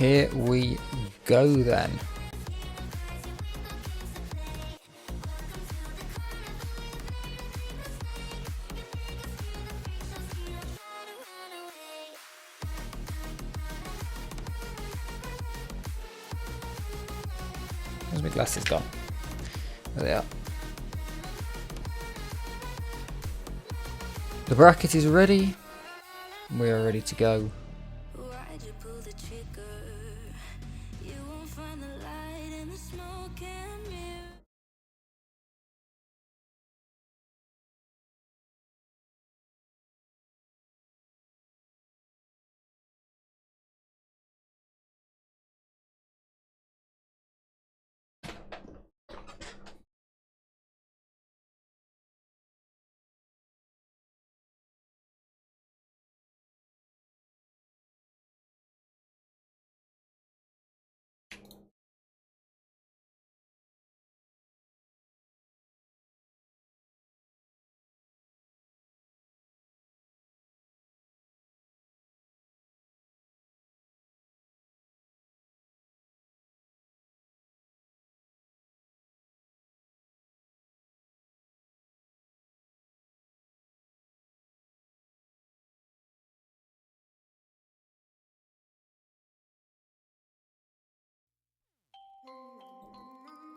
here we go then. Where's my glasses gone? There they are. The bracket is ready. We are ready to go.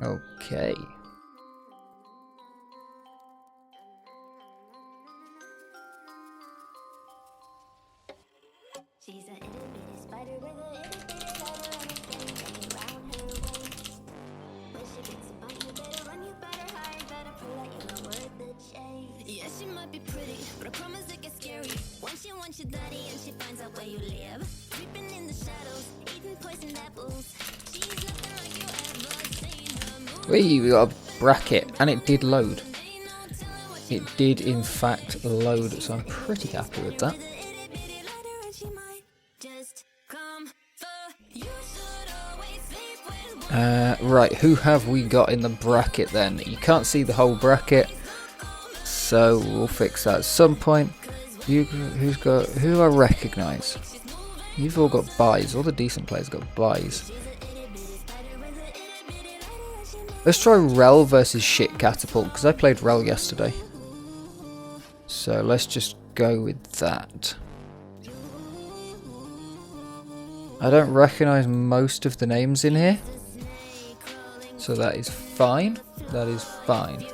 Okay. She's a itty bitty spider with a itty bitty spider around her waist. When she gets a bite, you better run, you better hide, better pull out, you're not worth the chase. Yeah, she might be pretty, but I promise it gets scary. Once she wants your daddy and she finds out where you live. Creeping in the shadows, eating poisoned apples. She's nothing like you ever seen her move. We got a bracket, and it did load. It did in fact load, so I'm pretty happy with that. Right, who have we got in the bracket then? You can't see the whole bracket, so we'll fix that at some point. Who do I recognise? You've all got buys. All the decent players got buys. Let's try Rel versus Shit Catapult, because I played Rel yesterday. So let's just go with that. I don't recognise most of the names in here, so that is fine. That is fine.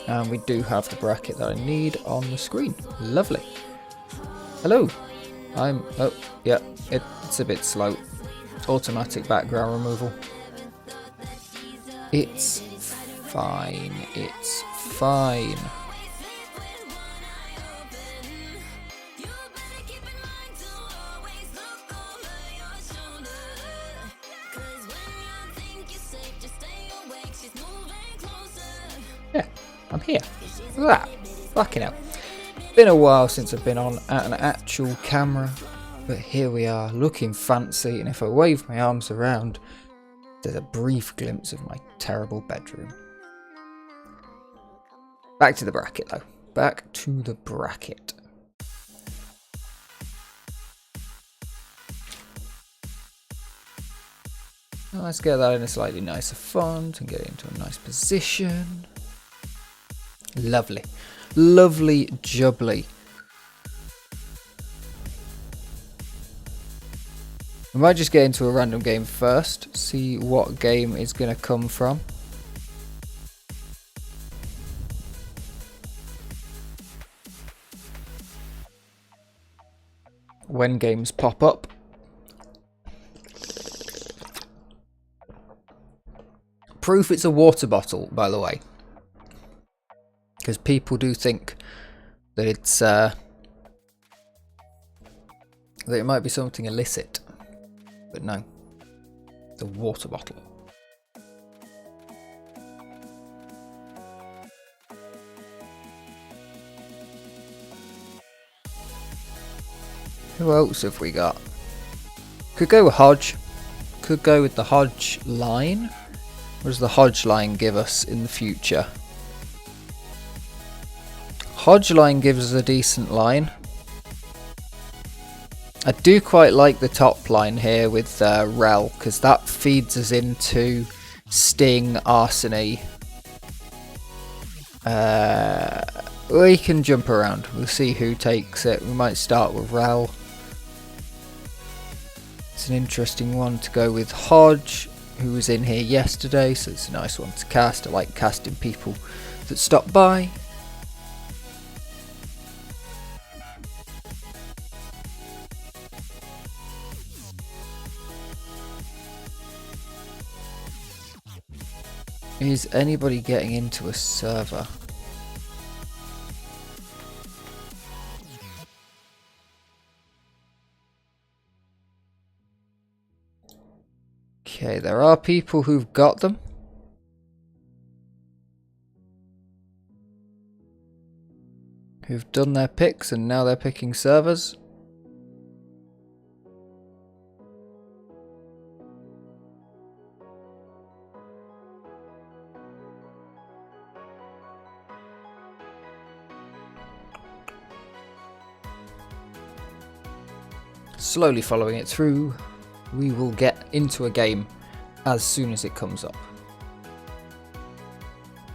And we do have the bracket that I need on the screen. Lovely. Hello. Oh, yeah, it's a bit slow. Automatic background removal. It's fine. It's fine. Yeah, I'm here. Look at that. Fucking hell. Been a while since I've been on at an actual camera, but here we are, looking fancy, and if I wave my arms around, there's a brief glimpse of my terrible bedroom. Back to the bracket though. Back to the bracket. Let's get that in a slightly nicer font and get it into a nice position. Lovely. Lovely jubbly. We might just get into a random game first, see what game is going to come from. When games pop up. Proof it's a water bottle, by the way. Because people do think that it's that it might be something illicit. But no, it's a water bottle. Who else have we got? Could go with Hodge. Could go with the Hodge line. What does the Hodge line give us in the future? Hodge line gives us a decent line. I do quite like the top line here with Rel, because that feeds us into Sting, Arsony. We can jump around. We'll see who takes it. We might start with Rel. It's an interesting one to go with Hodge, who was in here yesterday, so it's a nice one to cast. I like casting people that stop by. Is anybody getting into a server? Okay, there are people who've got them. Who've done their picks and now they're picking servers. Slowly following it through, we will get into a game as soon as it comes up.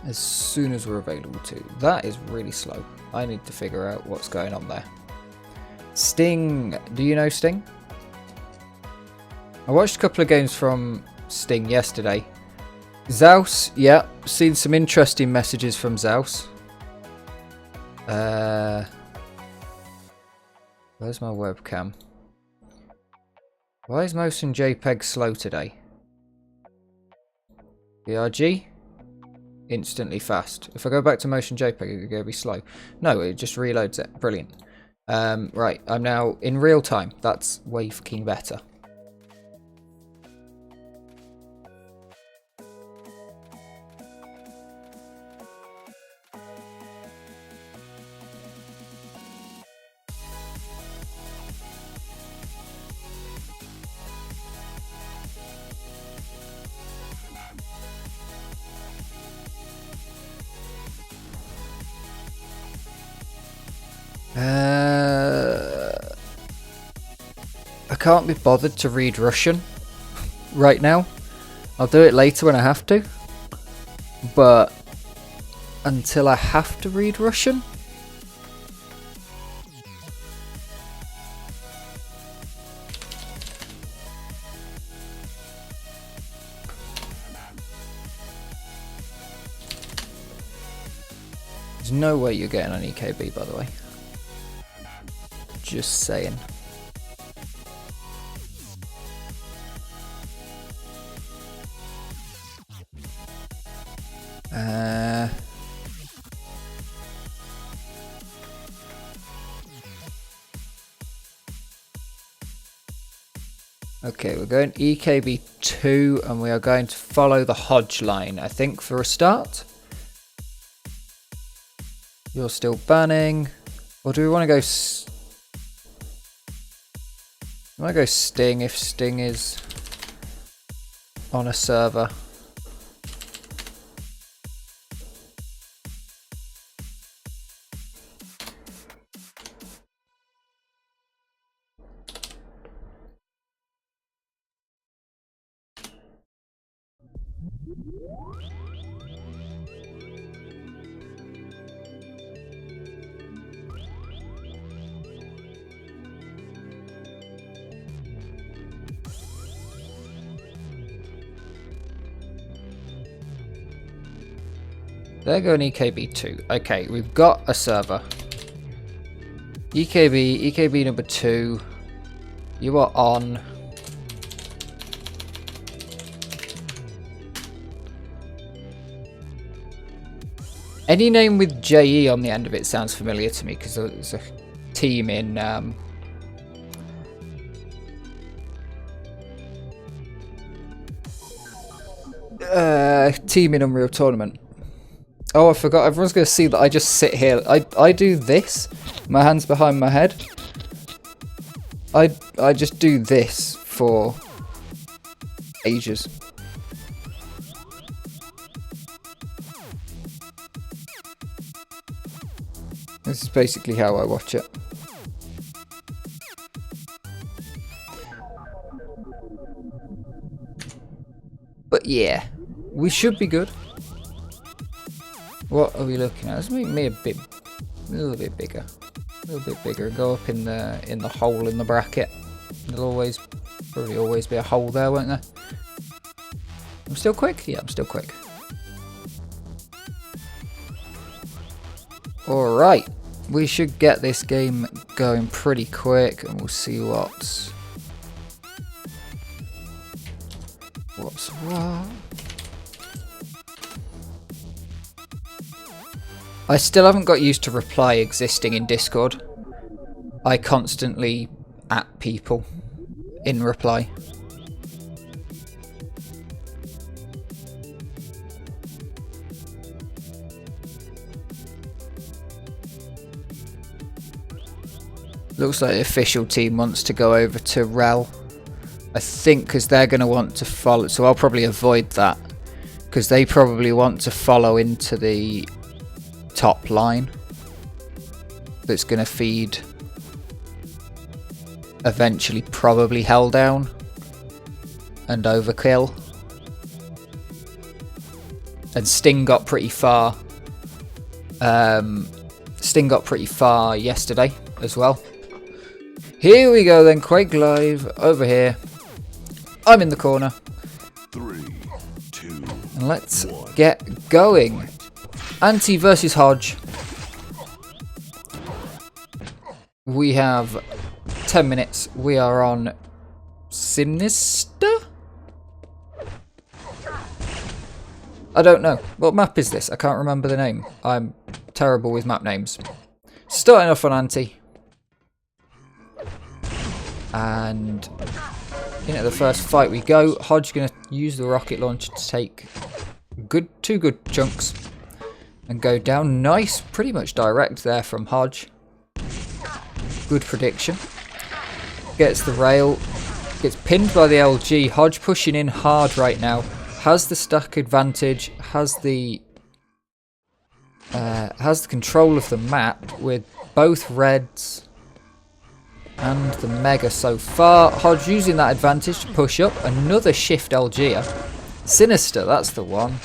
As soon as we're available to. That is really slow. I need to figure out what's going on there. Sting. Do you know Sting? I watched a couple of games from Sting yesterday. Zeus, yeah, seen some interesting messages from Zeus. Where's my webcam? Why is motion JPEG slow today? BRG? Instantly fast. If I go back to motion JPEG, it's going to be slow. No, it just reloads it. Brilliant. Right, I'm now in real time. That's way fucking better. I can't be bothered to read Russian right now. I'll do it later when I have to. But until I have to read Russian, there's no way you're getting an EKB, by the way. Just saying. Okay, we're going EKB2 and we are going to follow the Hodge line, I think, for a start. You're still banning. Or do we want to go... I want to go Sting if Sting is on a server. They're going EKB2. Okay, we've got a server. EKB number 2. You are on. Any name with JE on the end of it sounds familiar to me because there's a team in Unreal Tournament. Oh, I forgot. Everyone's going to see that I just sit here. I do this. My hands behind my head. I just do this for ages. This is basically how I watch it. But yeah, we should be good. What are we looking at? Let's make me a little bit bigger. A little bit bigger. Go up in the hole in the bracket. There'll probably always be a hole there, won't there? I'm still quick? Yeah, I'm still quick. Alright, we should get this game going pretty quick and we'll see what's what. I still haven't got used to reply existing in Discord. I constantly at people in reply. Looks like the official team wants to go over to Rel. I think because they're going to want to follow, so I'll probably avoid that. Because they probably want to follow into the top line. That's going to feed eventually probably Helldown and Overkill. And Sting got pretty far. Sting got pretty far yesterday as well. Here we go then, Quake Live over here. I'm in the corner. 3, 2, and let's get going. Anti versus Hodge. We have 10 minutes. We are on Sinister? I don't know. What map is this? I can't remember the name. I'm terrible with map names. Starting off on Anti. And into the first fight we go. Hodge going to use the rocket launcher to take two good chunks and go down. Nice, pretty much direct there from Hodge. Good prediction. Gets the rail, gets pinned by the LG. Hodge pushing in hard right now. Has the stack advantage. Has the control of the map with both reds and the Mega so far. Hodge using that advantage to push up. Another shift Algier. Sinister, that's the one.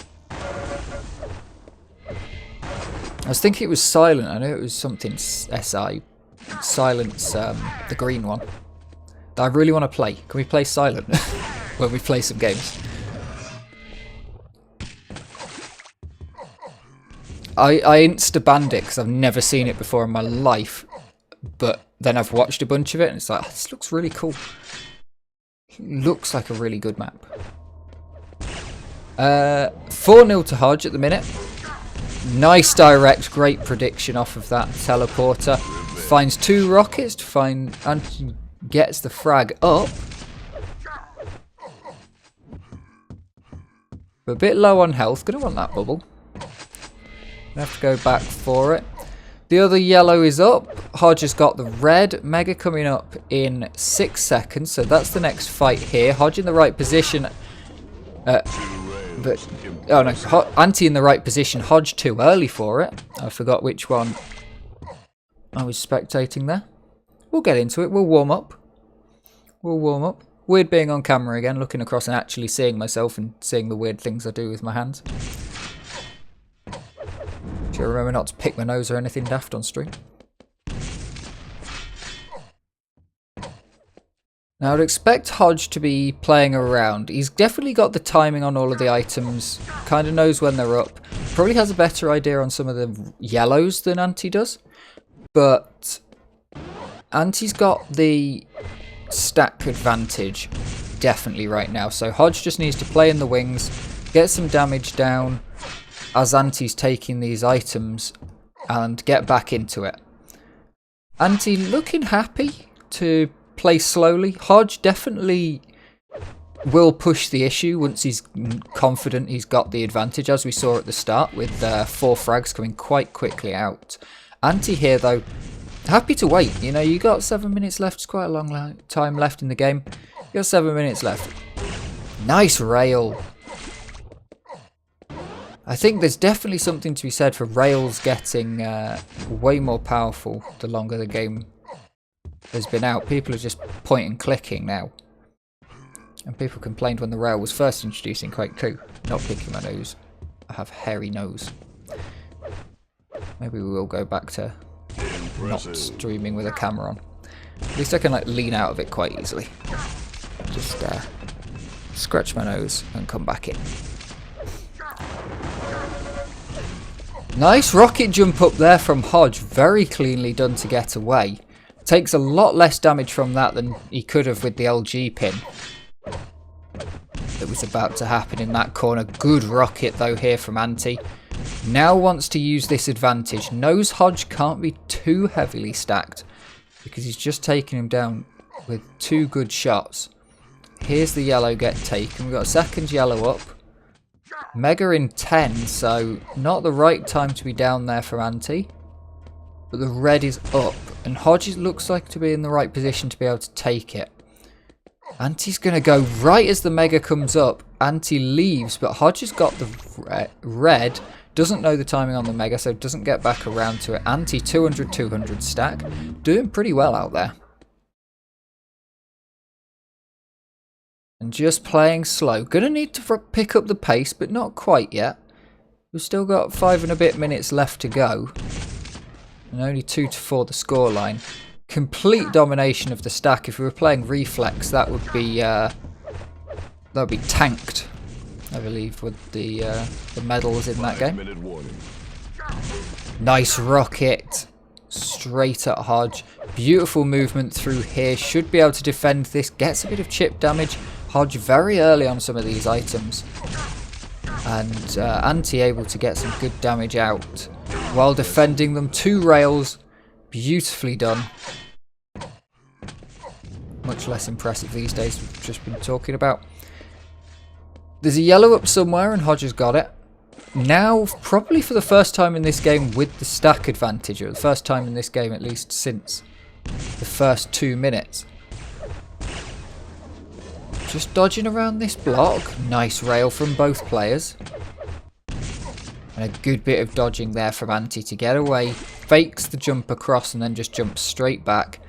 I was thinking it was Silent. I know it was something SI. Silence, the green one. That I really want to play. Can we play Silent when we play some games? I insta-banned it because I've never seen it before in my life. But then I've watched a bunch of it and it's like, oh, this looks really cool. Looks like a really good map. 4-0 to Hodge at the minute. Nice direct, great prediction off of that teleporter. Finds 2 rockets to find and gets the frag up. We're a bit low on health, gonna want that bubble. Gonna have to go back for it. The other yellow is up. Hodge has got the red. Mega coming up in 6 seconds. So that's the next fight here. Hodge in the right position. Oh no, Anti in the right position. Hodge too early for it. I forgot which one I was spectating there. We'll get into it. We'll warm up. Weird being on camera again, looking across and actually seeing myself and seeing the weird things I do with my hands. Should remember not to pick my nose or anything daft on stream. Now I'd expect Hodge to be playing around. He's definitely got the timing on all of the items, kind of knows when they're up. Probably has a better idea on some of the yellows than Anti does. But Anti's got the stack advantage definitely right now. So Hodge just needs to play in the wings, get some damage down as Anti's taking these items and get back into it. Anti looking happy to play slowly. Hodge definitely will push the issue once he's confident he's got the advantage, as we saw at the start with 4 frags coming quite quickly out. Anti here though, happy to wait. You know, you got 7 minutes left. It's quite a long time left in the game. You got 7 minutes left. Nice rail. I think there's definitely something to be said for rails getting way more powerful the longer the game has been out. People are just point and clicking now. And people complained when the rail was first introduced in Quake 2. Not picking my nose. I have hairy nose. Maybe we will go back to not streaming with a camera on. At least I can like lean out of it quite easily. Just scratch my nose and come back in. Nice rocket jump up there from Hodge. Very cleanly done to get away. Takes a lot less damage from that than he could have with the LG pin that was about to happen in that corner. Good rocket though here from Anti. Now wants to use this advantage. Knows Hodge can't be too heavily stacked because he's just taken him down with 2 good shots. Here's the yellow get taken. We've got a second yellow up. Mega in 10, so not the right time to be down there for Anti. But the red is up, and Hodge looks like to be in the right position to be able to take it. Anti's going to go right as the Mega comes up. Anti leaves, but Hodge has got the red. Doesn't know the timing on the Mega, so doesn't get back around to it. Anti 200-200 stack. Doing pretty well out there. And just playing slow. Gonna need to pick up the pace, but not quite yet. We've still got 5 and a bit minutes left to go. And only 2 to 4 the scoreline. Complete domination of the stack. If we were playing Reflex, that would be tanked, I believe, with the medals in that game. Nice rocket. Straight at Hodge. Beautiful movement through here. Should be able to defend this. Gets a bit of chip damage. Hodge very early on some of these items. And Anti able to get some good damage out while defending them. 2 rails. Beautifully done. Much less impressive these days, we've just been talking about. There's a yellow up somewhere and Hodge has got it. Now, probably for the first time in this game with the stack advantage, or the first time in this game at least since the first 2 minutes. Just dodging around this block. Nice rail from both players. And a good bit of dodging there from Anti to get away. Fakes the jump across and then just jumps straight back.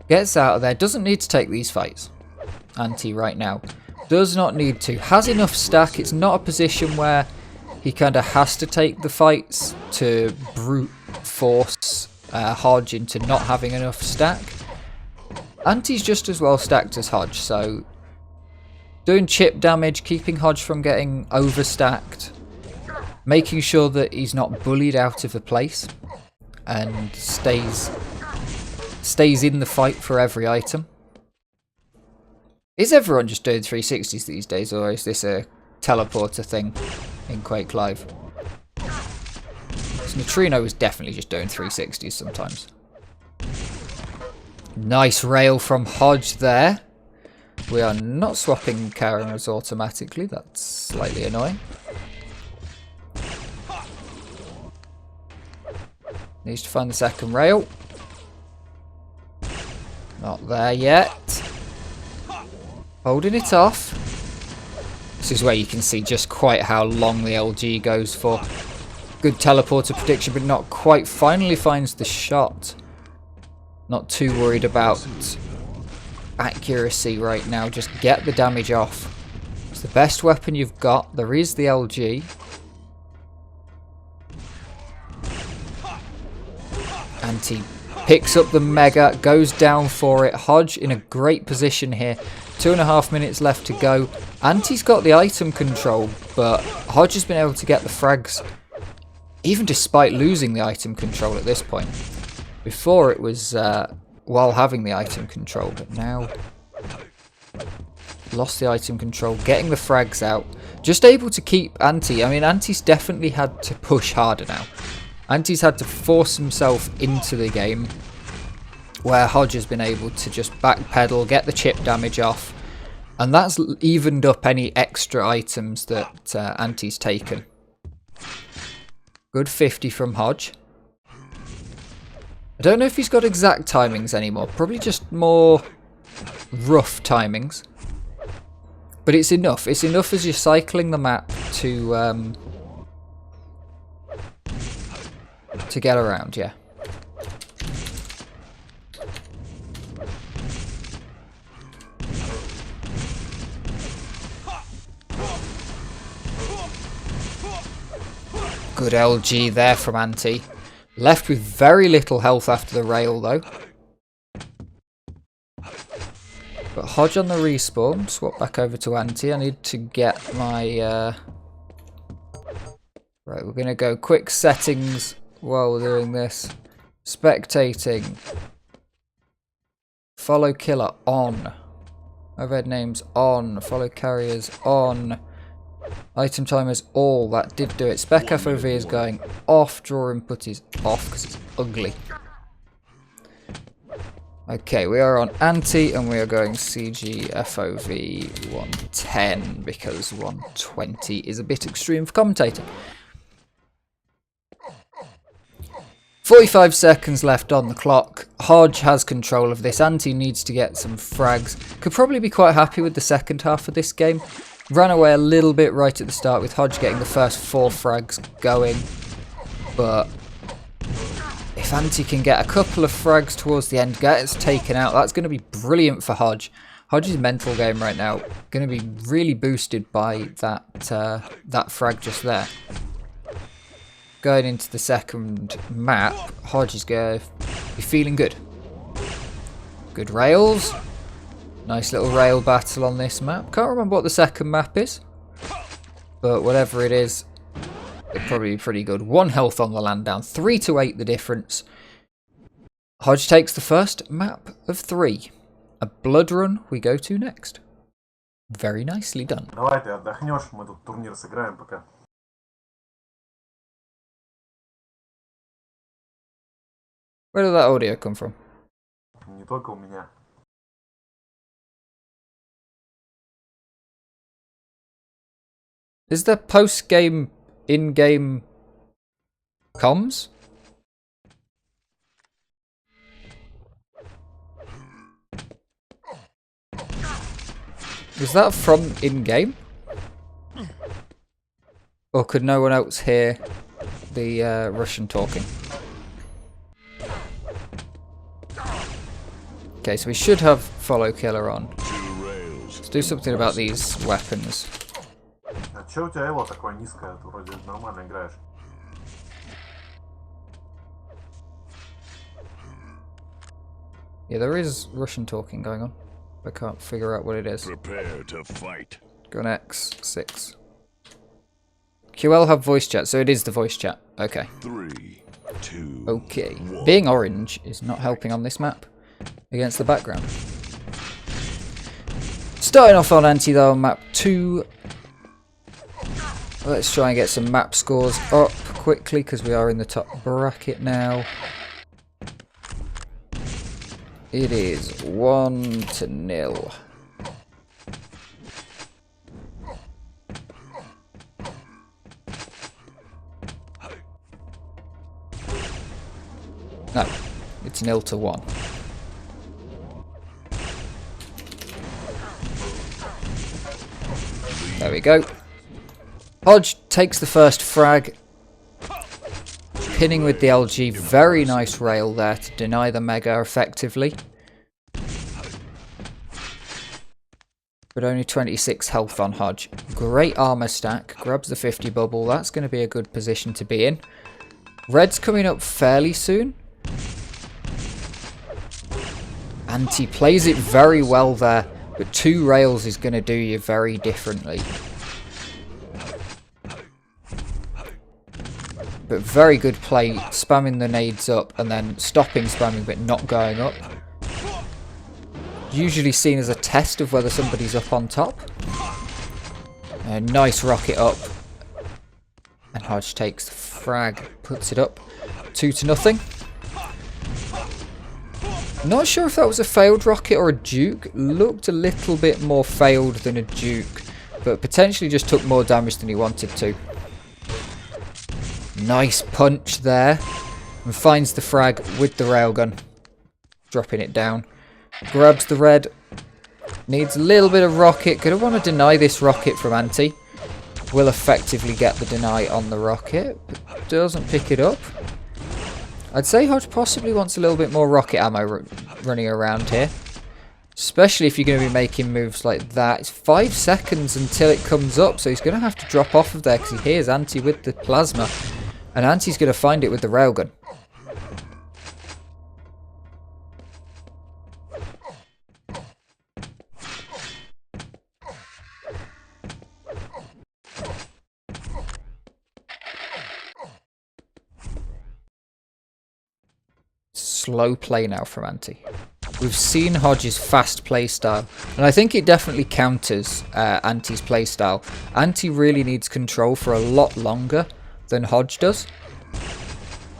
Gets out of there. Doesn't need to take these fights. Anti right now. Does not need to. Has enough stack. It's not a position where he kind of has to take the fights to brute force Hodge into not having enough stack. Anti's just as well stacked as Hodge, so doing chip damage, keeping Hodge from getting overstacked, making sure that he's not bullied out of the place and stays in the fight for every item. Is everyone just doing 360s these days, or is this a teleporter thing in Quake Live? So Neutrino is definitely just doing 360s sometimes. Nice rail from Hodge there. We are not swapping cameras automatically. That's slightly annoying. Needs to find the second rail. Not there yet. Holding it off. This is where you can see just quite how long the LG goes for. Good teleporter prediction, but not quite. Finally finds the shot. Not too worried about accuracy right now. Just get the damage off. It's the best weapon you've got. There is the LG. Anti picks up the Mega, goes down for it. Hodge in a great position here. 2.5 minutes left to go. Anti's got the item control, but Hodge has been able to get the frags, even despite losing the item control at this point. Before it was while having the item control, but now lost the item control, getting the frags out. Just able to keep Anti. I mean, Anti's definitely had to push harder now. Anti's had to force himself into the game, where Hodge has been able to just backpedal, get the chip damage off, and that's evened up any extra items that Anti's taken. Good 50 from Hodge. I don't know if he's got exact timings anymore, probably just more rough timings. But it's enough. It's enough as you're cycling the map to get around, yeah. Good LG there from Anti. Left with very little health after the rail though. But Hodge on the respawn. Swap back over to Anti. I need to get my... Right, we're going to go quick settings while we're doing this. Spectating. Follow killer on. Overhead names on. Follow carriers on. Item timers all. That did do it. Spec FOV is going off. Draw input is off because it's ugly. Okay, we are on Anti and we are going CG FOV 110 because 120 is a bit extreme for commentating. 45 seconds left on the clock. Hodge has control of this. Anti needs to get some frags. Could probably be quite happy with the second half of this game. Ran away a little bit right at the start with Hodge getting the first 4 frags going. But if Anti can get a couple of frags towards the end, gets taken out, that's going to be brilliant for Hodge. Hodge's mental game right now going to be really boosted by that frag just there. Going into the second map, Hodge is going to be feeling good. Good rails. Nice little rail battle on this map. Can't remember what the second map is. But whatever it is, it'll probably be pretty good. 1 health on the land down. 3 to 8 the difference. Hodge takes the first map of 3. A blood run we go to next. Very nicely done. Давай ты отдохнешь, мы тут турнир сыграем пока. Where did that audio come from? Не только у меня. Is there post-game, in-game comms? Is that from in-game? Or could no one else hear the Russian talking? Okay, so we should have follow killer on. Let's do something about these weapons. А чё у тебя его такое низкое? Ты вроде нормально играешь. Yeah, there is Russian talking going on. I can't figure out what it is. Prepare to fight. Go on X6. QL have voice chat, so it is the voice chat. Okay. 3, 2. Okay. Being orange is not helping on this map against the background. Starting off on Anti though on map 2. Let's try and get some map scores up quickly because we are in the top bracket now. It is 1-0. No, it's 0-1. There we go. Hodge takes the first frag, pinning with the LG. Very nice rail there to deny the mega effectively. But only 26 health on Hodge. Great armor stack. Grabs the 50 bubble. That's going to be a good position to be in. Red's coming up fairly soon. Anti plays it very well there. But 2 rails is going to do you very differently. But very good play, spamming the nades up and then stopping spamming but not going up. Usually seen as a test of whether somebody's up on top. A nice rocket up. And Hodge takes the frag, puts it up 2-0. Not sure if that was a failed rocket or a Duke. Looked a little bit more failed than a Duke, but potentially just took more damage than he wanted to. Nice punch there. And finds the frag with the railgun. Dropping it down. Grabs the red. Needs a little bit of rocket. Gonna want to deny this rocket from Anti. Will effectively get the deny on the rocket. But doesn't pick it up. I'd say Hodge possibly wants a little bit more rocket ammo running around here. Especially if you're going to be making moves like that. It's 5 seconds until it comes up, so he's going to have to drop off of there because he hears Anti with the plasma. And Anti's going to find it with the railgun. Slow play now from Anti. We've seen Hodge's fast play style, and I think it definitely counters Anti's play style. Anti really needs control for a lot longer than Hodge does,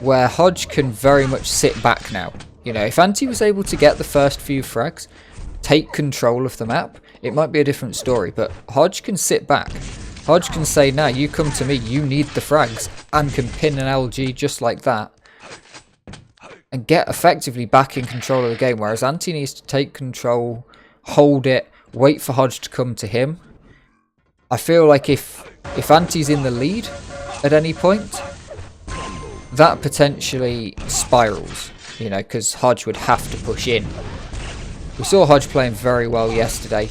where Hodge can very much sit back now. You know, if Anti was able to get the first few frags, take control of the map, it might be a different story, but Hodge can sit back. Hodge can say, "Now you come to me, you need the frags," and can pin an LG just like that and get effectively back in control of the game, whereas Anti needs to take control, hold it, wait for Hodge to come to him. I feel like if Anti's in the lead at any point, that potentially spirals, you know, because Hodge would have to push in. We saw Hodge playing very well yesterday.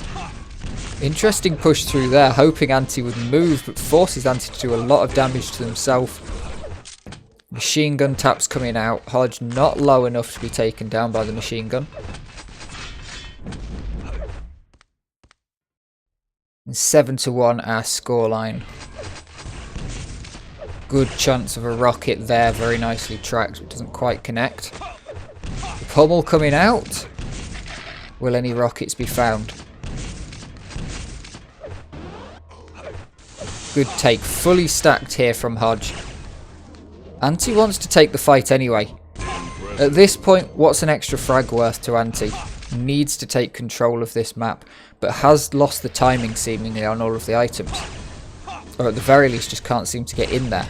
Interesting push through there, hoping Anti would move, but forces Anti to do a lot of damage to himself. Machine gun taps coming out. Hodge not low enough to be taken down by the machine gun. And 7-1 our scoreline. Good chance of a rocket there, very nicely tracked, but doesn't quite connect. The pummel coming out. Will any rockets be found? Good take, fully stacked here from Hodge. Anti wants to take the fight anyway. At this point, what's an extra frag worth to Anti? Needs to take control of this map, but has lost the timing seemingly on all of the items. Or at the very least just can't seem to get in there.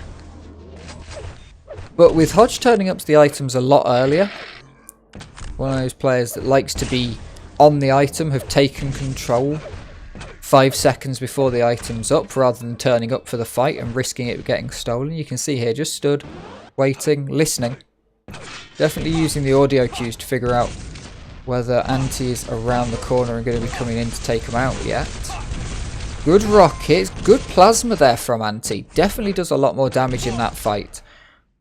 But with Hodge turning up to the items a lot earlier, one of those players that likes to be on the item, have taken control 5 seconds before the item's up, rather than turning up for the fight and risking it getting stolen. You can see here, just stood, waiting, listening. Definitely using the audio cues to figure out whether Anti is around the corner and going to be coming in to take him out yet. Good rockets, good plasma there from Anti. Definitely does a lot more damage in that fight.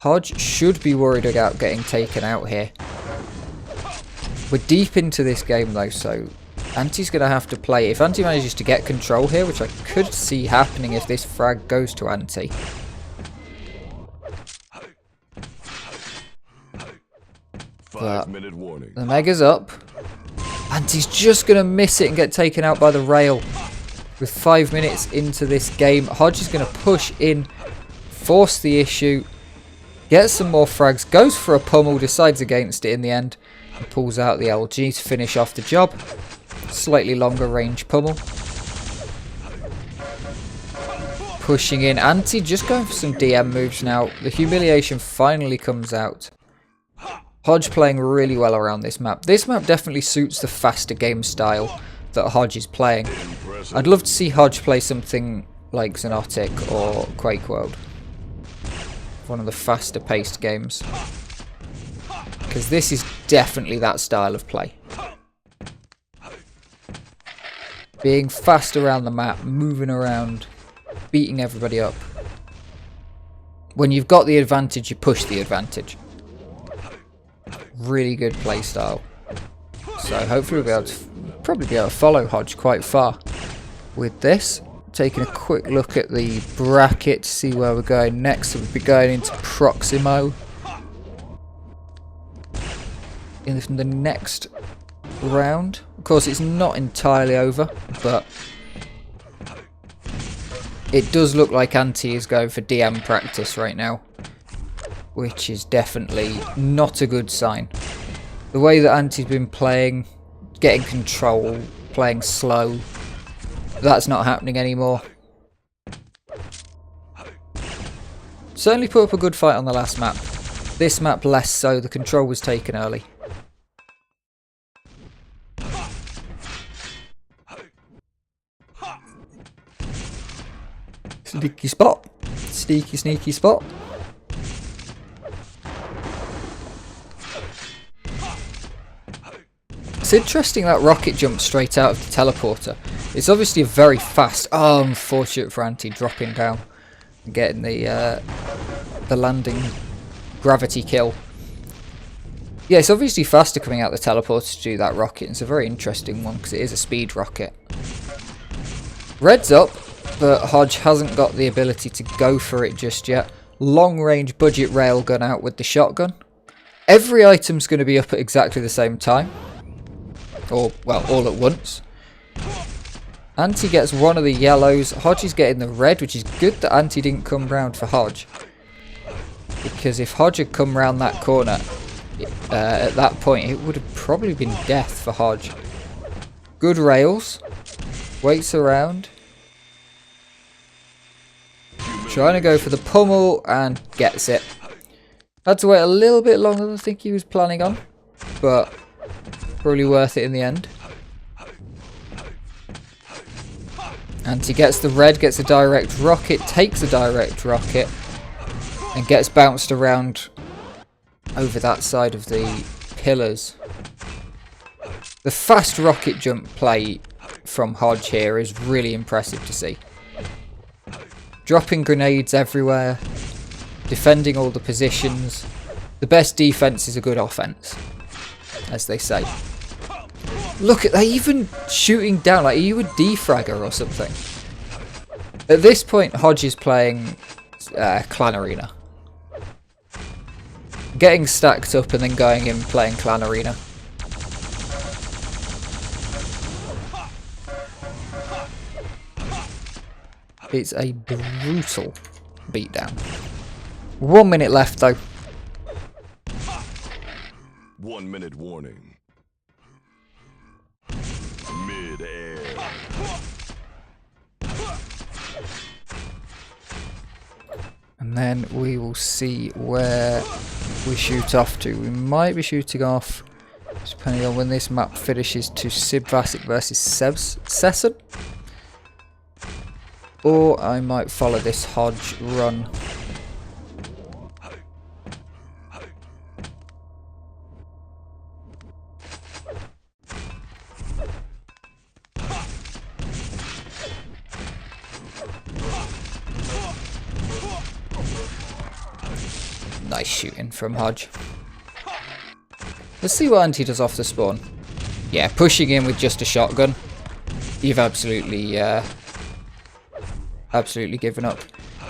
Hodge should be worried about getting taken out here. We're deep into this game though, so Anti's going to have to play. If Anti manages to get control here, which I could see happening if this frag goes to Anti. But the Mega's up. Anti's just going to miss it and get taken out by the rail. With 5 minutes into this game, Hodge is going to push in, force the issue, get some more frags, goes for a pummel, decides against it in the end, and pulls out the LG to finish off the job. Slightly longer range pummel. Pushing in. Anti just going for some DM moves now. The humiliation finally comes out. Hodge playing really well around this map. This map definitely suits the faster game style that Hodge is playing. I'd love to see Hodge play something like Xenotic or Quake World. One of the faster paced games. Because this is definitely that style of play. Being fast around the map, moving around, beating everybody up. When you've got the advantage, you push the advantage. Really good play style. So hopefully we'll be able to, probably be able to follow Hodge quite far with this. Taking a quick look at the bracket to see where we're going next. So we'll be going into Proximo in the next round. Of course, it's not entirely over, but it does look like Anti is going for DM practice right now, which is definitely not a good sign. The way that Anti's been playing, getting control, playing slow, that's not happening anymore. Certainly put up a good fight on the last map. This map less so, the control was taken early. Sneaky spot. Sneaky spot. It's interesting that rocket jump straight out of the teleporter. It's obviously a very fast... Oh, unfortunate for Anti dropping down and getting the the landing gravity kill. Yeah, it's obviously faster coming out the teleporter to do that rocket. It's a very interesting one because it is a speed rocket. Red's up, but Hodge hasn't got the ability to go for it just yet. Long range budget railgun out with the shotgun. Every item's going to be up at exactly the same time. Or, well, all at once. Anti gets one of the yellows. Hodge is getting the red, which is good that Anti didn't come round for Hodge. Because if Hodge had come round that corner, at that point, it would have probably been death for Hodge. Good rails. Waits around. Trying to go for the pummel and gets it. Had to wait a little bit longer than I think he was planning on. But probably worth it in the end. And he gets the red, gets a direct rocket, takes a direct rocket, and gets bounced around over that side of the pillars. The fast rocket jump play from Hodge here is really impressive to see. Dropping grenades everywhere, defending all the positions. The best defense is a good offense, as they say. Look at that, even shooting down, like, are you a defragger or something? At this point, Hodge is playing Clan Arena. Getting stacked up and then going in playing Clan Arena. It's a brutal beatdown. 1 minute left though. 1 minute warning. Mid-air. And then we will see where we shoot off to. We might be shooting off, depending on when this map finishes, to Sibvasic versus Sesson. Or I might follow this Hodge run. Nice shooting from Hodge. Let's see what Anti does off the spawn. Yeah, pushing in with just a shotgun. You've absolutely given up.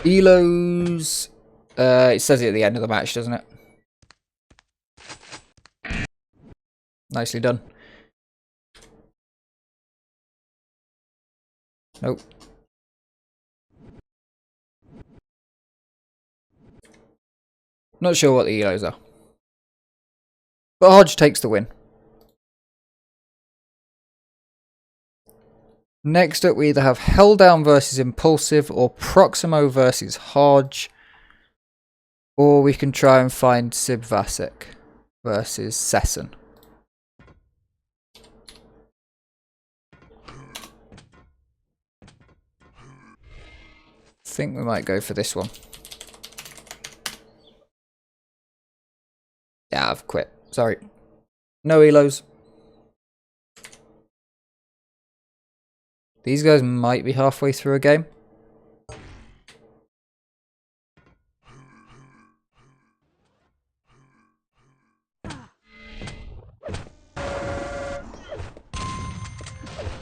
Elos. It says it at the end of the match, doesn't it? Nicely done. Nope. Not sure what the Elos are. But Hodge takes the win. Next up, we either have Helldown versus Impulsive or Proximo versus Hodge. Or we can try and find Sibvasic versus Sesson. I think we might go for this one. Yeah, I've quit. Sorry. No Elos. These guys might be halfway through a game.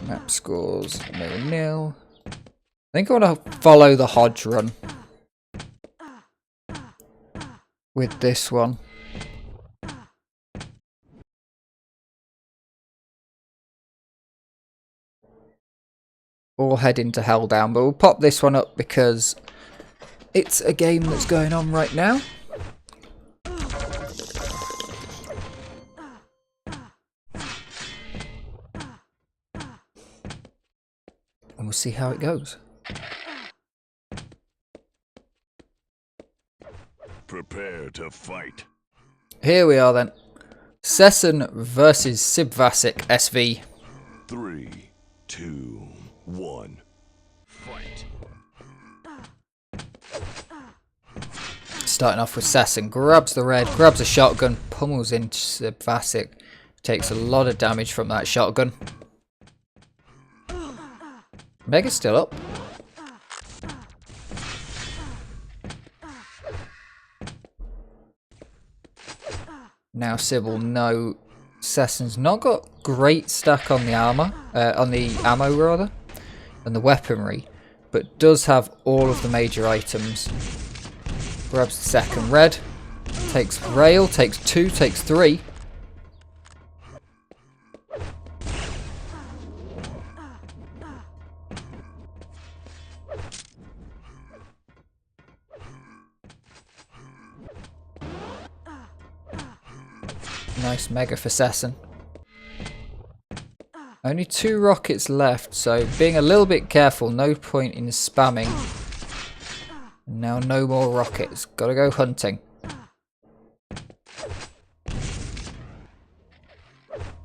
Map scores 0-0. I think I want to follow the Hodge run with this one. Or head into Helldown, but we'll pop this one up because it's a game that's going on right now. And we'll see how it goes. Prepare to fight. Here we are then. Sesson versus Sibvasic SV. 3, 2, 1. Fight. Starting off with Sesson. Grabs the red, grabs a shotgun, pummels into Sibvasic. Takes a lot of damage from that shotgun. Mega's still up. Now Sybil, no, Session's not got great stack on the armor, on the ammo rather, and the weaponry, but does have all of the major items. Grabs the second red, takes rail, takes 2, takes 3. Nice mega for Sesson. Only 2 rockets left, so being a little bit careful, no point in spamming. Now no more rockets, gotta go hunting.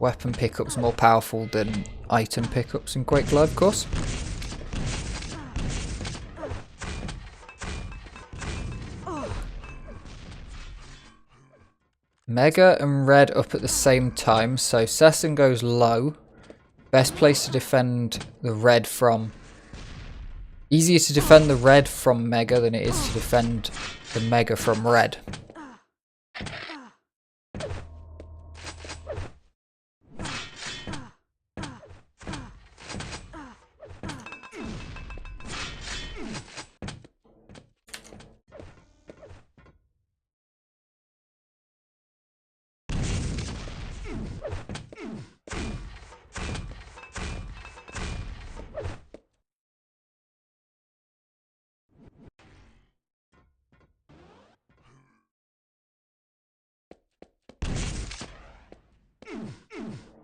Weapon pickups more powerful than item pickups in Quake Live, of course. Mega and red up at the same time, so Sesson goes low. Best place to defend the red from. Easier to defend the red from Mega than it is to defend the Mega from red.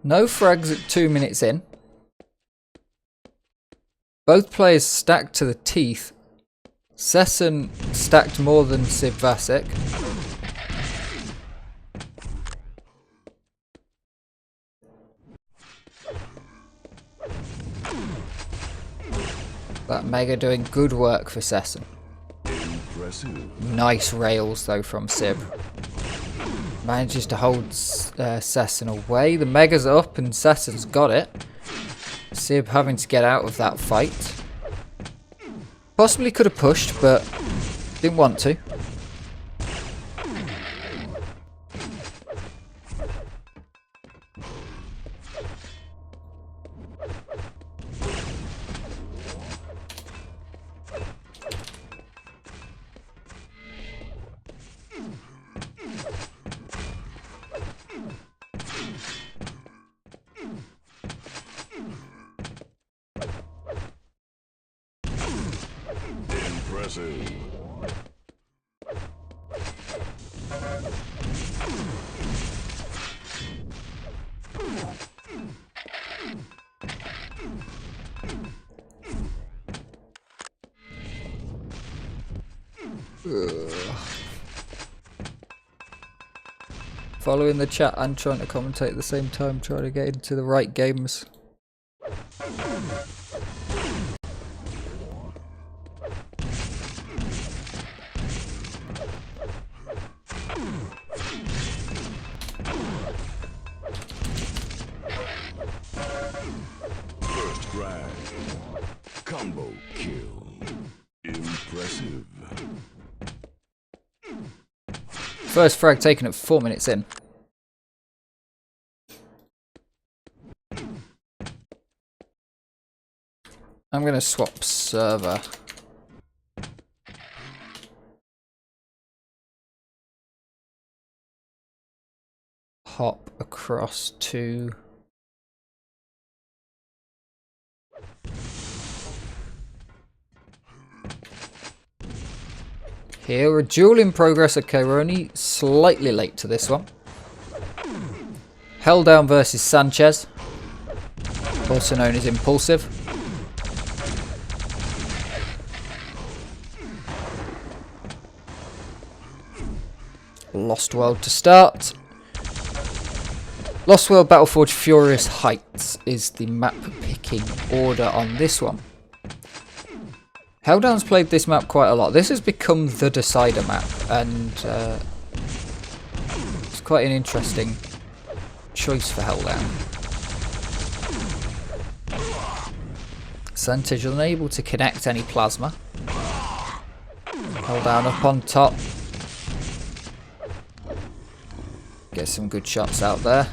No frags at 2 minutes in. Both players stacked to the teeth. Sesson stacked more than Sib Vasek. That Mega doing good work for Sesson. Nice rails though from Sib. Manages to hold Sesson away. The Mega's up and Sesson's got it. Sib having to get out of that fight. Possibly could have pushed, but didn't want to. Impressive. Following the chat and trying to commentate at the same time, trying to get into the right games. First frag. Combo kill. Impressive. First frag taken at 4 minutes in. I'm going to swap server. Hop across to... Here, a duel in progress. Okay, we're only slightly late to this one. Helldown versus Sanchez, also known as Impulsive. Lost World to start. Lost World Battleforge Furious Heights is the map picking order on this one. Helldown's played this map quite a lot. This has become the decider map, and it's quite an interesting choice for Helldown. Sanchez unable to connect any plasma. Helldown up on top. Get some good shots out there.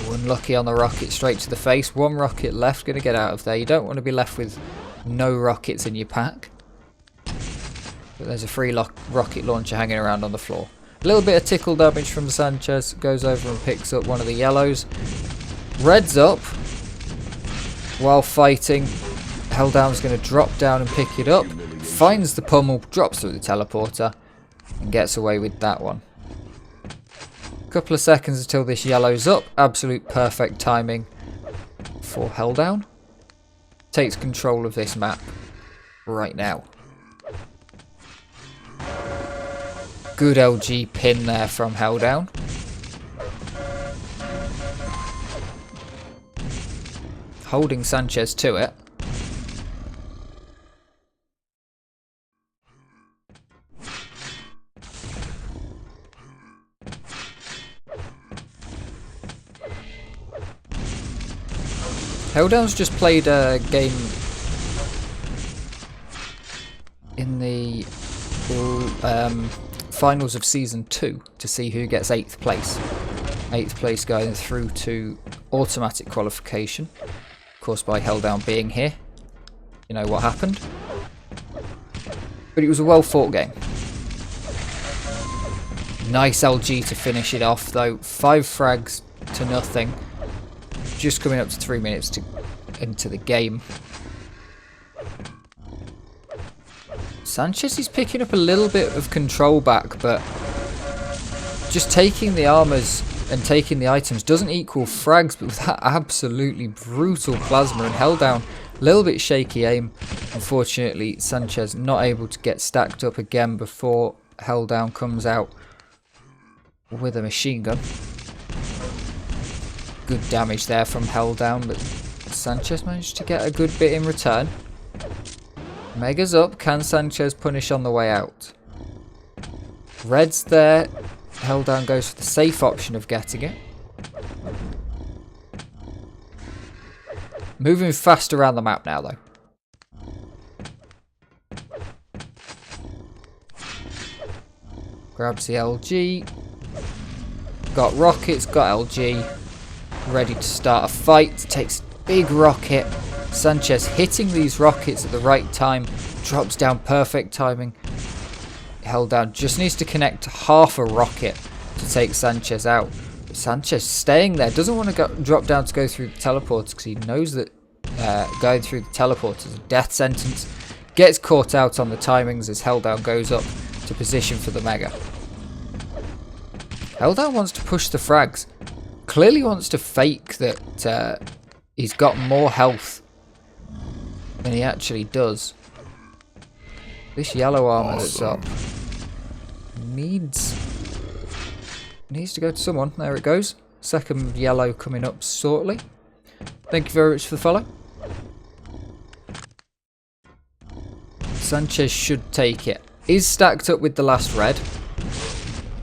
Unlucky on the rocket, straight to the face. One rocket left, going to get out of there. You don't want to be left with no rockets in your pack. But there's a free rocket launcher hanging around on the floor. A little bit of tickle damage from Sanchez. Goes over and picks up one of the yellows. Red's up. While fighting, Helldown's going to drop down and pick it up. Finds the pummel, drops through the teleporter, and gets away with that one. Couple of seconds until this yellow's up. Absolute perfect timing for Helldown. Takes control of this map right now. Good LG pin there from Helldown. Holding Sanchez to it. Helldown's just played a game in the finals of Season 2 to see who gets 8th place. 8th place going through to automatic qualification. Of course, by Helldown being here. You know what happened. But it was a well fought game. Nice LG to finish it off though. 5 frags to nothing. Just coming up to 3 minutes into the game. Sanchez is picking up a little bit of control back, but just taking the armors and taking the items doesn't equal frags, but with that absolutely brutal plasma and Helldown, a little bit shaky aim. Unfortunately, Sanchez not able to get stacked up again before Helldown comes out with a machine gun. Good damage there from Helldown, but Sanchez managed to get a good bit in return. Mega's up. Can Sanchez punish on the way out? Red's there. Helldown goes for the safe option of getting it. Moving fast around the map now, though. Grabs the LG. Got rockets, got LG. Ready to start a fight. Takes a big rocket. Sanchez hitting these rockets at the right time. Drops down, perfect timing. Helldown just needs to connect half a rocket to take Sanchez out. But Sanchez staying there. Doesn't want to drop down to go through the teleporters because he knows that going through the teleporters is a death sentence. Gets caught out on the timings as Helldown goes up to position for the Mega. Helldown wants to push the frags. Clearly wants to fake that he's got more health than he actually does. This yellow armor that's up needs to go to someone. There it goes. Second yellow coming up shortly. Thank you very much for the follow. Sanchez should take it. Is stacked up with the last red.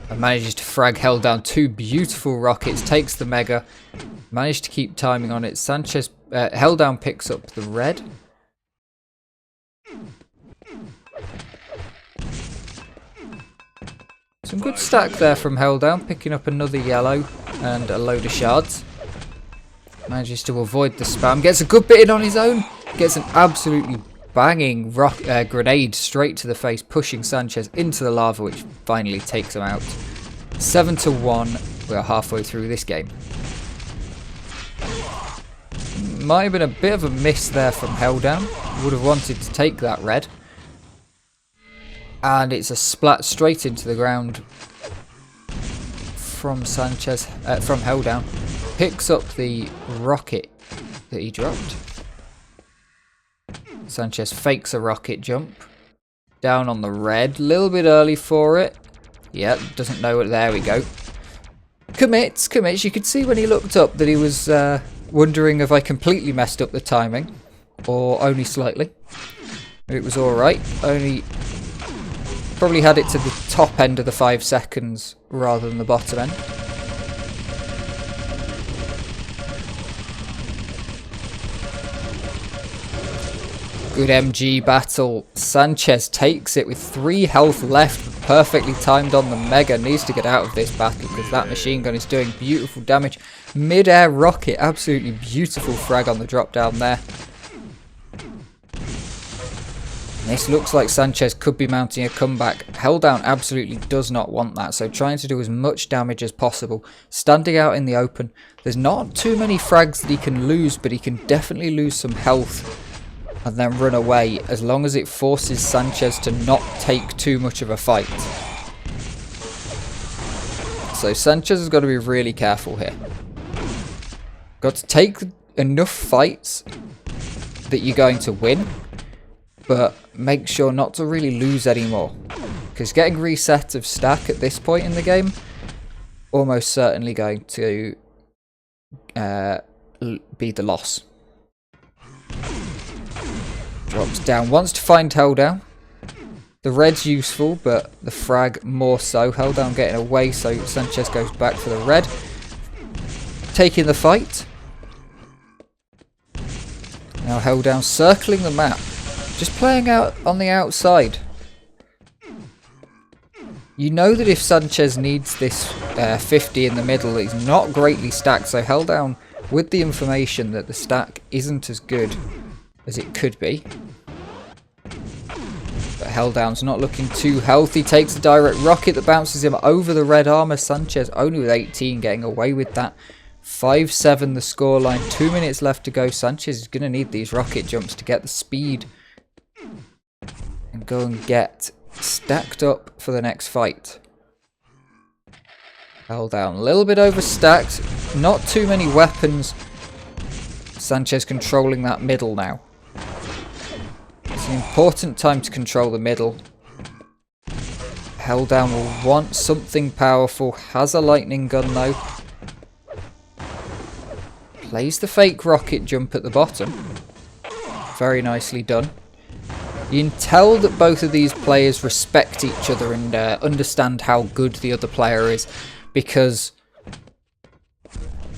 And manages to frag Helldown. 2 beautiful rockets. Takes the Mega. Managed to keep timing on it. Sanchez, Helldown picks up the red. Some good stack there from Helldown. Picking up another yellow and a load of shards. Manages to avoid the spam. Gets a good bit in on his own. Gets an absolutely banging grenade straight to the face, pushing Sanchez into the lava, which finally takes him out. 7-1. We are halfway through this game. Might have been a bit of a miss there from Helldown. Would have wanted to take that red. And it's a splat straight into the ground from Sanchez, from Helldown. Picks up the rocket that he dropped. Sanchez fakes a rocket jump. Down on the red. A little bit early for it. Yeah, doesn't know it. There we go. Commits. You could see when he looked up that he was wondering if I completely messed up the timing. Or only slightly. It was alright. Only probably had it to the top end of the 5 seconds rather than the bottom end. Good MG battle. Sanchez takes it with 3 health left. Perfectly timed on the Mega. Needs to get out of this battle because that machine gun is doing beautiful damage. Mid-air rocket. Absolutely beautiful frag on the drop down there. This looks like Sanchez could be mounting a comeback. Helldown absolutely does not want that, so trying to do as much damage as possible. Standing out in the open. There's not too many frags that he can lose, but he can definitely lose some health and then run away, as long as it forces Sanchez to not take too much of a fight. So Sanchez has got to be really careful here. Got to take enough fights that you're going to win, but make sure not to really lose anymore, because getting reset of stack at this point in the game almost certainly going to be the loss. Drops down, wants to find Helldown. The red's useful, but the frag more so. Helldown getting away, so Sanchez goes back for the red, taking the fight. Now Helldown circling the map, just playing out on the outside. You know that if Sanchez needs this 50 in the middle, he's not greatly stacked, so Helldown with the information that the stack isn't as good as it could be. But Helldown's not looking too healthy. Takes a direct rocket that bounces him over the red armor. Sanchez only with 18 getting away with that. 5-7 the scoreline. 2 minutes left to go. Sanchez is going to need these rocket jumps to get the speed and go and get stacked up for the next fight. Helldown a little bit overstacked. Not too many weapons. Sanchez controlling that middle now. It's an important time to control the middle. Helldown will want something powerful. Has a lightning gun though. Plays the fake rocket jump at the bottom. Very nicely done. You can tell that both of these players respect each other and understand how good the other player is, because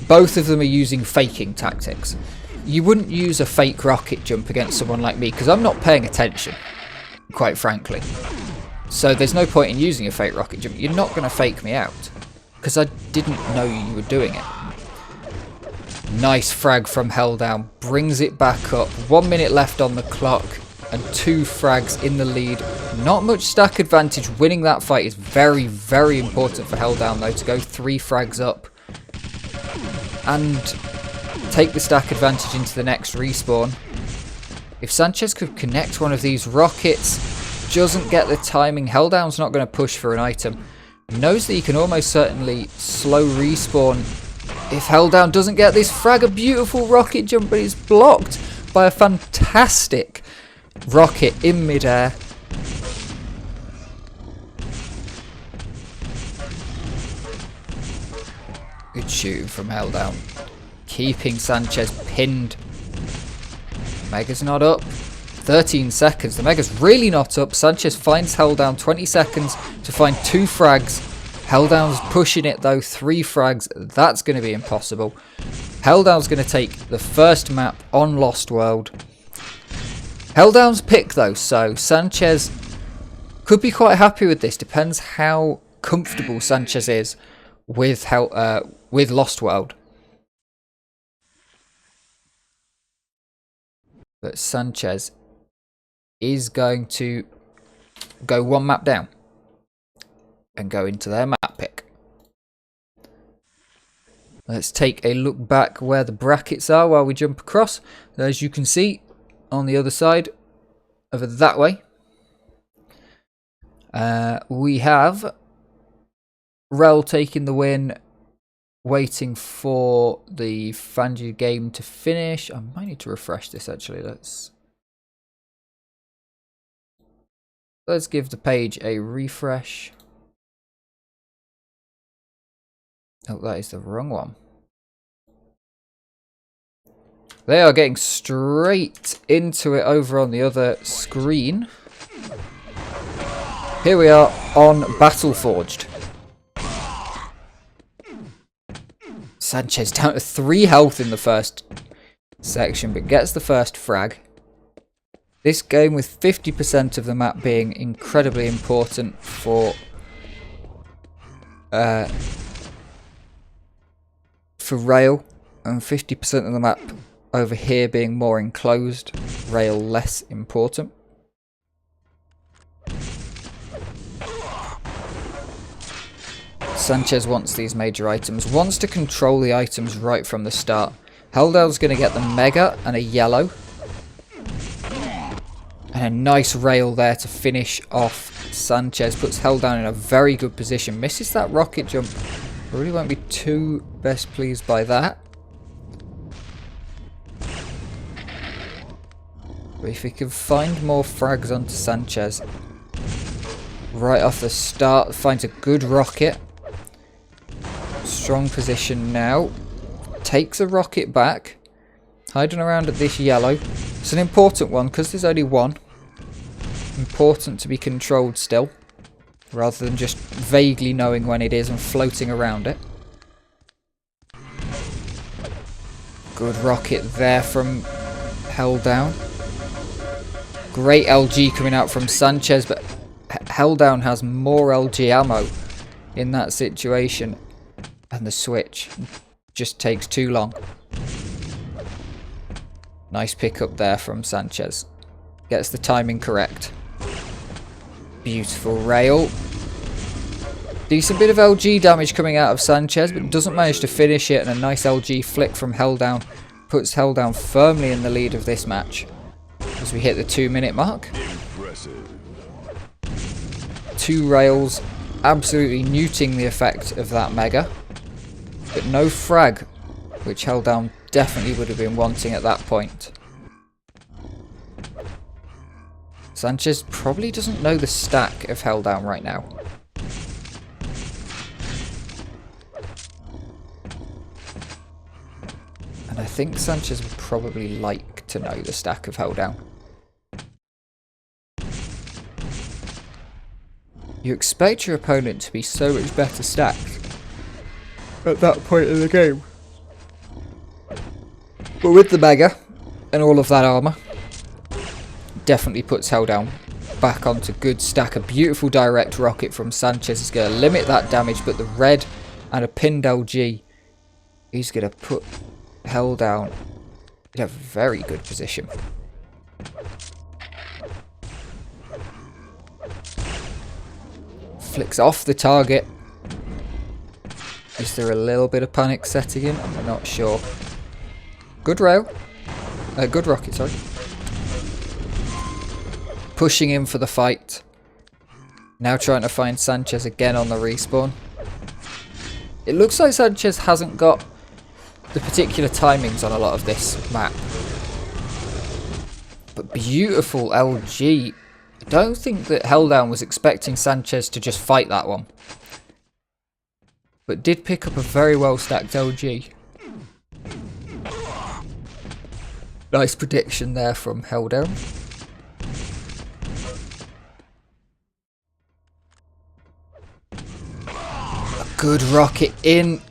both of them are using faking tactics. You wouldn't use a fake rocket jump against someone like me, because I'm not paying attention, quite frankly. So there's no point in using a fake rocket jump. You're not going to fake me out, because I didn't know you were doing it. Nice frag from Helldown. Brings it back up. 1 minute left on the clock and 2 frags in the lead. Not much stack advantage. Winning that fight is very, very important for Helldown though, to go 3 frags up and take the stack advantage into the next respawn. If Sanchez could connect one of these rockets, doesn't get the timing, Helldown's not going to push for an item. Knows that he can almost certainly slow respawn if Helldown doesn't get this frag. A beautiful rocket jump, but it's blocked by a fantastic rocket in midair. Good shooting from Helldown, keeping Sanchez pinned. Mega's not up. 13 seconds. The Mega's really not up. Sanchez finds Helldown. 20 seconds to find 2 frags. Helldown's pushing it though. 3 frags. That's going to be impossible. Helldown's going to take the first map on Lost World. Helldown's pick though, so Sanchez could be quite happy with this. Depends how comfortable Sanchez is with Lost World. But Sanchez is going to go 1 map down and go into their map pick. Let's take a look back where the brackets are while we jump across. As you can see, on the other side, over that way, we have Rel taking the win, waiting for the Fanju game to finish. I might need to refresh this actually. Let's give the page a refresh. Oh, that is the wrong one. They are getting straight into it over on the other screen. Here we are on Battleforged. Sanchez down to 3 health in the first section, but gets the first frag. This game, with 50% of the map being incredibly important for rail, and 50% of the map over here being more enclosed, rail less important. Sanchez wants these major items, wants to control the items right from the start. Helldown's going to get the Mega and a yellow. And a nice rail there to finish off Sanchez. Puts Helldown in a very good position. Misses that rocket jump. I really won't be too best pleased by that. But if he can find more frags onto Sanchez right off the start, finds a good rocket. Strong position now. Takes a rocket back. Hiding around at this yellow. It's an important one because there's only one. Important to be controlled still, rather than just vaguely knowing when it is and floating around it. Good rocket there from Helldown. Great LG coming out from Sanchez, but Helldown has more LG ammo in that situation, and the switch just takes too long. Nice pickup there from Sanchez. Gets the timing correct. Beautiful rail. Decent bit of LG damage coming out of Sanchez, but doesn't manage to finish it, and a nice LG flick from Helldown puts Helldown firmly in the lead of this match as we hit the 2-minute mark. Impressive. 2 rails, absolutely neuting the effect of that Mega, but no frag, which Helldown definitely would have been wanting at that point. Sanchez probably doesn't know the stack of Helldown right now. And I think Sanchez would probably like to know the stack of Helldown. You expect your opponent to be so much better stacked at that point in the game. But with the Mega and all of that armour, definitely puts Helldown back onto good stack. A beautiful direct rocket from Sanchez is going to limit that damage, but the red and a pinned LG, he's going to put Helldown in a very good position. Flicks off the target. Is there a little bit of panic setting in? I'm not sure. Good rail. Good rocket, sorry. Pushing in for the fight. Now trying to find Sanchez again on the respawn. It looks like Sanchez hasn't got the particular timings on a lot of this map. But beautiful LG. I don't think that Helldown was expecting Sanchez to just fight that one. But did pick up a very well stacked LG. Nice prediction there from Helldown. A good rocket in.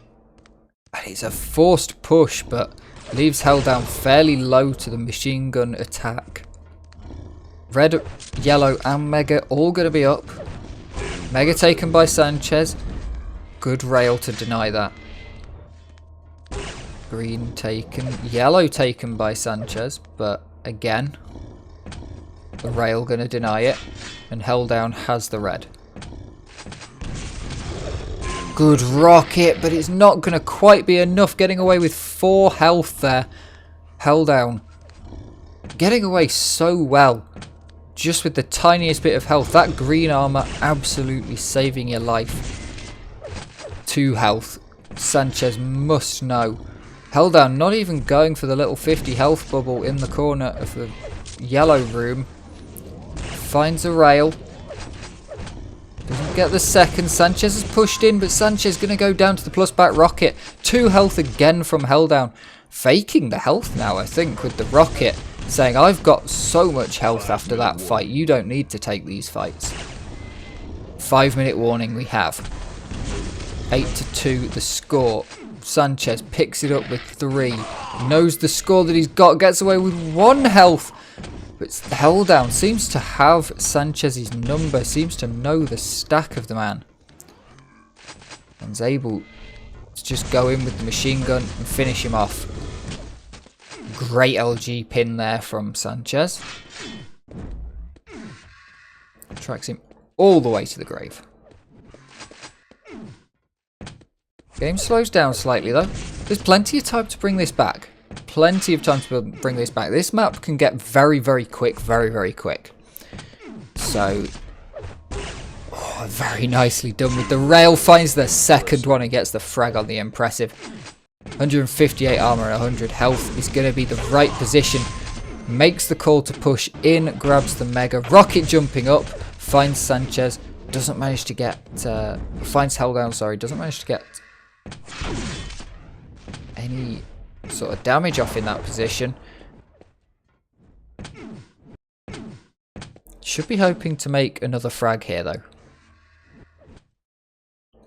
And it's a forced push, but leaves Helldown fairly low to the machine gun attack. Red, yellow and Mega all going to be up. Mega taken by Sanchez. Good rail to deny that. Green taken. Yellow taken by Sanchez, but again, the rail going to deny it. And Helldown has the red. Good rocket, but it's not going to quite be enough. Getting away with 4 health there. Helldown getting away so well. Just with the tiniest bit of health. That green armor absolutely saving your life. 2 health. Sanchez must know. Helldown not even going for the little 50 health bubble in the corner of the yellow room. Finds a rail. Doesn't get the second. Sanchez has pushed in, but Sanchez going to go down to the plus back rocket. 2 health again from Helldown. Faking the health now, I think, with the rocket. Saying, I've got so much health after that fight. You don't need to take these fights. 5-minute warning we have. 8-2 the score. Sanchez picks it up with 3. Knows the score that he's got. Gets away with 1 health. But Helldown seems to have Sanchez's number, seems to know the stack of the man. And is able to just go in with the machine gun and finish him off. Great LG pin there from Sanchez. Tracks him all the way to the grave. Game slows down slightly though. There's plenty of time to bring this back. Plenty of time to bring this back. This map can get very, very quick, very, very quick. So, very nicely done with the rail. Finds the second one and gets the frag on the impressive. 158 armor and 100 health is going to be the right position. Makes the call to push in, grabs the mega. Rocket jumping up, finds Sanchez. Doesn't manage to get, finds Helldown, sorry. Doesn't manage to get any sort of damage off in that position. Should be hoping to make another frag here though.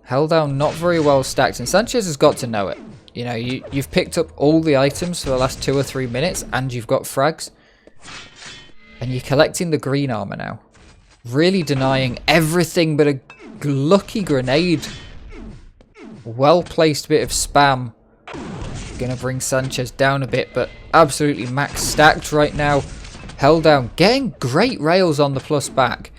Helldown not very well stacked, and Sanchez has got to know it. You know, you've picked up all the items for the last 2 or 3 minutes and you've got frags. And you're collecting the green armor now. Really denying everything but a lucky grenade. Well placed bit of spam. Gonna bring Sanchez down a bit, but absolutely max stacked right now. Helldown getting great rails on the plus back.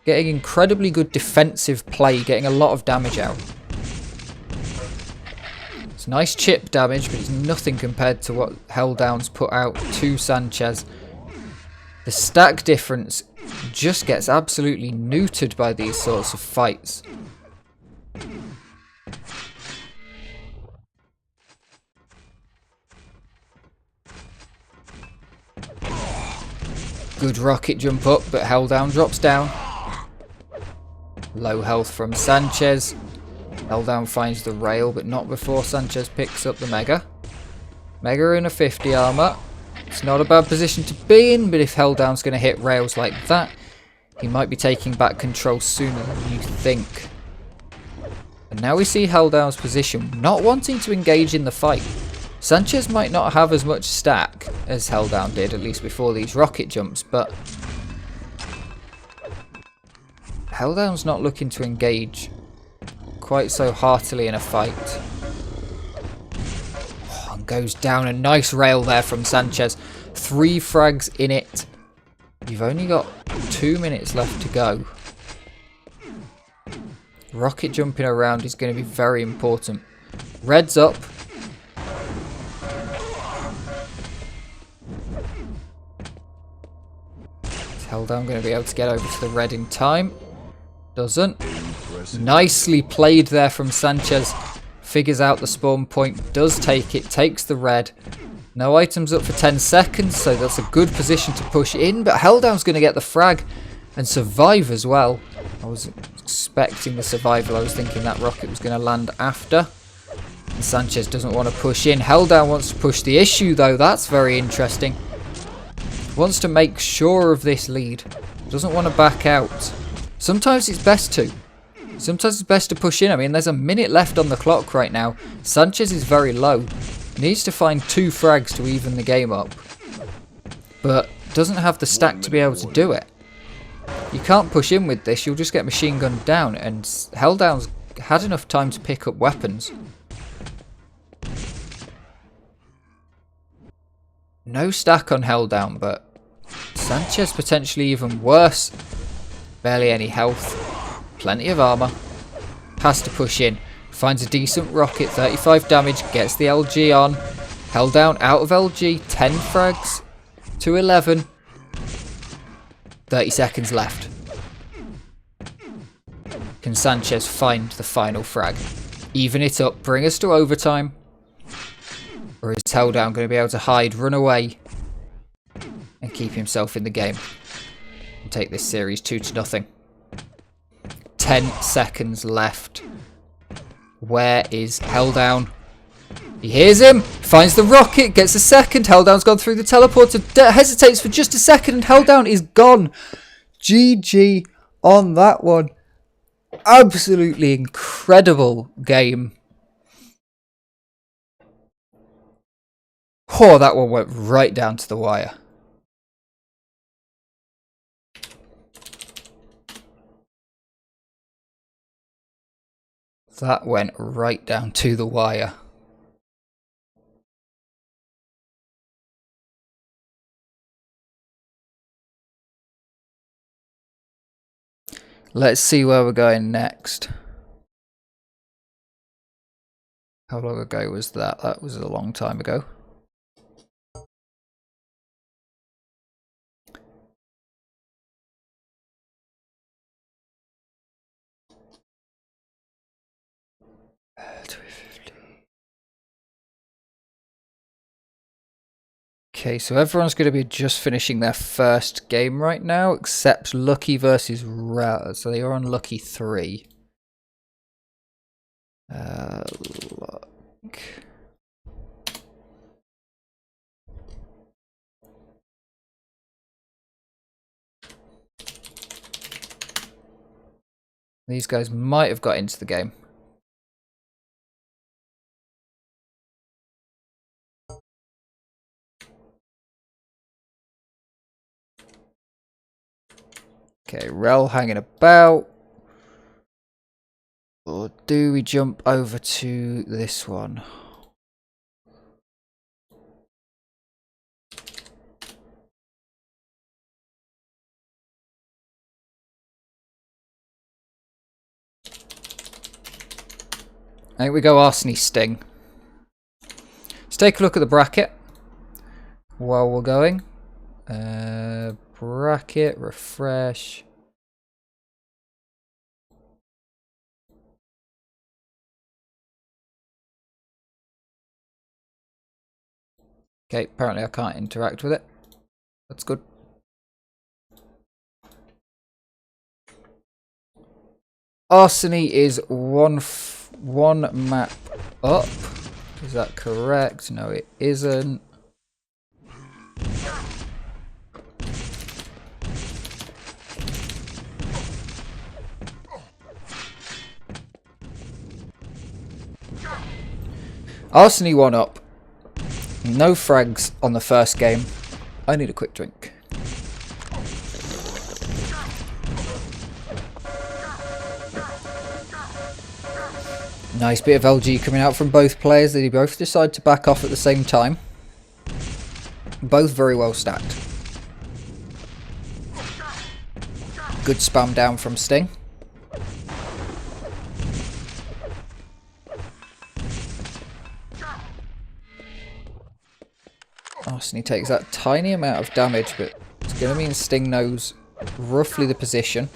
Getting incredibly good defensive play, getting a lot of damage out. It's nice chip damage, but it's nothing compared to what Helldown's put out to Sanchez. The stack difference just gets absolutely neutered by these sorts of fights. Good rocket jump up, but Helldown drops down. Low health from Sanchez. Helldown finds the rail, but not before Sanchez picks up the mega. Mega in a 50 armor. It's not a bad position to be in, but if Helldown's going to hit rails like that, he might be taking back control sooner than you think. And now we see Helldown's position, not wanting to engage in the fight. Sanchez might not have as much stack as Helldown did, at least before these rocket jumps, but Helldown's not looking to engage quite so heartily in a fight. Oh, and goes down. A nice rail there from Sanchez. 3 frags in it. You've only got 2 minutes left to go. Rocket jumping around is going to be very important. Red's up. Helldown going to be able to get over to the red in time. Doesn't. Nicely played there from Sanchez. Figures out the spawn point. Does take it. Takes the red. No items up for 10 seconds. So that's a good position to push in. But Helldown's going to get the frag. And survive as well. I was expecting the survival. I was thinking that rocket was going to land after. And Sanchez doesn't want to push in. Helldown wants to push the issue though. That's very interesting. Wants to make sure of this lead. Doesn't want to back out. Sometimes it's best to. Sometimes it's best to push in. I mean, there's a minute left on the clock right now. Sanchez is very low. Needs to find 2 frags to even the game up. But doesn't have the stack to be able to do it. You can't push in with this. You'll just get machine gunned down. And Helldown's had enough time to pick up weapons. No stack on Helldown, but Sanchez potentially even worse. Barely any health. Plenty of armor. Has to push in. Finds a decent rocket. 35 damage. Gets the LG on. Helldown out of LG. 10 frags to 11. 30 seconds left. Can Sanchez find the final frag? Even it up. Bring us to overtime. Or is Helldown going to be able to hide, run away, and keep himself in the game? And take this series 2-0. 10 seconds left. Where is Helldown? He hears him, finds the rocket, gets a second. Helldown's gone through the teleporter, hesitates for just a second, and Helldown is gone. GG on that one. Absolutely incredible game. Oh, that one went right down to the wire. That went right down to the wire. Let's see where we're going next. How long ago was that? That was a long time ago. Okay, so everyone's going to be just finishing their first game right now, except Lucky versus Rel. So they are on Lucky 3. Luck. These guys might have got into the game. Okay, Rel hanging about. Or do we jump over to this one? I think we go Arseny Sting. Let's take a look at the bracket while we're going. Bracket, refresh. Okay, apparently I can't interact with it. That's good. Arseny is one map up. Is that correct? No, it isn't. Arseny 1 up. No frags on the first game. I need a quick drink. Nice bit of LG coming out from both players. They both decide to back off at the same time. Both very well stacked. Good spam down from Sting. Arseny takes that tiny amount of damage, but it's going to mean Sting knows roughly the position.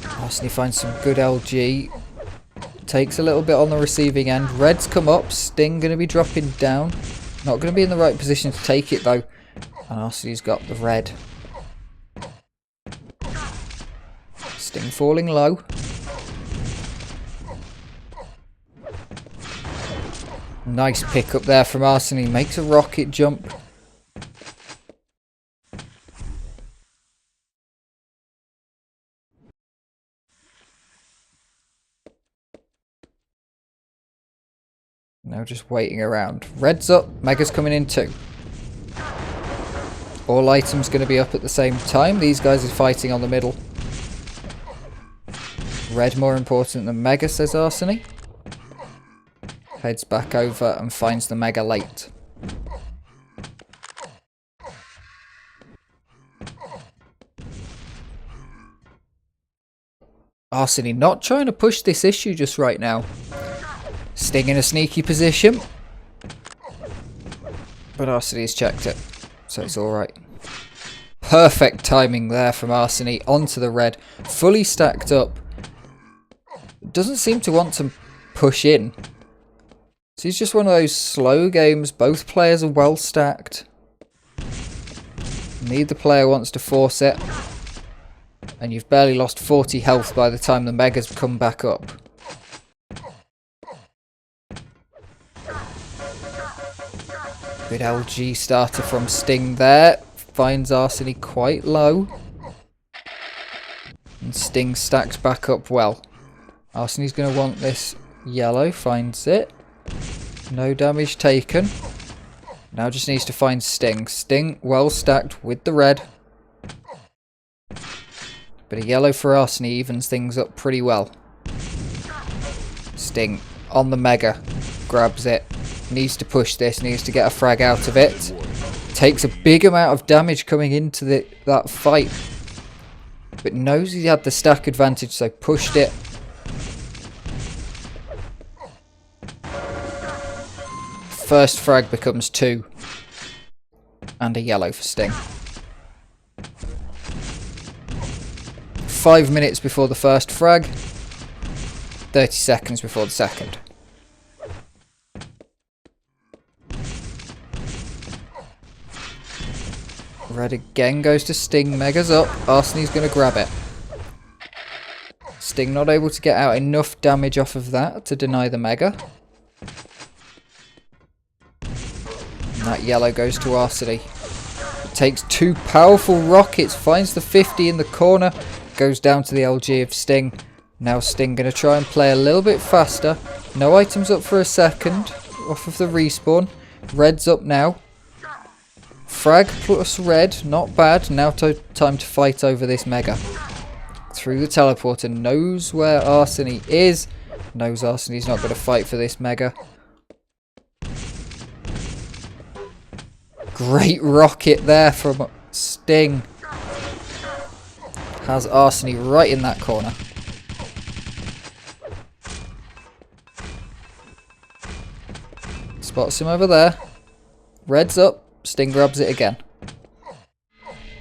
Arseny finds some good LG. Takes a little bit on the receiving end. Red's come up. Sting going to be dropping down. Not going to be in the right position to take it though. And Arseny's got the red. Sting falling low. Nice pick up there from Arseny. Makes a rocket jump. Now just waiting around. Red's up. Mega's coming in too. All items going to be up at the same time. These guys are fighting on the middle. Red more important than Mega, says Arseny. Heads back over and finds the Mega late. Arseny not trying to push this issue just right now. Sting in a sneaky position. But Arseny's checked it, so it's alright. Perfect timing there from Arseny onto the red. Fully stacked up. Doesn't seem to want to push in. So it's just one of those slow games. Both players are well stacked. Neither player wants to force it. And you've barely lost 40 health by the time the Megas come back up. Good LG starter from Sting there. Finds Arseny quite low. And Sting stacks back up well. Arseny's going to want this yellow. Finds it. No damage taken. Now just needs to find Sting. Sting well stacked with the red. But a yellow for Arseny evens things up pretty well. Sting on the Mega. Grabs it. Needs to push this. Needs to get a frag out of it. Takes a big amount of damage coming into that fight. But knows he had the stack advantage, so pushed it. First frag becomes 2. And a yellow for Sting. 5 minutes before the first frag. 30 seconds before the second. Red again goes to Sting. Mega's up. Arseny's going to grab it. Sting not able to get out enough damage off of that to deny the Mega. And that yellow goes to Arseny. Takes 2 powerful rockets. Finds the 50 in the corner. Goes down to the LG of Sting. Now Sting going to try and play a little bit faster. No items up for a second. Off of the respawn. Red's up now. Frag plus red. Not bad. Now time to fight over this Mega. Through the teleporter. Knows where Arseny is. Knows Arseny's not going to fight for this Mega. Great rocket there from Sting. Has Arseny right in that corner. Spots him over there. Red's up. Sting grabs it again.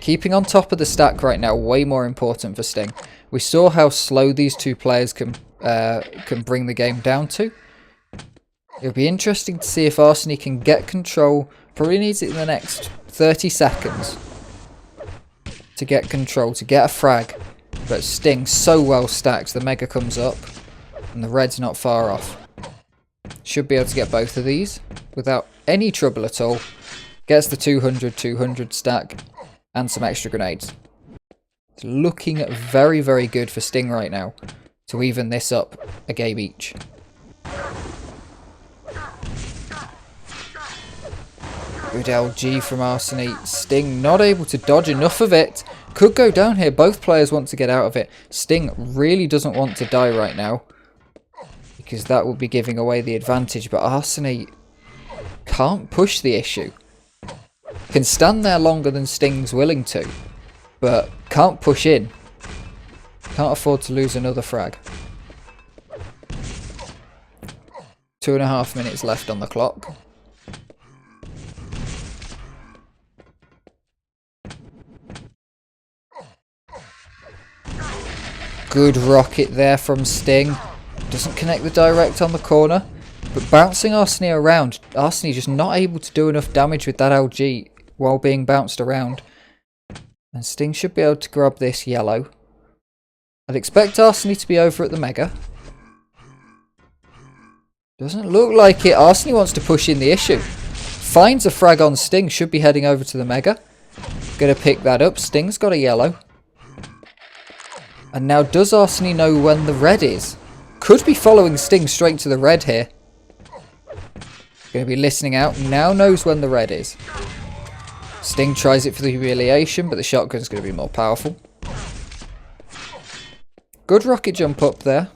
Keeping on top of the stack right now, way more important for Sting. We saw how slow these two players can bring the game down to. It'll be interesting to see if Arseny can get control. Probably needs it in the next 30 seconds to get control, to get a frag. But Sting so well stacked, the Mega comes up and the red's not far off. Should be able to get both of these without any trouble at all. Gets the 200 stack and some extra grenades. It's looking very, very good for Sting right now to even this up a game each. Good LG from Arseny. Sting not able to dodge enough of it. Could go down here. Both players want to get out of it. Sting really doesn't want to die right now, because that would be giving away the advantage. But Arseny can't push the issue. Can stand there longer than Sting's willing to, but can't push in. Can't afford to lose another frag. 2.5 minutes left on the clock. Good rocket there from Sting. Doesn't connect the direct on the corner. But bouncing Arseny around. Arseny just not able to do enough damage with that LG while being bounced around. And Sting should be able to grab this yellow. I'd expect Arseny to be over at the Mega. Doesn't look like it. Arseny wants to push in the issue. Finds a frag on Sting. Should be heading over to the Mega. Gonna pick that up. Sting's got a yellow. And now does Arseny know when the red is? Could be following Sting straight to the red here. Going to be listening out. Now knows when the red is. Sting tries it for the humiliation, but the shotgun's going to be more powerful. Good rocket jump up there.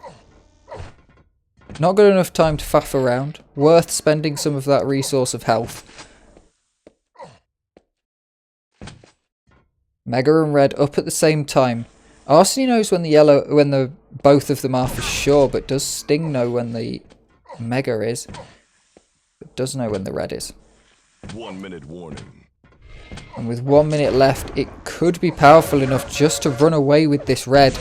Not got enough time to faff around. Worth spending some of that resource of health. Mega and red up at the same time. Arseny knows when the both of them are for sure, but does Sting know when the Mega is? But does know when the red is. 1 minute warning. And with 1 minute left, it could be powerful enough just to run away with this red.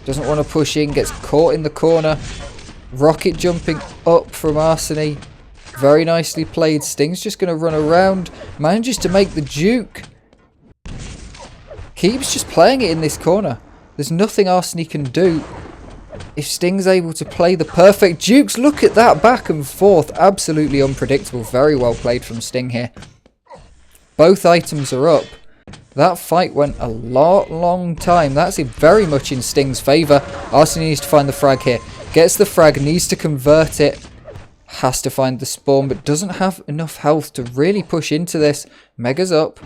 Doesn't want to push in, gets caught in the corner. Rocket jumping up from Arseny. Very nicely played. Sting's just going to run around. Manages to make the juke. Keeps just playing it in this corner. There's nothing Arseny can do if Sting's able to play the perfect jukes. Look at that back and forth. Absolutely unpredictable. Very well played from Sting here. Both items are up. That fight went a long time. That's very much in Sting's favour. Arseny needs to find the frag here. Gets the frag, needs to convert it. Has to find the spawn, but doesn't have enough health to really push into this. Mega's up.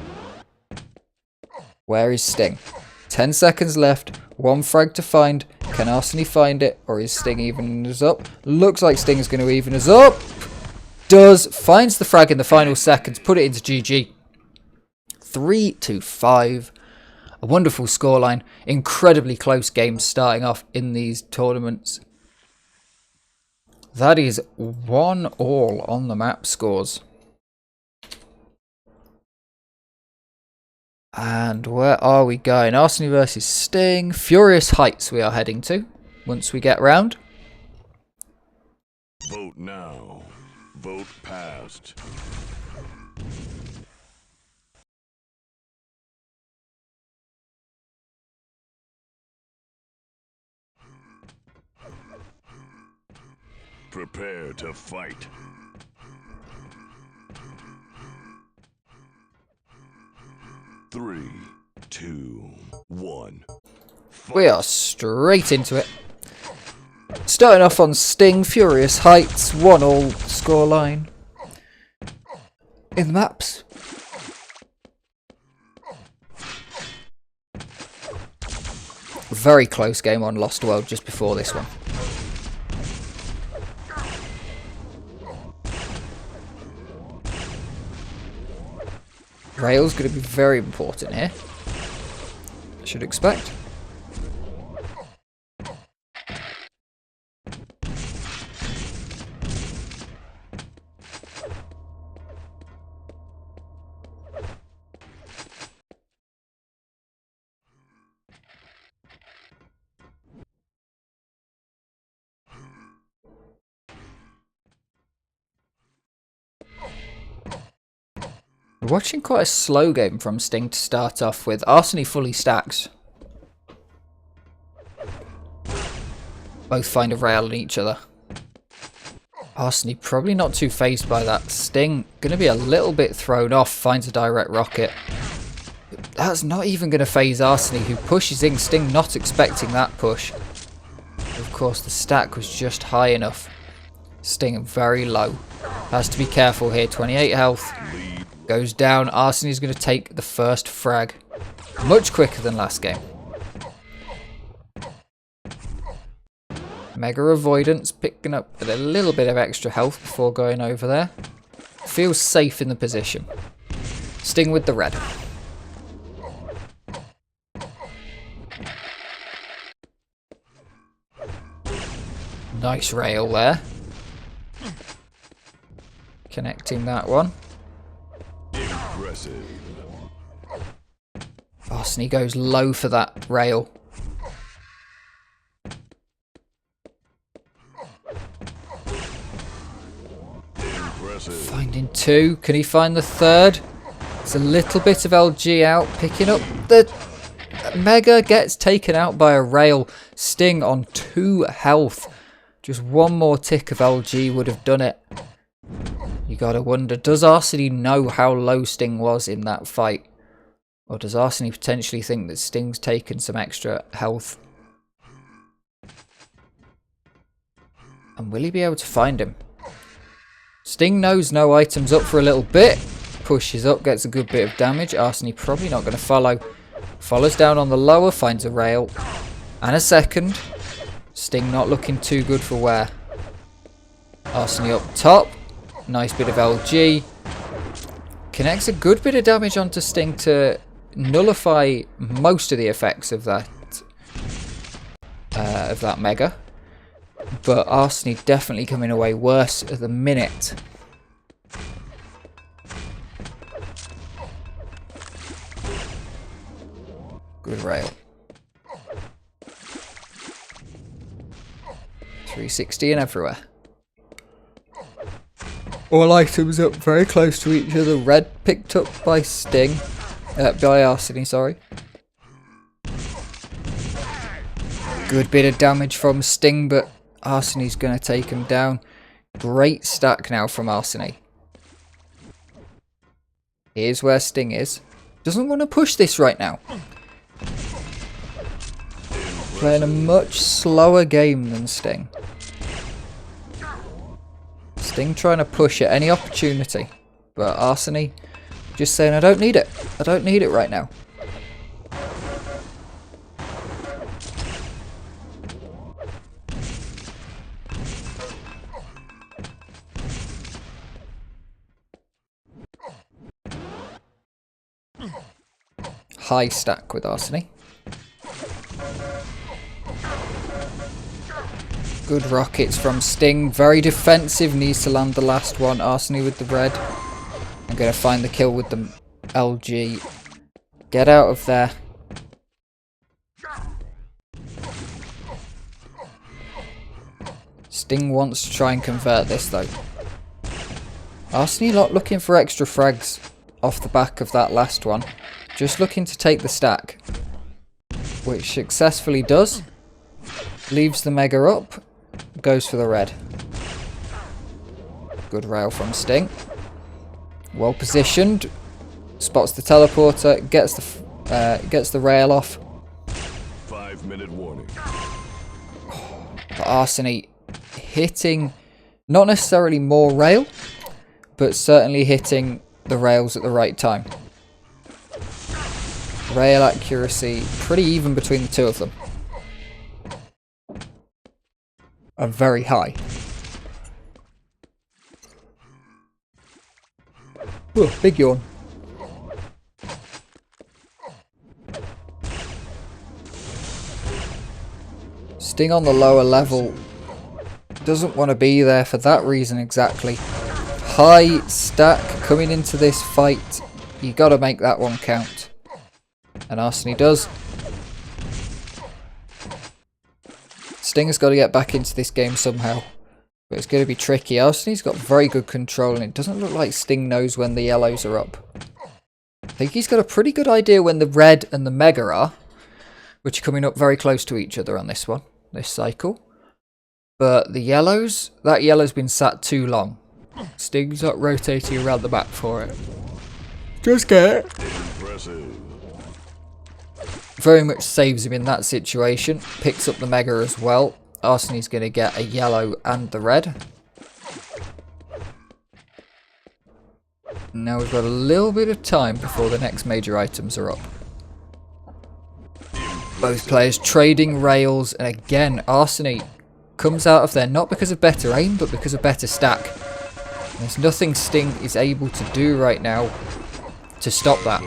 Where is Sting? 10 seconds left. One frag to find. Can Arseny find it? Or is Sting evening us up? Looks like Sting is going to even us up. Does. Finds the frag in the final seconds. Put it into GG. 3-5. A wonderful scoreline. Incredibly close games starting off in these tournaments. That is 1-all on the map scores. And where are we going? Arseny versus Sting. Furious Heights we are heading to once we get round. Vote now. Vote passed. Prepare to fight. Three, two, one. We are straight into it. Starting off on Sting, Furious Heights, 1-all scoreline. In the maps. Very close game on Lost World just before this one. Rail's going to be very important here. I should expect. We're watching quite a slow game from Sting to start off with. Arseny fully stacks. Both find a rail on each other. Arseny probably not too phased by that. Sting going to be a little bit thrown off. Finds a direct rocket. That's not even going to phase Arseny, who pushes in. Sting not expecting that push. Of course, the stack was just high enough. Sting very low. Has to be careful here. 28 health. Goes down. Arseny's going to take the first frag. Much quicker than last game. Mega avoidance. Picking up a little bit of extra health before going over there. Feels safe in the position. Sting with the red. Nice rail there. Connecting that one. Impressive. Arseny goes low for that rail. Impressive. Finding two. Can he find the third? It's a little bit of LG out. Picking up the... Mega gets taken out by a rail. Sting on 2 health. Just one more tick of LG would have done it. You gotta wonder, does Arseny know how low Sting was in that fight? Or does Arseny potentially think that Sting's taken some extra health? And will he be able to find him? Sting knows no items up for a little bit. Pushes up, gets a good bit of damage. Arseny probably not going to follow. Follows down on the lower, finds a rail. And a second. Sting not looking too good for wear. Arseny up top. Nice bit of LG. Connects a good bit of damage onto Sting to nullify most of the effects of that mega. But Arseny definitely coming away worse at the minute. Good rail. 360 and everywhere. All items up very close to each other. Red picked up by Sting. By Arseny, sorry. Good bit of damage from Sting, but Arseny's going to take him down. Great stack now from Arseny. Here's where Sting is. Doesn't want to push this right now. Playing a much slower game than Sting. Sting trying to push at any opportunity. But Arseny just saying, I don't need it. I don't need it right now. high stack with Arseny. Good rockets from Sting. Very defensive. Needs to land the last one. Arseny with the red. I'm going to find the kill with the LG. Get out of there. Sting wants to try and convert this though. Arseny not looking for extra frags off the back of that last one. Just looking to take the stack. Which successfully does. Leaves the mega up. Goes for the red. Good rail from Sting. Well positioned. Spots the teleporter. Gets the rail off. 5-minute warning. But Arseny hitting not necessarily more rail, but certainly hitting the rails at the right time. Rail accuracy pretty even between the two of them. And very high. Ooh, big yawn. Sting on the lower level doesn't want to be there for that reason exactly. High stack coming into this fight. You got to make that one count. And Arseny does. Sting has got to get back into this game somehow. But it's going to be tricky. Arseny's got very good control and it doesn't look like Sting knows when the yellows are up. I think he's got a pretty good idea when the red and the mega are. Which are coming up very close to each other on this one. This cycle. But the yellows, that yellow's been sat too long. Sting's not rotating around the map for it. Just get it. Impressive. Very much saves him in that situation. Picks up the mega as well. Arseny's going to get a yellow and the red. Now we've got a little bit of time before the next major items are up. Both players trading rails, and again Arseny comes out of there not because of better aim but because of better stack. There's nothing Sting is able to do right now to stop that.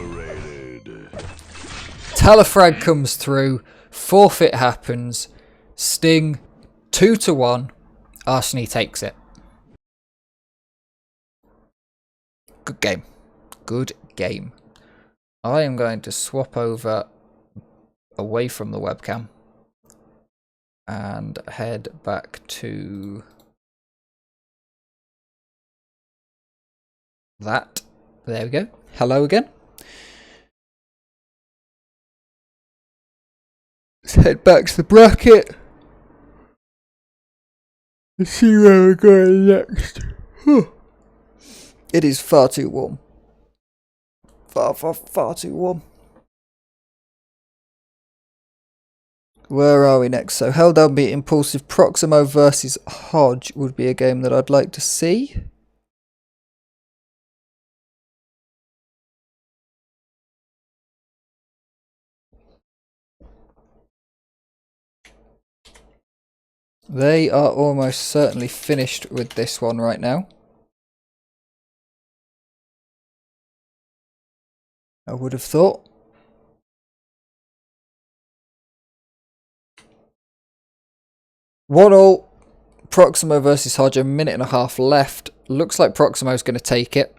Telefrag comes through, forfeit happens, Sting 2-1, Arseny takes it. Good game. Good game. I am going to swap over away from the webcam and head back to that. There we go. Hello again. Let's head back to the bracket and see where we're going next. It is far too warm. Far too warm. Where are we next? So Hell Down Beat Impulsive Proximo versus Hodge would be a game that I'd like to see. They are almost certainly finished with this one right now. I would have thought. One all. Proximo versus Hodge, a minute and a half left. Looks like Proximo's going to take it.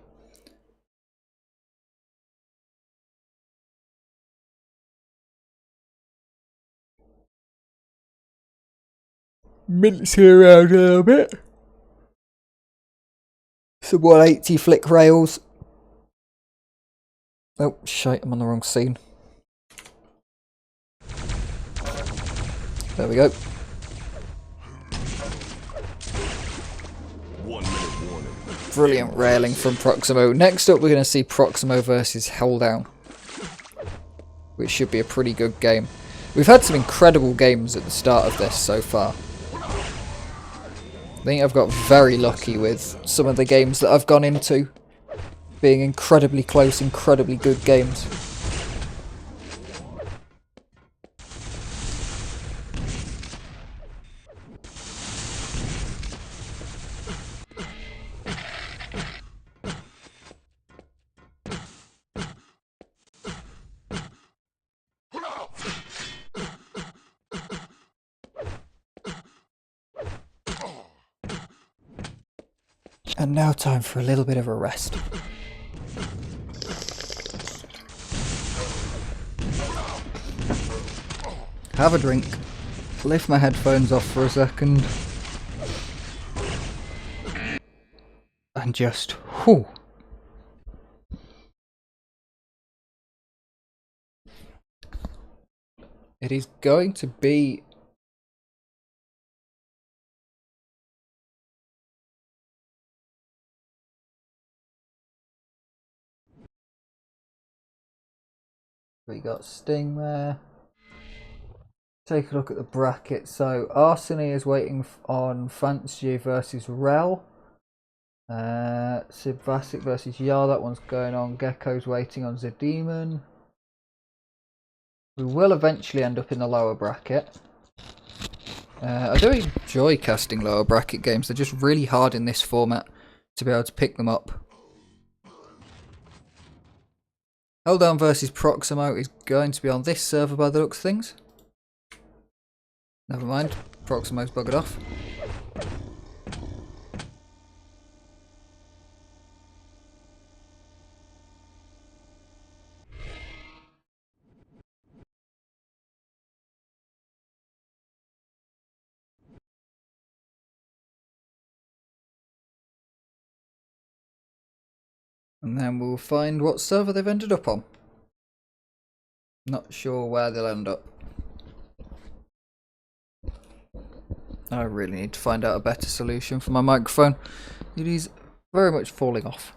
Mincing around a little bit. Some 180 flick rails. Oh, shite, I'm on the wrong scene. There we go. 1 minute warning. Brilliant railing from Proximo. Next up, we're going to see Proximo versus Helldown, which should be a pretty good game. We've had some incredible games at the start of this so far. I think I've got very lucky with some of the games that I've gone into being incredibly close, incredibly good games. And now time for a little bit of a rest. Have a drink. Lift my headphones off for a second. And just, whew. It is going to be we got Sting there. Take a look at the bracket. So Arseny is waiting on Fancy versus Rel. Sibvasic versus Yar, that one's going on. Gecko's waiting on Zedemon. We will eventually end up in the lower bracket. I do enjoy casting lower bracket games. They're just really hard in this format to be able to pick them up. Helldown versus Proximo is going to be on this server by the looks of things. Never mind, Proximo's buggered off. And then we'll find what server they've ended up on. Not sure where they'll end up. I really need to find out a better solution for my microphone. It is very much falling off.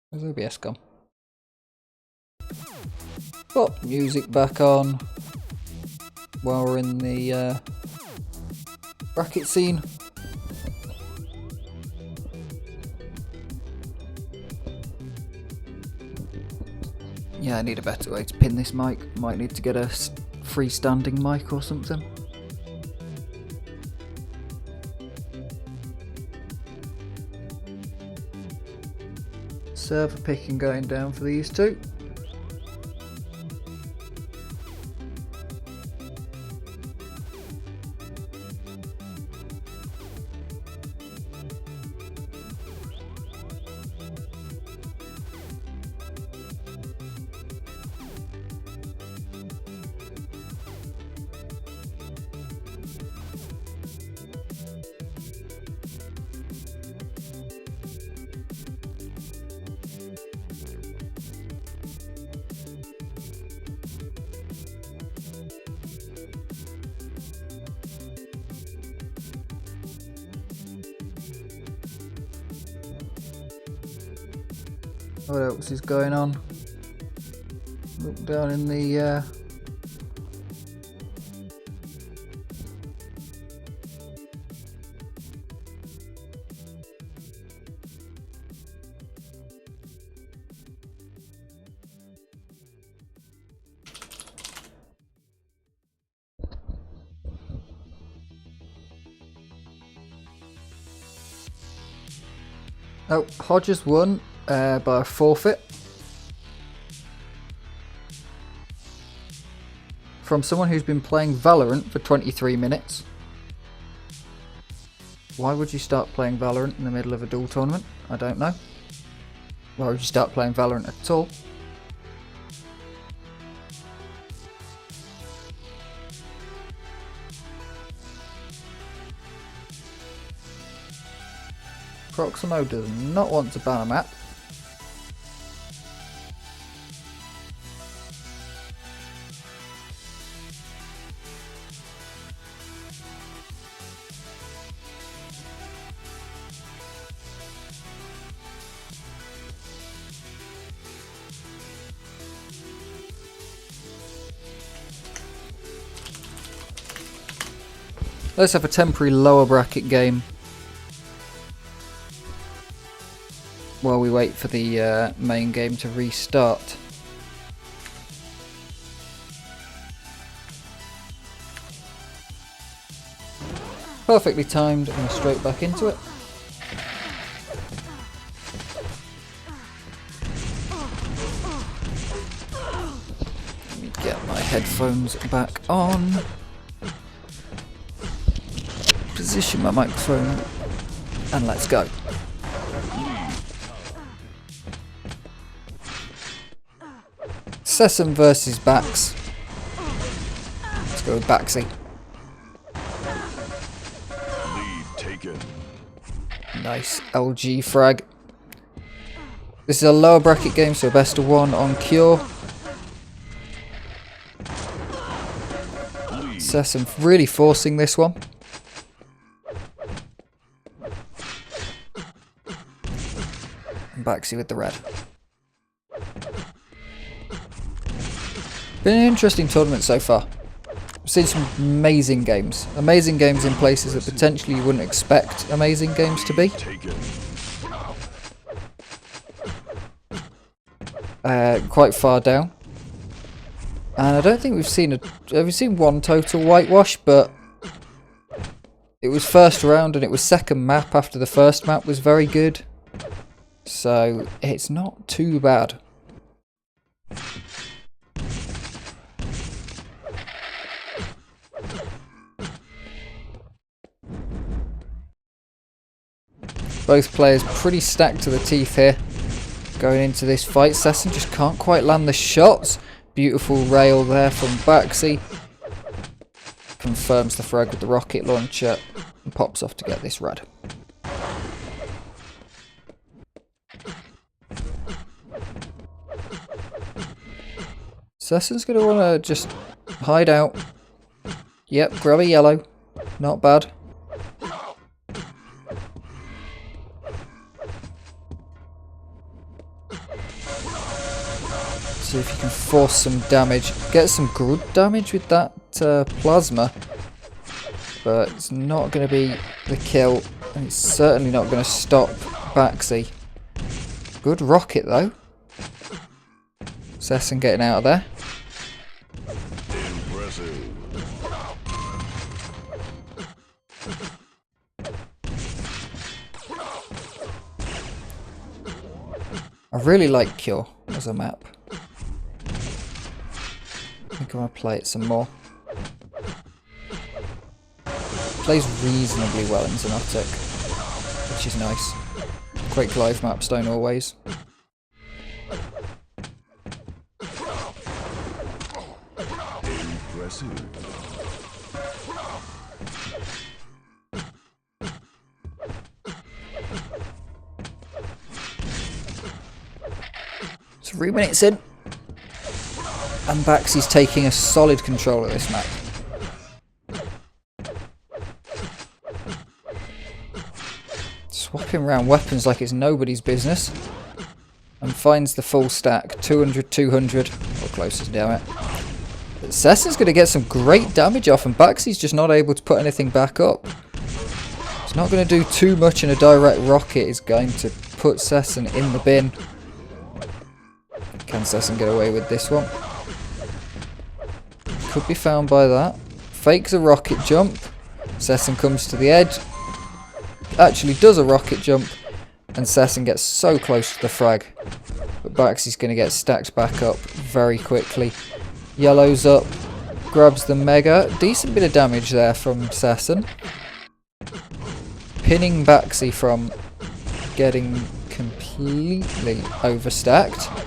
Where's OBS gone? Pop music back on while we're in the bracket scene. Yeah, I need a better way to pin this mic. Might need to get a freestanding mic or something. Server picking going down for these two. What else is going on? Look down in the Oh, Hodges won by a forfeit from someone who's been playing Valorant for 23 minutes. Why would you start playing Valorant in the middle of a duel tournament? I don't know. Why would you start playing Valorant at all? Proximo does not want to ban a map. Let's have a temporary lower bracket game. while we wait for the main game to restart. Perfectly timed, and we're straight back into it. Let me get my headphones back on. Position my microphone, and let's go. Sesam versus Bax. Let's go with Baxy. Lead taken. Nice LG frag. This is a lower bracket game, so best of 1 on Cure. Sesam really forcing this one. And Baxy with the red. Been an interesting tournament so far. I've seen some amazing games. Amazing games in places that potentially you wouldn't expect amazing games to be. Quite far down. And I don't think we've seen one total whitewash, but it was first round and it was second map after the first map was very good. So it's not too bad. Both players pretty stacked to the teeth here. Going into this fight, Sesam just can't quite land the shots. Beautiful rail there from Baxy. Confirms the frag with the rocket launcher and pops off to get this red. Sesam's going to want to just hide out. Yep, grab a yellow. Not bad. See if you can force some damage. Get some good damage with that plasma. But it's not going to be the kill. And it's certainly not going to stop Baxy. Good rocket though. Sesam getting out of there. Impressive. I really like Cure as a map. I think I want to play it some more. Plays reasonably well in Xenotic, which is nice. Quake live maps don't always. Impressive. 3 minutes in. And Baxy's taking a solid control of this map. Swapping around weapons like it's nobody's business. And finds the full stack. 200, 200. Or closest, damn it. But Sesam's going to get some great damage off, and Baxy's just not able to put anything back up. It's not going to do too much, and a direct rocket is going to put Sesam in the bin. Can Sesam get away with this one? Could be found by that. Fakes a rocket jump. Sesam comes to the edge. Actually does a rocket jump. And Sesam gets so close to the frag. But Baxy's going to get stacked back up very quickly. Yellow's up. Grabs the mega. Decent bit of damage there from Sesam. Pinning Baxy from getting completely overstacked.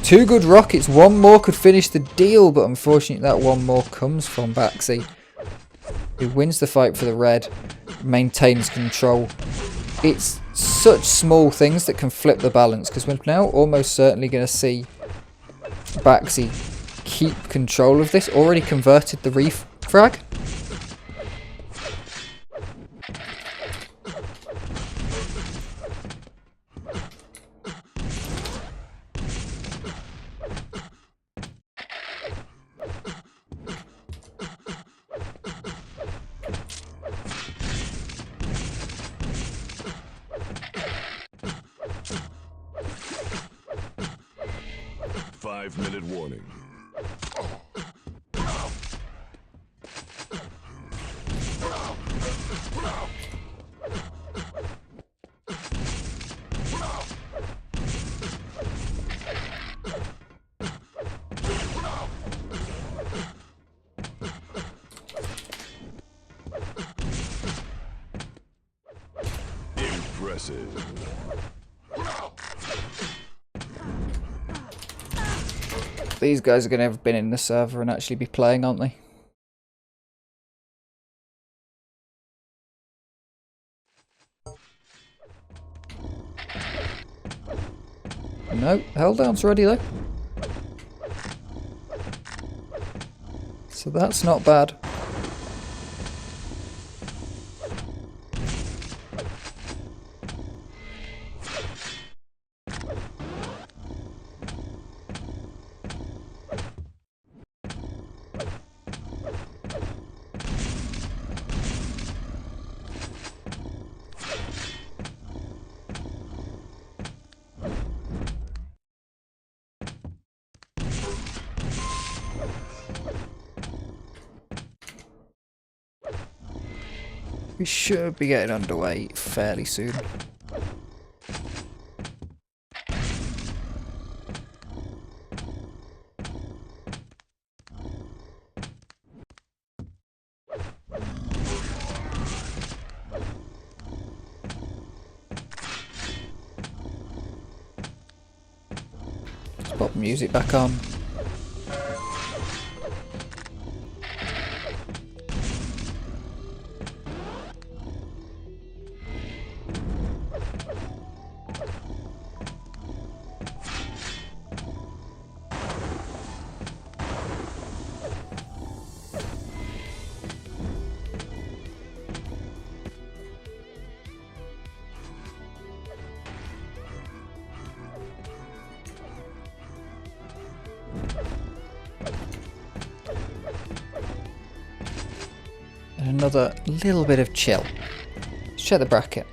2 good rockets, 1 more could finish the deal, but unfortunately that 1 more comes from Baxy, who wins the fight for the red, maintains control. It's such small things that can flip the balance, because we're now almost certainly going to see Baxy keep control of this. Already converted the reef frag. 5-minute warning. Impressive. These guys are going to have been in the server and actually be playing, aren't they? No, Helldown's ready though. So that's not bad. We should be getting underway fairly soon. Let's pop the music back on. And another little bit of chill. Let's check the bracket.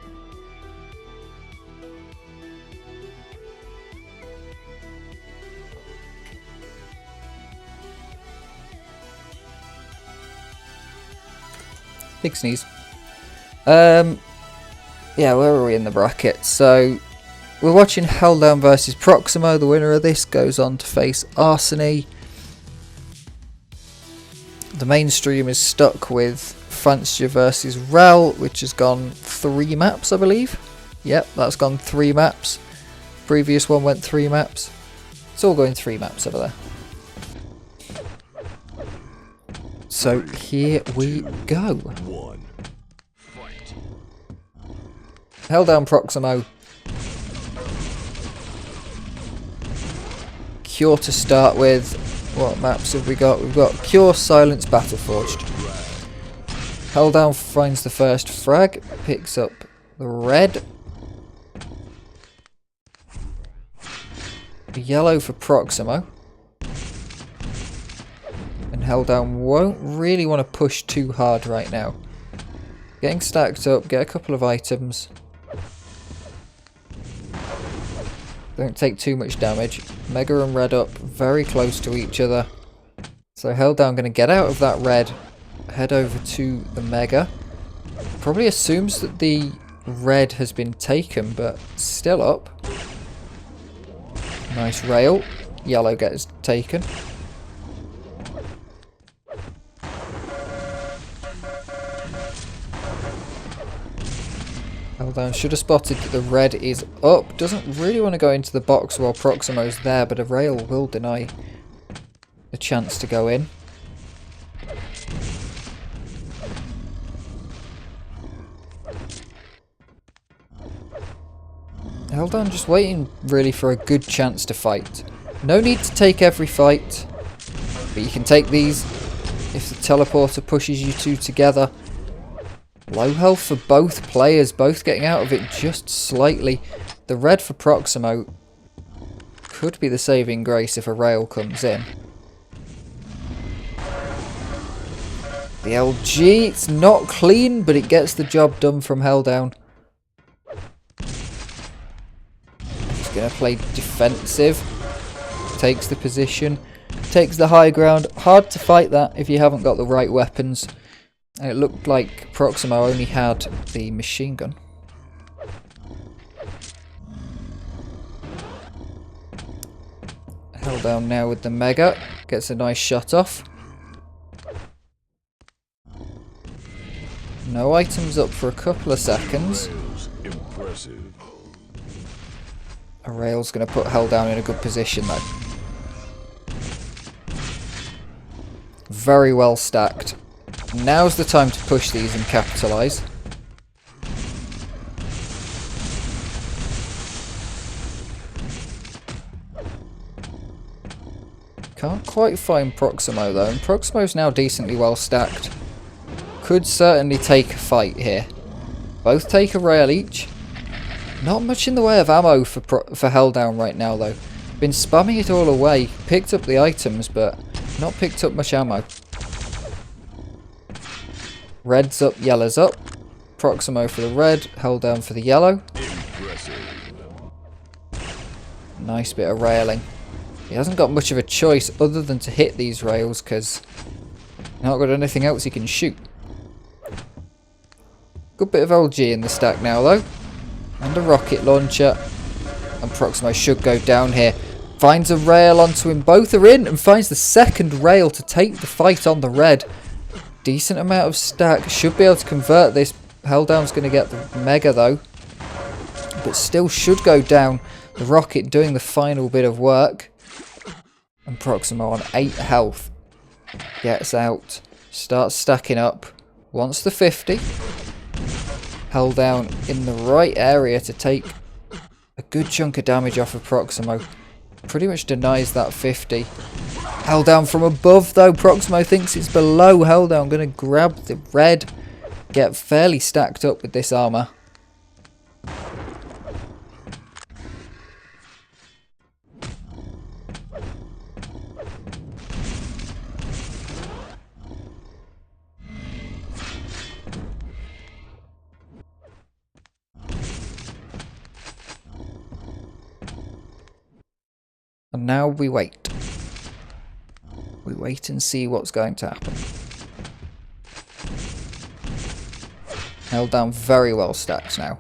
Big sneeze. Yeah, where are we in the bracket? So we're watching Helldown versus Proximo. The winner of this goes on to face Arseny. The mainstream is stuck with Francia versus Rel, which has gone 3 maps, I believe. Yep, that's gone 3 maps. Previous one went 3 maps. It's all going 3 maps over there. So here we go. Helldown Proximo. Cure to start with. What maps have we got? We've got Cure, Silence, Battleforged. Helldown finds the first frag, picks up the red. Yellow for Proximo. And Helldown won't really want to push too hard right now. Getting stacked up, get a couple of items. Don't take too much damage. Mega and red up, very close to each other. So Helldown going to get out of that red, head over to the Mega. Probably assumes that the red has been taken, but still up. Nice rail. Yellow gets taken. Helldown should have spotted that the red is up. Doesn't really want to go into the box while Proximo's there, but a rail will deny a chance to go in. Helldown just waiting really for a good chance to fight. No need to take every fight, but you can take these if the teleporter pushes you two together. Low health for both players, both getting out of it just slightly. The red for Proximo could be the saving grace if a rail comes in. The LG, it's not clean, but it gets the job done from Helldown. He's going to play defensive. takes the position, takes the high ground. Hard to fight that if you haven't got the right weapons. And it looked like Proximo only had the machine gun. Held down now with the Mega. Gets a nice shot off. No items up for a couple of seconds. Impressive. A rail's going to put Held down in a good position though. Very well stacked. Now's the time to push these and capitalise. Can't quite find Proximo though, and Proximo's now decently well stacked. Could certainly take a fight here. Both take a rail each. Not much in the way of ammo for Held down right now though. Been spamming it all away. Picked up the items but not picked up much ammo. Red's up, yellow's up. Proximo for the red, Held down for the yellow. Impressive. Nice bit of railing. He hasn't got much of a choice other than to hit these rails because he's not got anything else he can shoot. Good bit of LG in the stack now though. And a rocket launcher. And Proximo should go down here. Finds a rail onto him. Both are in and finds the second rail to take the fight on the red. Decent amount of stack. Should be able to convert this. Held down's going to get the Mega though. But still should go down. The rocket doing the final bit of work. And Proximo on 8 health. Gets out. Starts stacking up. Wants the 50. Held down in the right area to take a good chunk of damage off of Proximo. Pretty much denies that 50. Held down from above though. Proximo thinks it's below. Held down. Going to grab the red. Get fairly stacked up with this armor. And now we wait. We wait and see what's going to happen. Held down very well stacked now.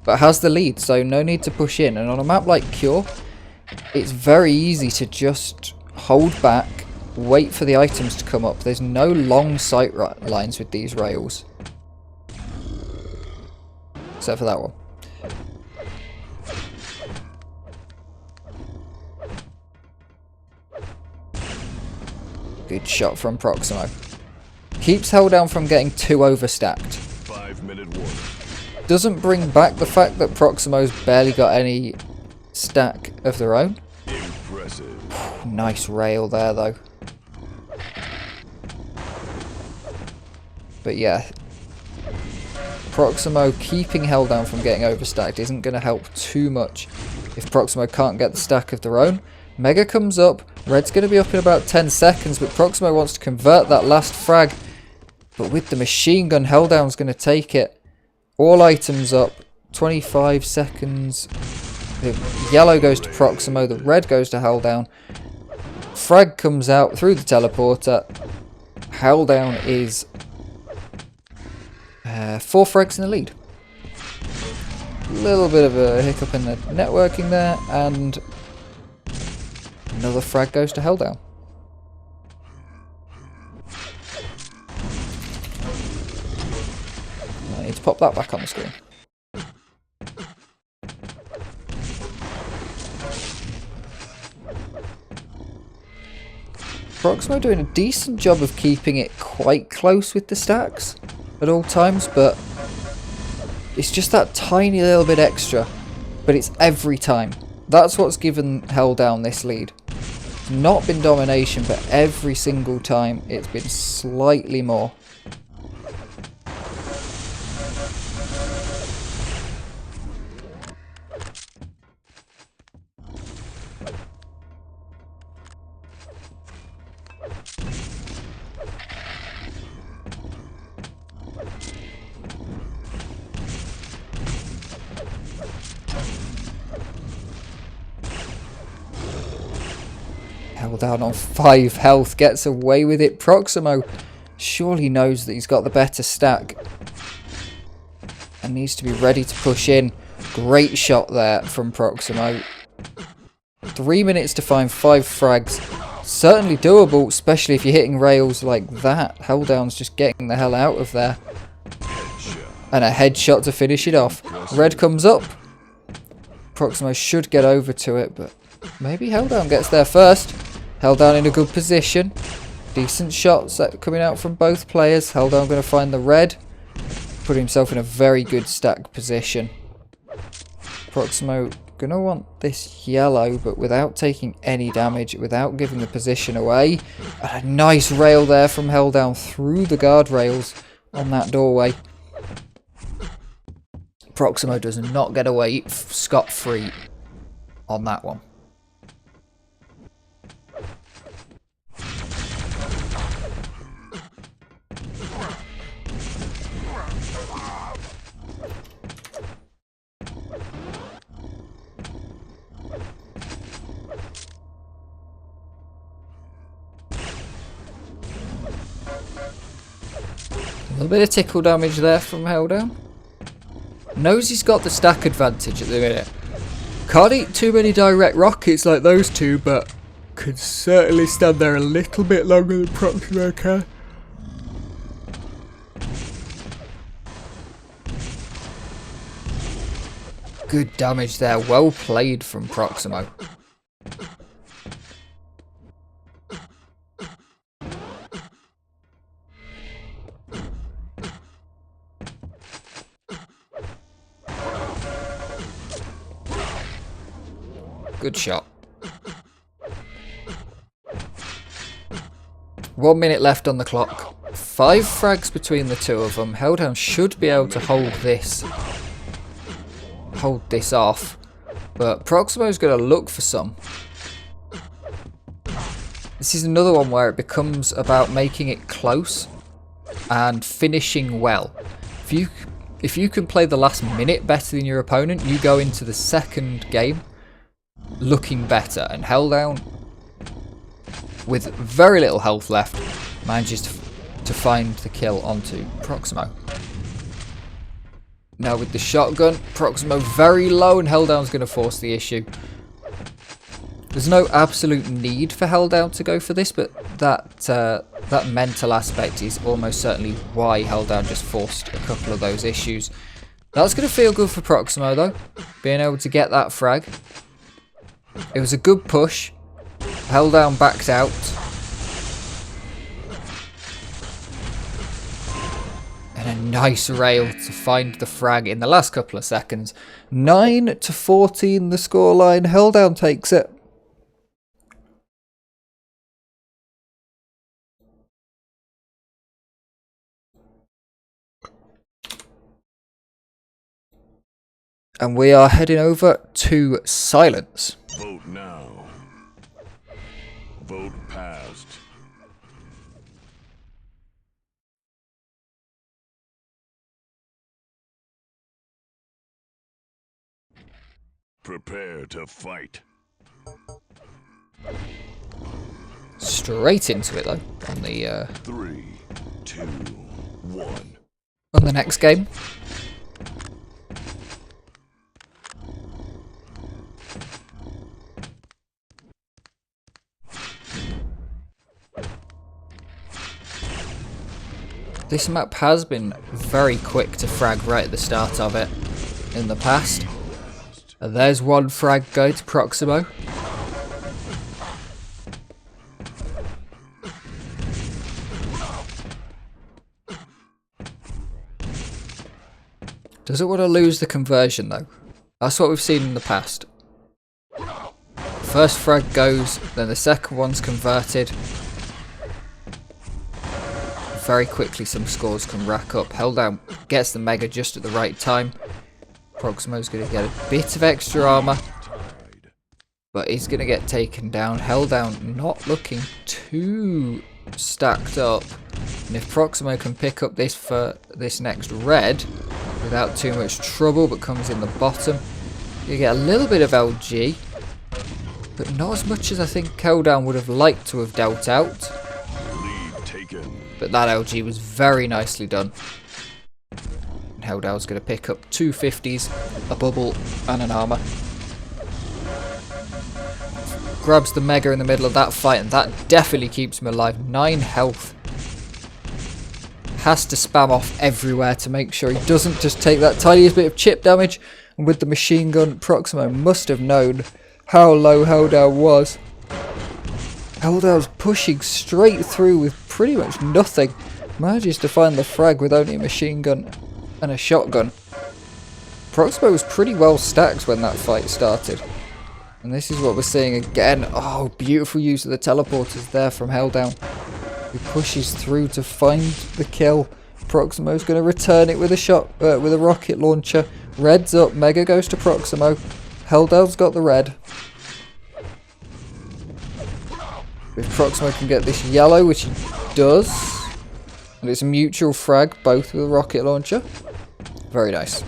But has the lead, so no need to push in. And on a map like Cure, it's very easy to just hold back, wait for the items to come up. There's no long sight lines with these rails. Except for that one. Good shot from Proximo. Keeps Held down from getting too overstacked. 5-minute warning. Doesn't bring back the fact that Proximo's barely got any stack of their own. Impressive. Nice rail there though. But yeah. Proximo keeping Held down from getting overstacked isn't going to help too much if Proximo can't get the stack of their own. Mega comes up. Red's going to be up in about 10 seconds, but Proximo wants to convert that last frag. But with the machine gun, Held down's going to take it. All items up. 25 seconds. The yellow goes to Proximo. The red goes to Held down. Frag comes out through the teleporter. Held down is 4 frags in the lead. A little bit of a hiccup in the networking there, and another frag goes to Held down. I need to pop that back on the screen. Proximo doing a decent job of keeping it quite close with the stacks at all times, but it's just that tiny little bit extra, but it's every time. That's what's given Held down this lead. It's not been domination, but every single time it's been slightly more. Held down on 5 health, gets away with it. Proximo surely knows that he's got the better stack and needs to be ready to push in. Great shot there from Proximo. 3 minutes to find 5 frags. Certainly doable, especially if you're hitting rails like that. Helldown's just getting the hell out of there. And a headshot to finish it off. Red comes up. Proximo should get over to it, but maybe Helldown gets there first. Helldown in a good position. Decent shots coming out from both players. Helldown going to find the red. Put himself in a very good stack position. Proximo going to want this yellow, but without taking any damage, without giving the position away. And a nice rail there from Helldown through the guardrails on that doorway. Proximo does not get away scot-free on that one. A little bit of tickle damage there from Helldown. Knows he's got the stack advantage at the minute. Can't eat too many direct rockets like those two, but could certainly stand there a little bit longer than Proximo can. Good damage there. Well played from Proximo. Good shot. 1 minute left on the clock. 5 frags between the two of them. Helldown should be able to hold this off. But Proximo's going to look for some. This is another one where it becomes about making it close and finishing well. If you can play the last minute better than your opponent, you go into the second game looking better, and Helldown, with very little health left, manages to find the kill onto Proximo. Now with the shotgun, Proximo very low, and Helldown's going to force the issue. There's no absolute need for Helldown to go for this, but that mental aspect is almost certainly why Helldown just forced a couple of those issues. That's going to feel good for Proximo though, being able to get that frag. It was a good push. Helldown backed out. And a nice rail to find the frag in the last couple of seconds. 9-14 the scoreline. Helldown takes it. And we are heading over to silence. Vote now. Vote passed. Prepare to fight. Straight into it though on the 3, 2, 1. on the next game. This map has been very quick to frag right at the start of it in the past. And there's one frag go to Proximo. Doesn't want to lose the conversion though. That's what we've seen in the past. First frag goes, then the second one's converted. Very quickly some scores can rack up. Helldown gets the mega just at the right time. Proximo's going to get a bit of extra armor, but he's going to get taken down. Helldown not looking too stacked up. And if Proximo can pick up this for this next red without too much trouble, but comes in the bottom, you get a little bit of LG. but not as much as I think Helldown would have liked to have dealt out. Lead taken. But that LG was very nicely done. And Helldown's going to pick up 2 50s, a bubble, and an armour. Grabs the Mega in the middle of that fight, and that definitely keeps him alive. 9 health. Has to spam off everywhere to make sure he doesn't just take that tiniest bit of chip damage. And with the machine gun, Proximo must have known how low Helldown was. Helldown's pushing straight through with pretty much nothing. Manages to find the frag with only a machine gun and a shotgun. Proximo was pretty well stacked when that fight started. And this is what we're seeing again. Oh, beautiful use of the teleporters there from Helldown. He pushes through to find the kill. Proximo's going to return it with a shot, with a rocket launcher. Red's up, Mega goes to Proximo. Helldown's got the red. If Proximo can get this yellow, which he does, and it's a mutual frag, both with a rocket launcher. Very nice.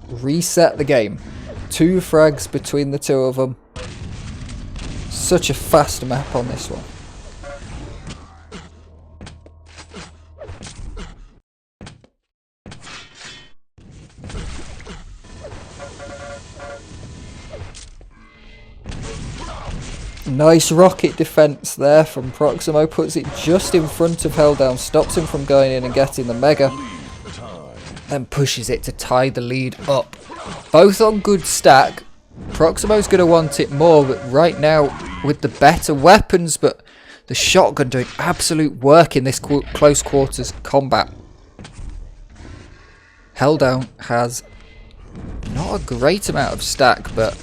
Reset the game. 2 frags between the 2 of them. Such a fast map on this one. Nice rocket defense there from Proximo, puts it just in front of Helldown, stops him from going in and getting the Mega, then pushes it to tie the lead up. Both on good stack. Proximo's going to want it more, but right now with the better weapons, but the shotgun doing absolute work in this close quarters combat. Helldown has not a great amount of stack, but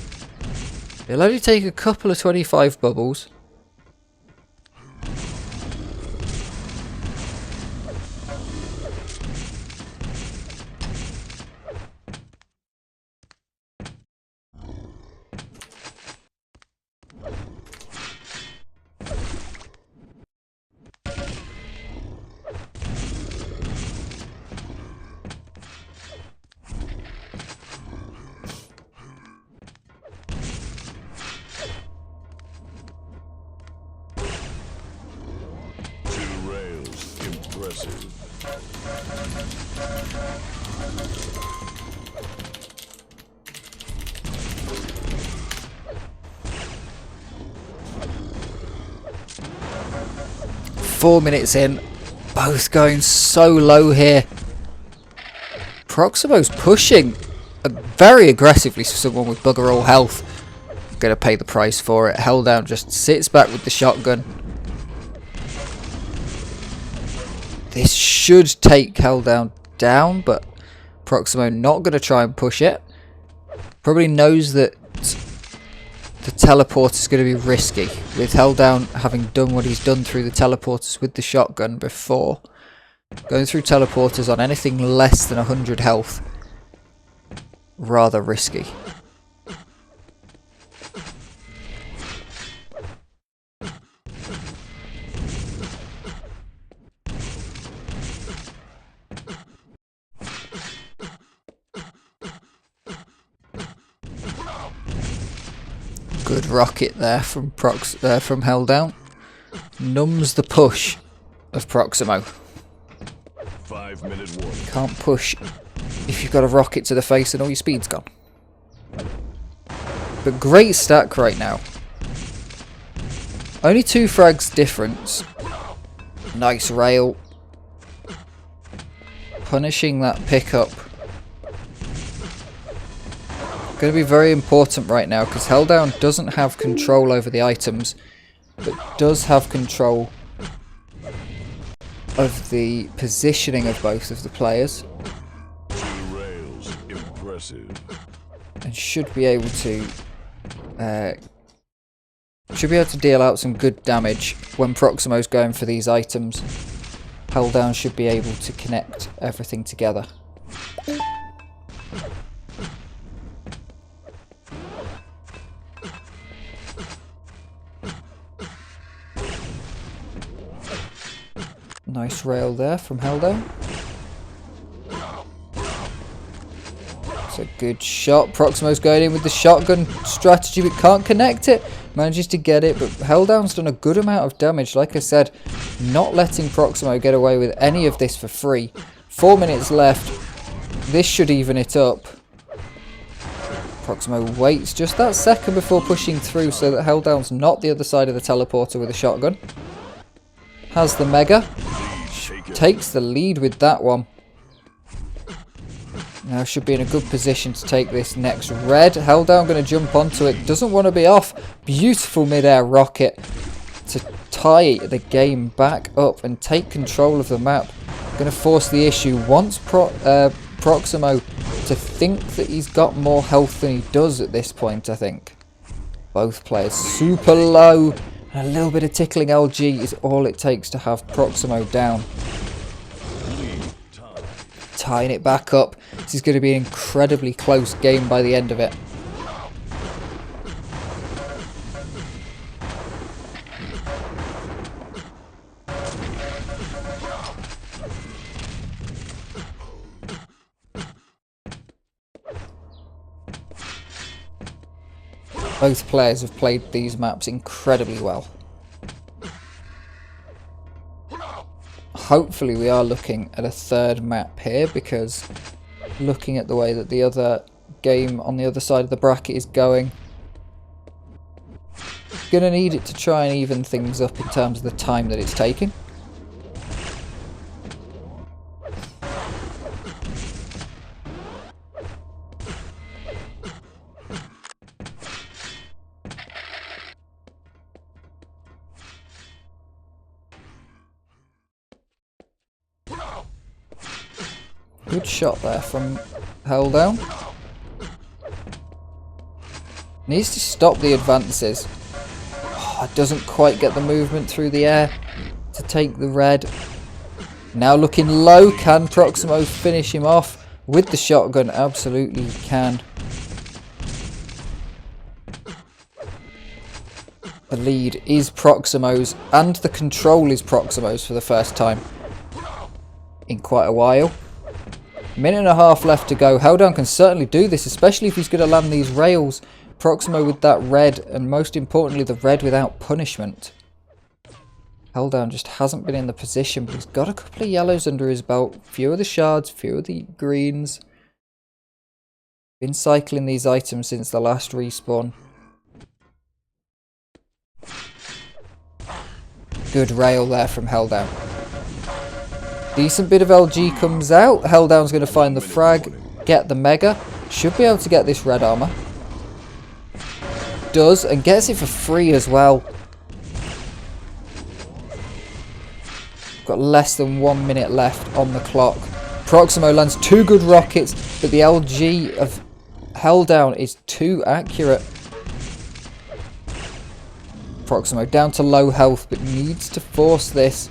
it'll only take a couple of 25 bubbles. Impressive. 4 minutes in, both going so low here. Proximo's pushing very aggressively for someone with bugger all health. Going to pay the price for it. Helldown just sits back with the shotgun. This should take Helldown down, but Proximo not going to try and push it. Probably knows that the teleport is going to be risky, with Helldown having done what he's done through the teleporters with the shotgun before. Going through teleporters on anything less than 100 health, rather risky. Good rocket there from Helldown. Numbs the push of Proximo. 5-minute warning. Can't push if you've got a rocket to the face and all your speed's gone. But great stack right now. Only 2 frags difference. Nice rail. Punishing that pickup. Going to be very important right now because Helldown doesn't have control over the items, but does have control of the positioning of both of the players. 2 rails. Impressive. And should be able to deal out some good damage when Proximo's going for these items. Helldown should be able to connect everything together. Nice rail there from Helldown. It's a good shot. Proximo's going in with the shotgun strategy, but can't connect it. Manages to get it, but Helldown's done a good amount of damage. Like I said, not letting Proximo get away with any of this for free. 4 minutes left. This should even it up. Proximo waits just that second before pushing through so that Helldown's not the other side of the teleporter with a shotgun. Has the Mega. Takes the lead with that one. Now should be in a good position to take this next red. Helldown going to jump onto it. Doesn't want to be off. Beautiful mid-air rocket to tie the game back up and take control of the map. Going to force the issue. Wants Proximo to think that he's got more health than he does at this point, I think. Both players super low. And a little bit of tickling LG is all it takes to have Proximo down. Tying it back up. This is going to be an incredibly close game by the end of it. Both players have played these maps incredibly well. Hopefully we are looking at a third map here, because looking at the way that the other game on the other side of the bracket is going, gonna need it to try and even things up in terms of the time that it's taking. Good shot there from Helldown. Needs to stop the advances. Oh, doesn't quite get the movement through the air to take the red. Now looking low. Can Proximo finish him off with the shotgun? Absolutely can. The lead is Proximo's, and the control is Proximo's for the first time in quite a while. Minute and a half left to go. Helldown can certainly do this, especially if he's going to land these rails. Proximo with that red, and most importantly the red without punishment. Helldown just hasn't been in the position, but he's got a couple of yellows under his belt. Few of the shards, few of the greens. Been cycling these items since the last respawn. Good rail there from Helldown. Decent bit of LG comes out. Helldown's going to find the frag, get the Mega. Should be able to get this red armor. Does, and gets it for free as well. Got less than 1 minute left on the clock. Proximo lands 2 good rockets, but the LG of Helldown is too accurate. Proximo down to low health, but needs to force this.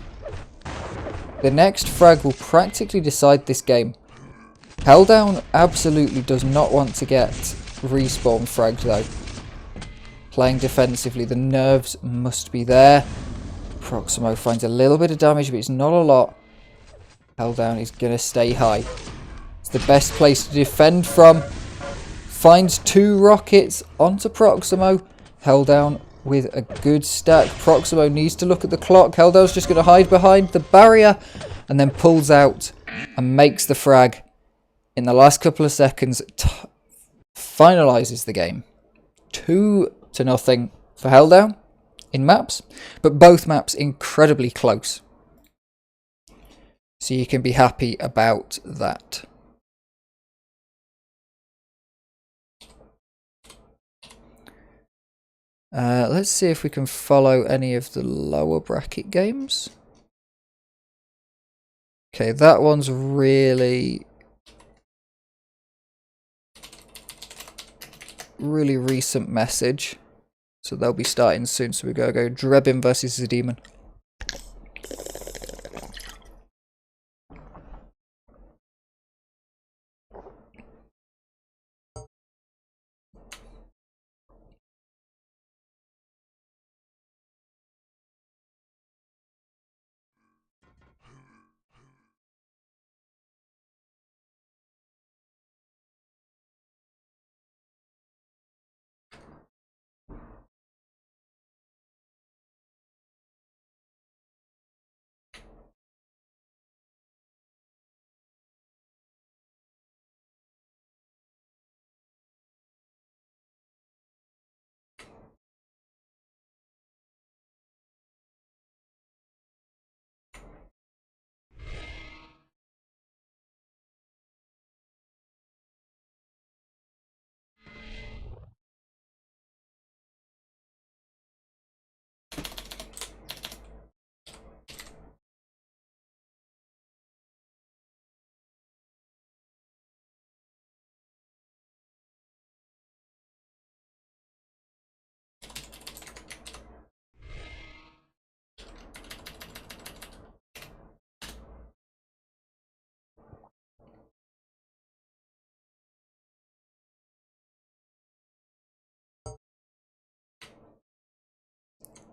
The next frag will practically decide this game. Helldown absolutely does not want to get respawn fragged though. Playing defensively, the nerves must be there. Proximo finds a little bit of damage, but it's not a lot. Helldown is going to stay high. It's the best place to defend from. Finds 2 rockets onto Proximo. Helldown with a good stack. Proximo needs to look at the clock. Helldown's just going to hide behind the barrier and then pulls out and makes the frag in the last couple of seconds. Finalises the game. 2-0 for Helldown in maps, but both maps incredibly close. So you can be happy about that. Let's see if we can follow any of the lower bracket games. Okay, that one's really recent message. So they'll be starting soon. So we're going to go Drebin versus the Demon.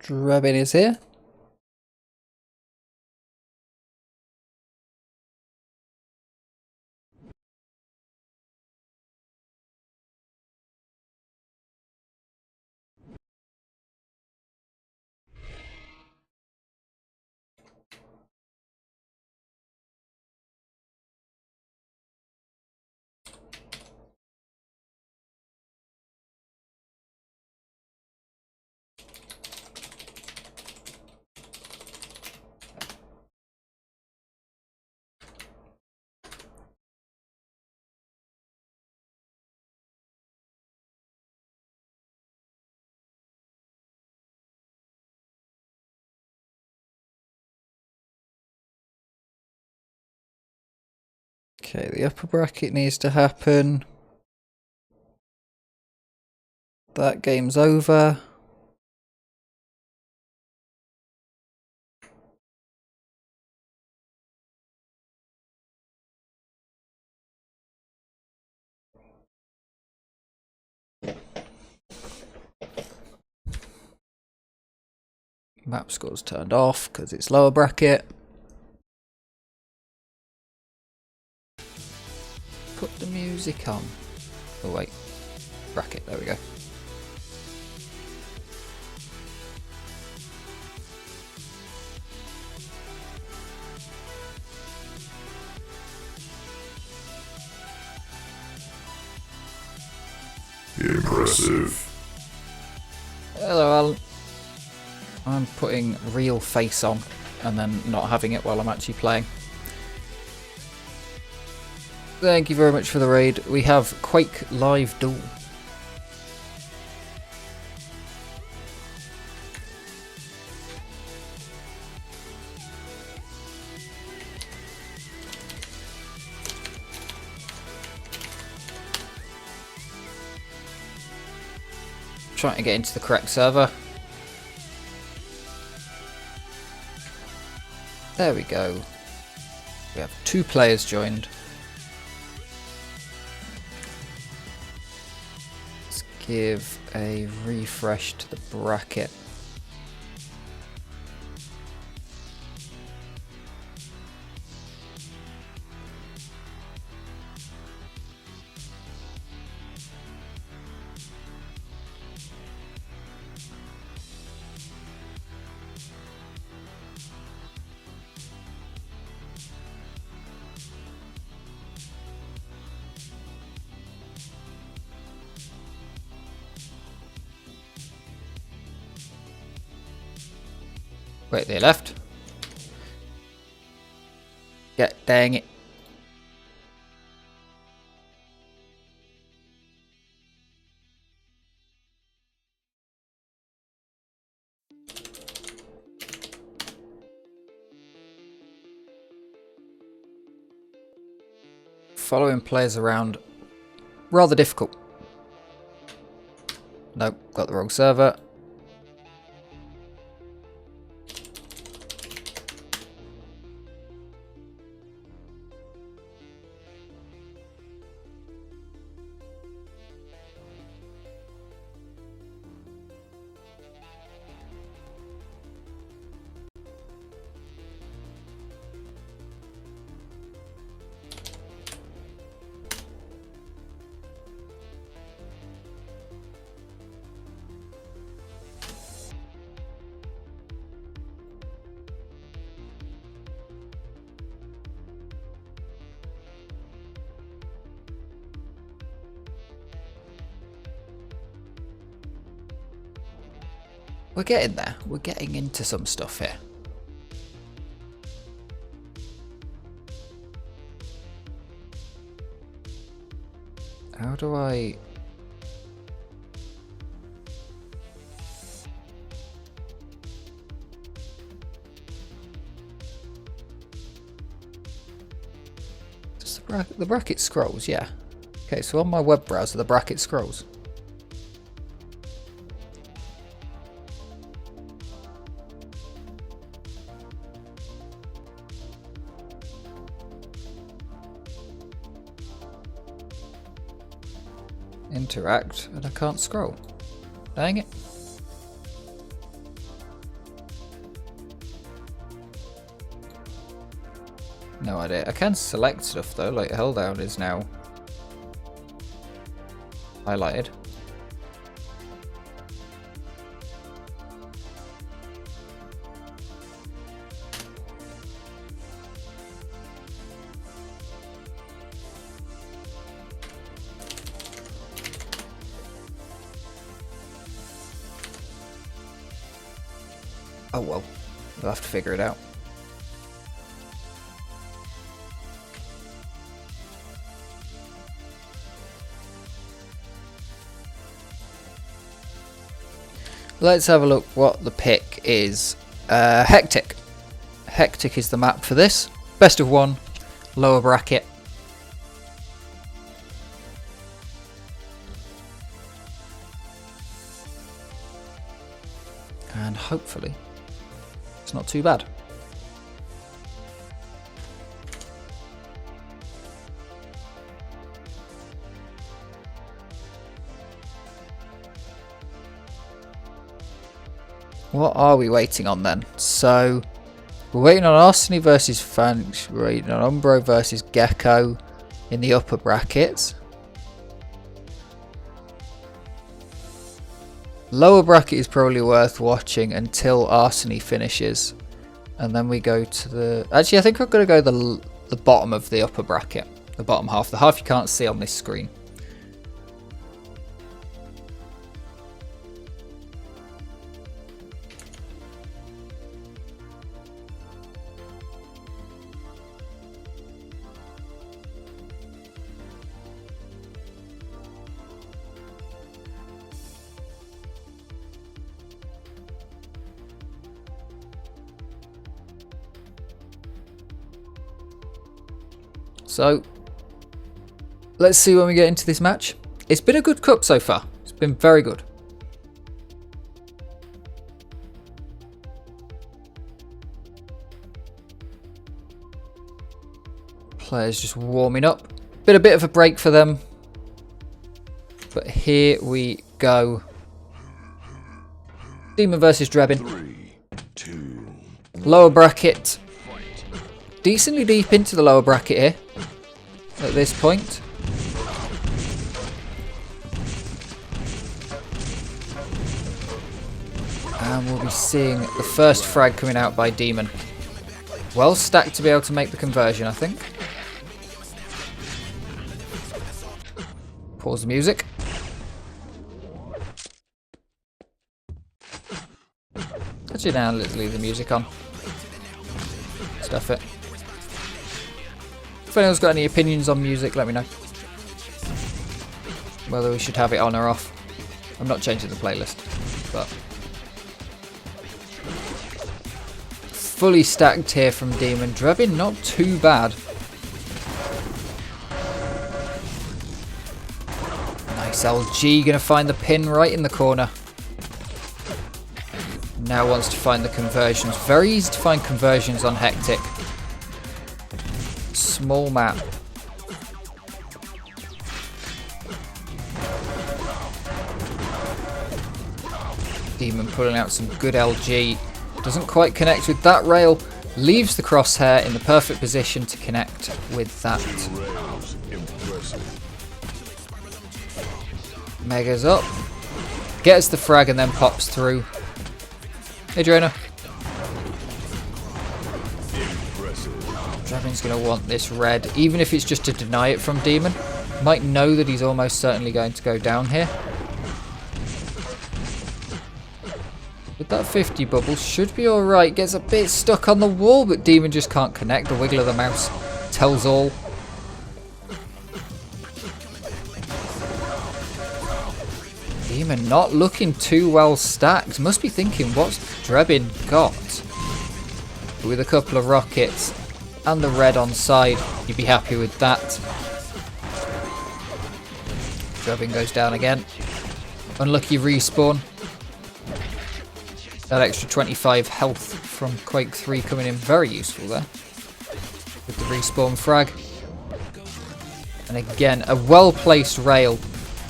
Drabbin is here. Okay, the upper bracket needs to happen. That game's over. Map score's turned off because it's lower bracket. Put the music on. Oh wait, bracket, there we go. Impressive. Hello Alan. I'm putting real face on and then not having it while I'm actually playing. Thank you very much for the raid. We have Quake Live Duel. Trying to get into the correct server. There we go. We have 2 players joined. Let's give a refresh to the bracket. Wait, they left? Yeah, dang it. Following players around, rather difficult. Nope, got the wrong server. We're getting there. We're getting into some stuff here. How do I... Does the bracket scrolls? Yeah. Okay, so on my web browser, the bracket scrolls. Interact, and I can't scroll. Dang it. No idea. I can select stuff though, like held down is now highlighted. Oh well, we'll have to figure it out. Let's have a look what the pick is. Hectic. Hectic is the map for this. Best of one, lower bracket. And hopefully it's not too bad. What are we waiting on then? So we're waiting on Arseny versus Fanch, we're waiting on Umbro versus Gecko in the upper brackets. Lower bracket is probably worth watching until Arseny finishes, and then we go to the... Actually, I think I'm going to go the bottom of the upper bracket, the bottom half, the half you can't see on this screen. So, let's see when we get into this match. It's been a good cup so far. It's been very good. Players just warming up. Been a bit of a break for them. But here we go. Demon versus Drebin. 3, 2, Lower bracket. Decently deep into the lower bracket here. At this point. And we'll be seeing the first frag coming out by Demon. Well stacked to be able to make the conversion, I think. Pause the music. Actually, now let's leave the music on. Stuff it. If anyone's got any opinions on music, let me know. Whether we should have it on or off. I'm not changing the playlist, but... Fully stacked here from Demon. Drebin, not too bad. Nice LG, gonna find the pin right in the corner. Now wants to find the conversions. Very easy to find conversions on Hectic. Small map. Demon pulling out some good LG. Doesn't quite connect with that rail. Leaves the crosshair in the perfect position to connect with that. rails, impressive. Megas up. Gets the frag and then pops through. Hey, Drona. Drebin's going to want this red, even if it's just to deny it from Demon. Might know that he's almost certainly going to go down here. With that 50 bubble, should be alright. Gets a bit stuck on the wall, but Demon just can't connect. The wiggle of the mouse tells all. Demon not looking too well stacked. Must be thinking, what's Drebin got? But with a couple of rockets and the red on side, you'd be happy with that. Drebin goes down again. Unlucky respawn. That extra 25 health from Quake 3 coming in very useful there. With the respawn frag. And again, a well-placed rail.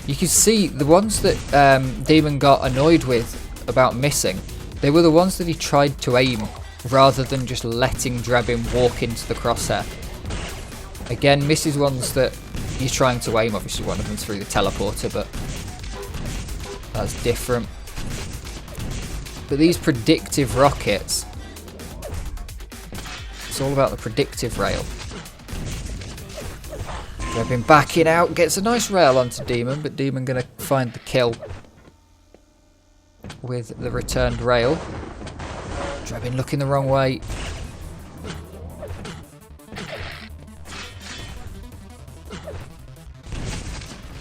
You can see the ones that Demon got annoyed with about missing. They were the ones that he tried to aim rather than just letting Drebin walk into the crosshair. Again, misses ones that he's trying to aim. Obviously one of them through the teleporter, but that's different. But these predictive rockets, it's all about the predictive rail. Drebin backing out, gets a nice rail onto Demon, but Demon going to find the kill with the returned rail. Drebin looking the wrong way.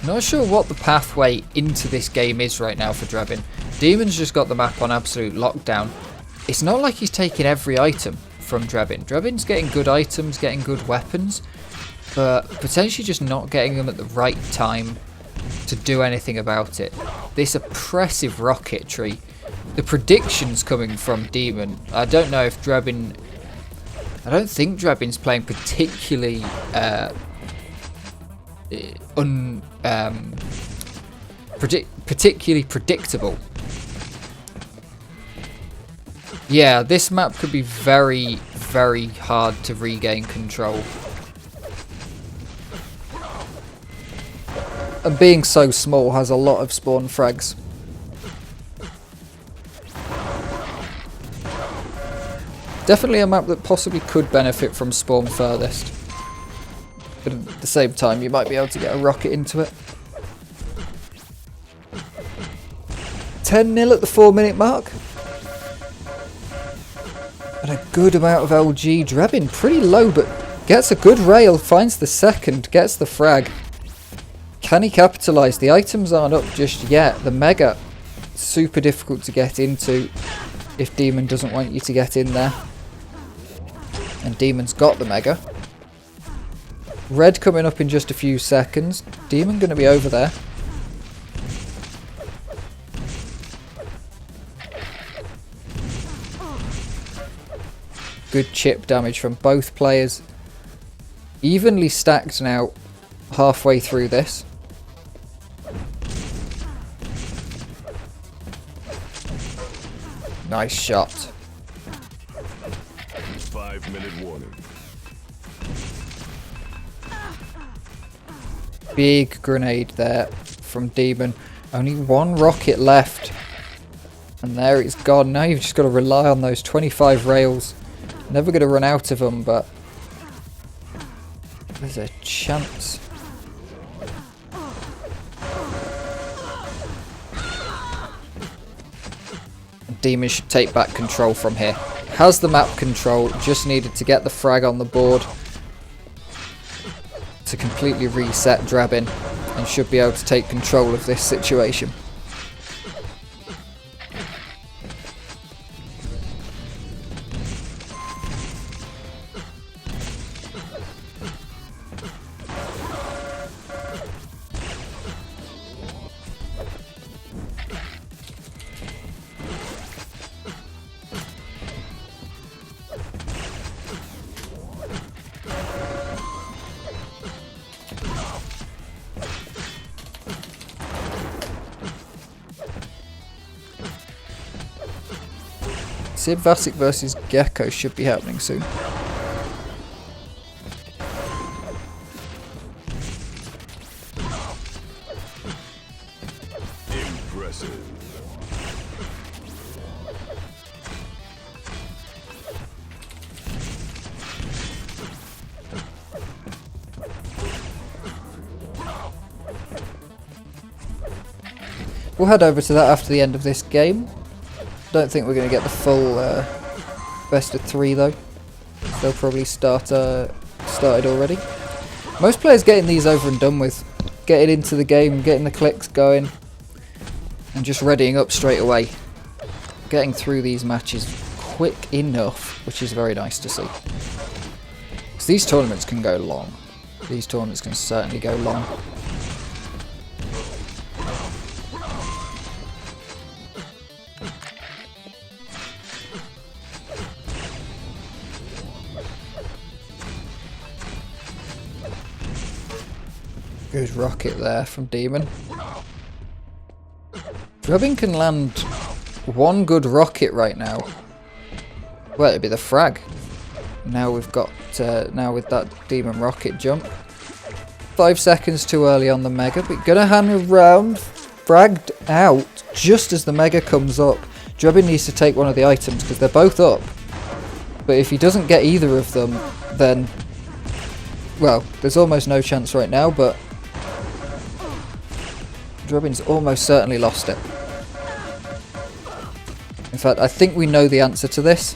Not sure what the pathway into this game is right now for Drebin. Demon's just got the map on absolute lockdown. It's not like he's taking every item from Drebin. Drebin's getting good items, getting good weapons, but potentially just not getting them at the right time to do anything about it. This oppressive rocketry, the predictions coming from Demon. I don't know if Drebin... I don't think Drebin's playing particularly particularly predictable. Yeah, this map could be very, very hard to regain control. And being so small has a lot of spawn frags. Definitely a map that possibly could benefit from spawn furthest. But at the same time, you might be able to get a rocket into it. 10-0 at the 4-minute mark. And a good amount of LG. Drebin pretty low, but gets a good rail, finds the second, gets the frag. Can he capitalise? The items aren't up just yet. The mega, super difficult to get into if Demon doesn't want you to get in there. And Demon's got the mega. Red coming up in just a few seconds. Demon going to be over there. Good chip damage from both players. Evenly stacked now, halfway through this. Nice shot. 5-minute warning. Big grenade there from Demon. Only one rocket left. And there it's gone. Now you've just got to rely on those 25 rails. Never going to run out of them, but there's a chance. Demon should take back control from here. Has the map control, just needed to get the frag on the board to completely reset Drebin, and should be able to take control of this situation. Sid Vasic versus Gecko should be happening soon. Impressive. We'll head over to that after the end of this game. Don't think we're going to get the full best of 3 though. They'll probably started already. Most players getting these over and done with, getting into the game, getting the clicks going, and just readying up straight away. Getting through these matches quick enough, which is very nice to see. Because these tournaments can go long. These tournaments can certainly go long. Good rocket there from Demon. Drebin can land one good rocket right now. Well, it'd be the frag. Now we've got, now with that demon rocket jump. 5 seconds too early on the mega, but gonna hang around, fragged out just as the mega comes up. Drebin needs to take one of the items because they're both up. But if he doesn't get either of them, then, well, there's almost no chance right now, but Drebin's almost certainly lost it. In fact, I think we know the answer to this.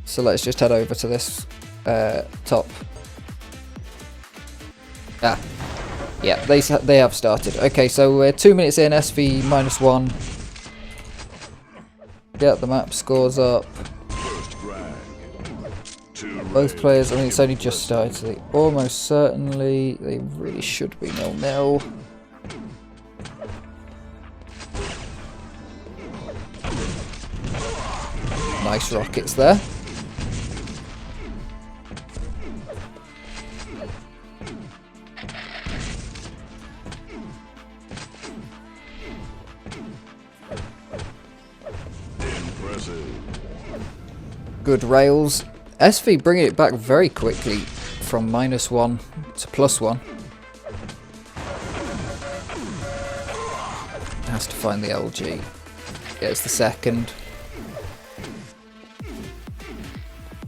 So let's just head over to this top. Ah, yeah, they have started. Okay, so we're 2 minutes in, SV -1. Get the map scores up. Both players, I mean, it's only just started, so they almost certainly, they really should be 0-0. Nice rockets there. Good rails. SV bringing it back very quickly from -1 to +1. Has to find the LG. Gets the second.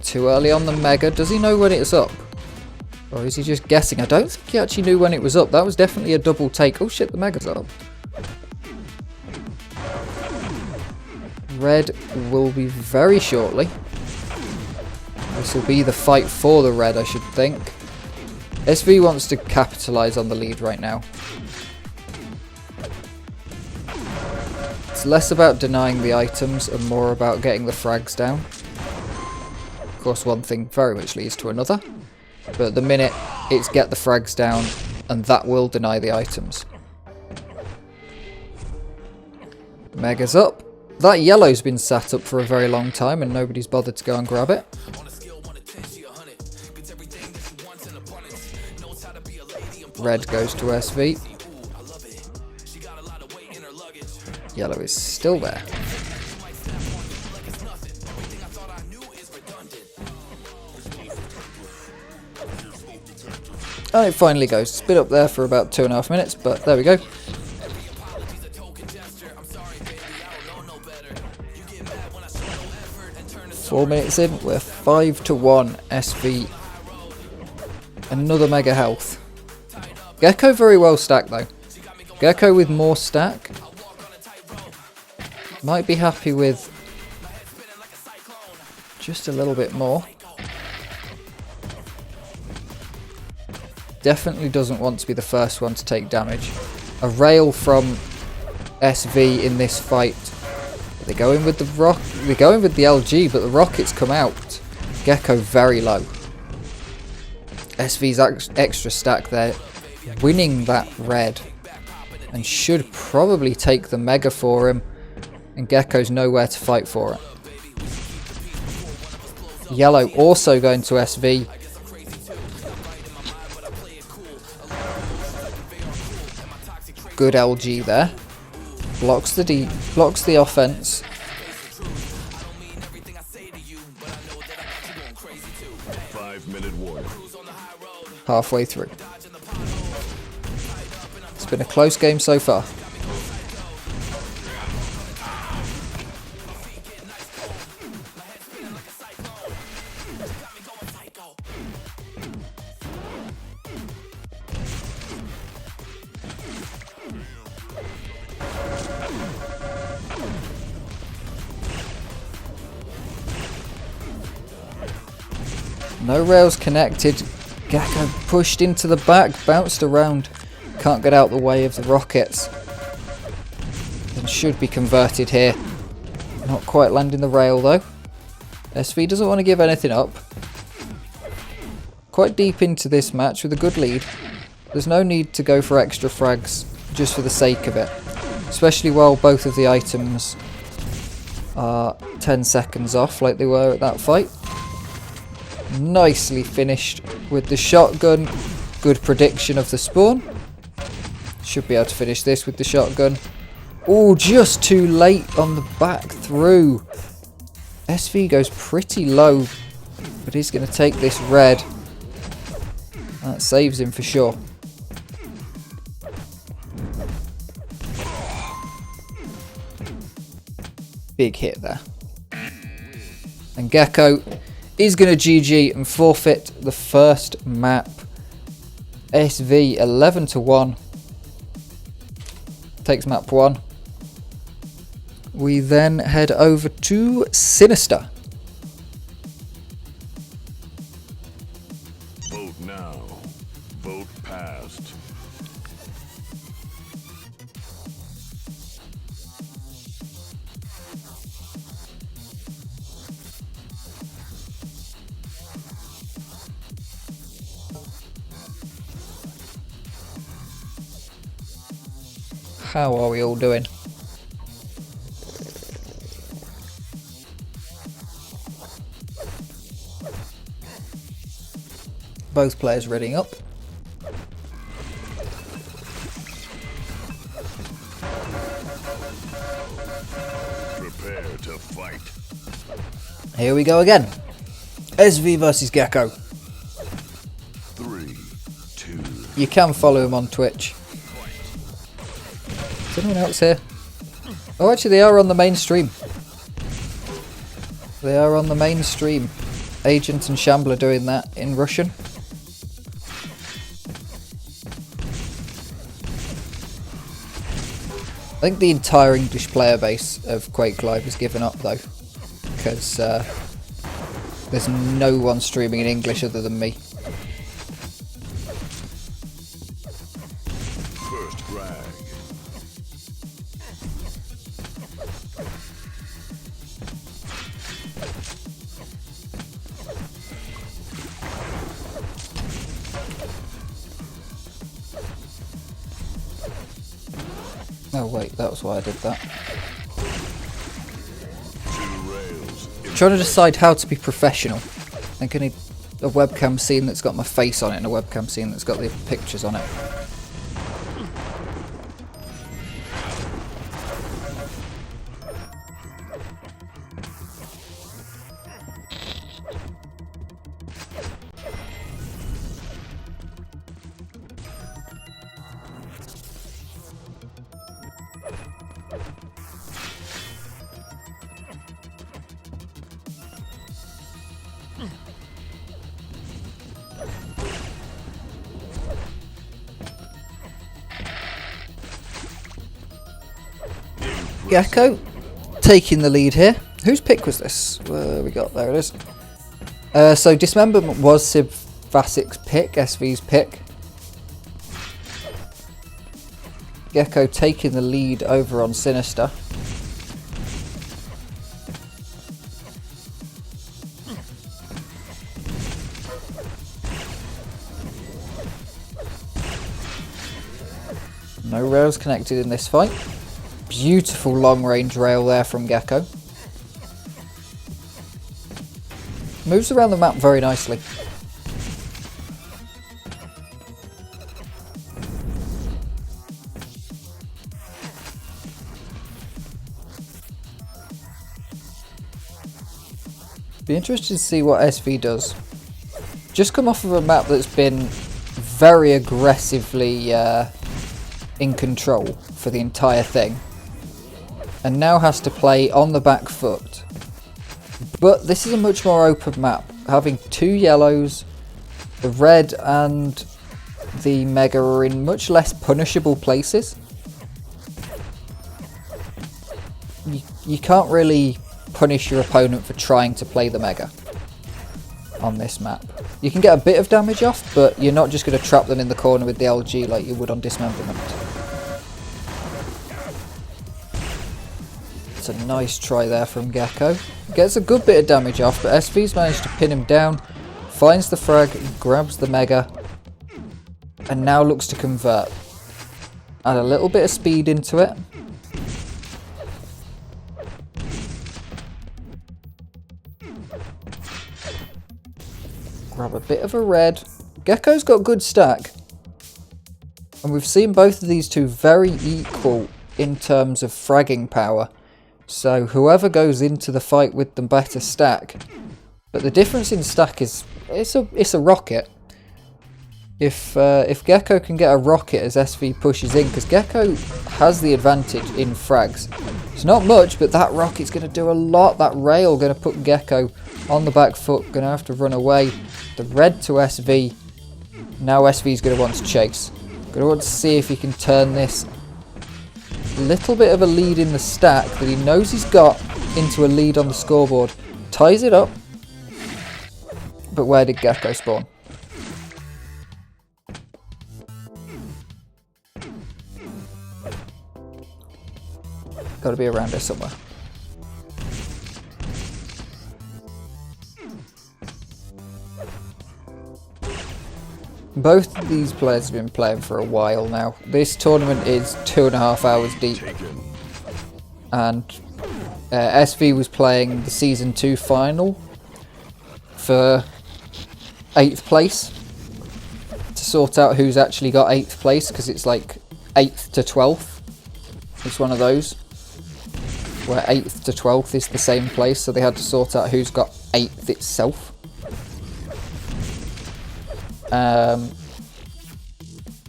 Too early on the mega. Does he know when it's up? Or is he just guessing? I don't think he actually knew when it was up. That was definitely a double take. Oh shit, the mega's up. Red will be very shortly. This will be the fight for the red, I should think. SV wants to capitalise on the lead right now. It's less about denying the items and more about getting the frags down. Of course, one thing very much leads to another. But at the minute, it's get the frags down, and that will deny the items. Mega's up. That yellow's been sat up for a very long time, and nobody's bothered to go and grab it. Red goes to SV. Yellow is still there. And it finally goes. It's been up there for about 2.5 minutes, but there we go. Four minutes in, we're 5-1 SV. Another mega health. Gecko very well stacked though. Gecko with more stack. Might be happy with just a little bit more. Definitely doesn't want to be the first one to take damage. A rail from SV in this fight. They go in with the rock. They go in with the LG, but the rockets come out. Gecko very low. SV's extra stack there, winning that red, and should probably take the mega for him. And Gecko's nowhere to fight for it. Yellow also going to SV. Good LG there. Blocks the offense. Halfway through. It's been a close game so far. No rails connected. Gecko pushed into the back, bounced around. Can't get out the way of the rockets. And should be converted here. Not quite landing the rail though. SV doesn't want to give anything up. Quite deep into this match with a good lead. There's no need to go for extra frags just for the sake of it. Especially while both of the items are 10 seconds off like they were at that fight. Nicely finished with the shotgun. Good prediction of the spawn. Should be able to finish this with the shotgun. Oh, just too late on the back through. SV goes pretty low, but he's going to take this red. That saves him for sure. Big hit there. And Gecko is going to GG and forfeit the first map. SV 11-1. Takes map 1. We then head over to Sinister. Vote now. Vote passed. How are we all doing? Both players readying up. Prepare to fight. Here we go again. SV versus Gecko. 3, 2. You can follow him on Twitch. Is anyone else here? Oh, actually, they are on the main stream. They are on the main stream. Agent and Shambler doing that in Russian. I think the entire English player base of Quake Live has given up though, because there's no one streaming in English other than me. First frag. Oh wait, that was why I did that. 2 rails. Trying to decide how to be professional. I think I need a webcam scene that's got my face on it and a webcam scene that's got the pictures on it. Gecko taking the lead here. Whose pick was this? We got, there it is. So Dismemberment was Sib Vasic's pick, SV's pick. Gecko taking the lead over on Sinister. No rails connected in this fight. Beautiful long range rail there from Gecko. Moves around the map very nicely. Be interested to see what SV does. Just come off of a map that's been very aggressively in control for the entire thing. And now has to play on the back foot. But this is a much more open map, having 2 yellows. The red and the mega are in much less punishable places. You can't really punish your opponent for trying to play the mega on this map. You can get a bit of damage off, but you're not just going to trap them in the corner with the LG like you would on Dismemberment. It's a nice try there from Gecko. Gets a good bit of damage off, but SV's managed to pin him down, finds the frag, grabs the mega, and now looks to convert. Add a little bit of speed into it. Grab a bit of a red. Gecko's got good stack. And we've seen both of these two very equal in terms of fragging power. So whoever goes into the fight with the better stack. But the difference in stack is it's a rocket. If Gecko can get a rocket as SV pushes in, because Gecko has the advantage in frags. It's not much, but that rocket's going to do a lot. That rail going to put Gecko on the back foot, going to have to run away. The red to SV. Now SV's going to want to chase. Going to want to see if he can turn this little bit of a lead in the stack that he knows he's got into a lead on the scoreboard. Ties it up. But where did Gecko spawn? Got to be around here somewhere. Both of these players have been playing for a while now. This tournament is 2.5 hours deep. And SV was playing the Season 2 final for 8th place. To sort out who's actually got 8th place, because it's like 8th to 12th. It's one of those. Where 8th to 12th is the same place, so they had to sort out who's got 8th itself.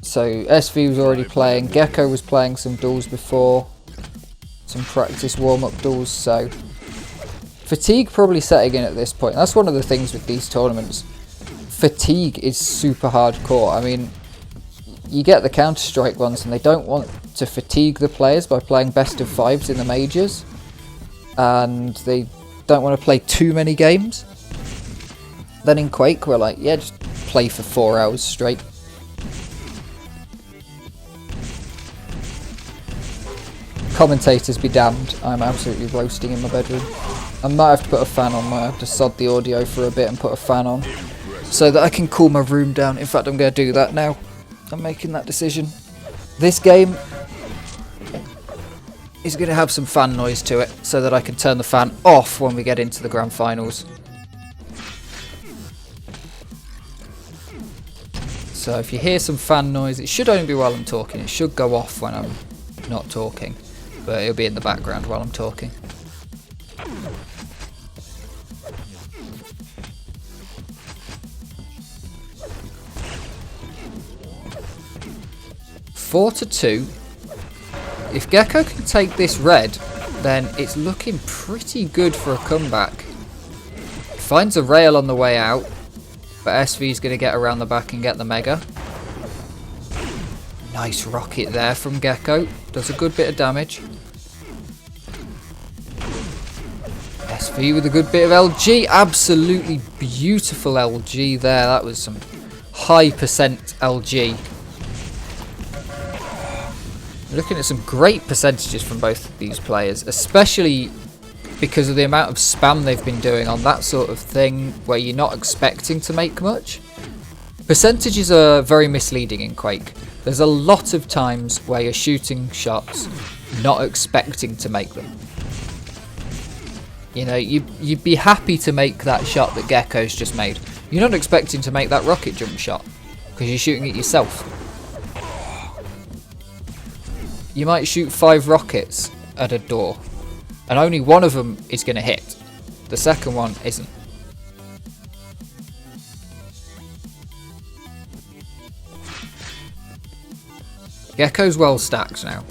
So SV was already playing, Gecko was playing some duels before, some practice warm-up duels, so fatigue probably setting in at this point. That's one of the things with these tournaments. Fatigue is super hardcore. I mean, you get the Counter-Strike ones and they don't want to fatigue the players by playing best of 5s in the majors, and they don't want to play too many games. Then in Quake we're like, yeah, just play for 4 hours straight. Commentators be damned, I'm absolutely roasting in my bedroom. I might have to put a fan on, might have to sod the audio for a bit and put a fan on so that I can cool my room down. In fact, I'm going to do that now. I'm making that decision. This game is going to have some fan noise to it so that I can turn the fan off when we get into the grand finals. So if you hear some fan noise, it should only be while I'm talking. It should go off when I'm not talking, but it'll be in the background while I'm talking. Four to 2. If Gecko can take this red, then it's looking pretty good for a comeback. Finds a rail on the way out, but SV's going to get around the back and get the mega. Nice rocket there from Gecko. Does a good bit of damage. SV with a good bit of LG. Absolutely beautiful LG there. That was some high percent LG. Looking at some great percentages from both of these players, especially because of the amount of spam they've been doing on that sort of thing where you're not expecting to make much. Percentages are very misleading in Quake. There's a lot of times where you're shooting shots not expecting to make them. You know, you'd be happy to make that shot that Gecko's just made. You're not expecting to make that rocket jump shot because you're shooting it yourself. You might shoot 5 rockets at a door and only one of them is going to hit. The second one isn't. Gecko's well stacked now.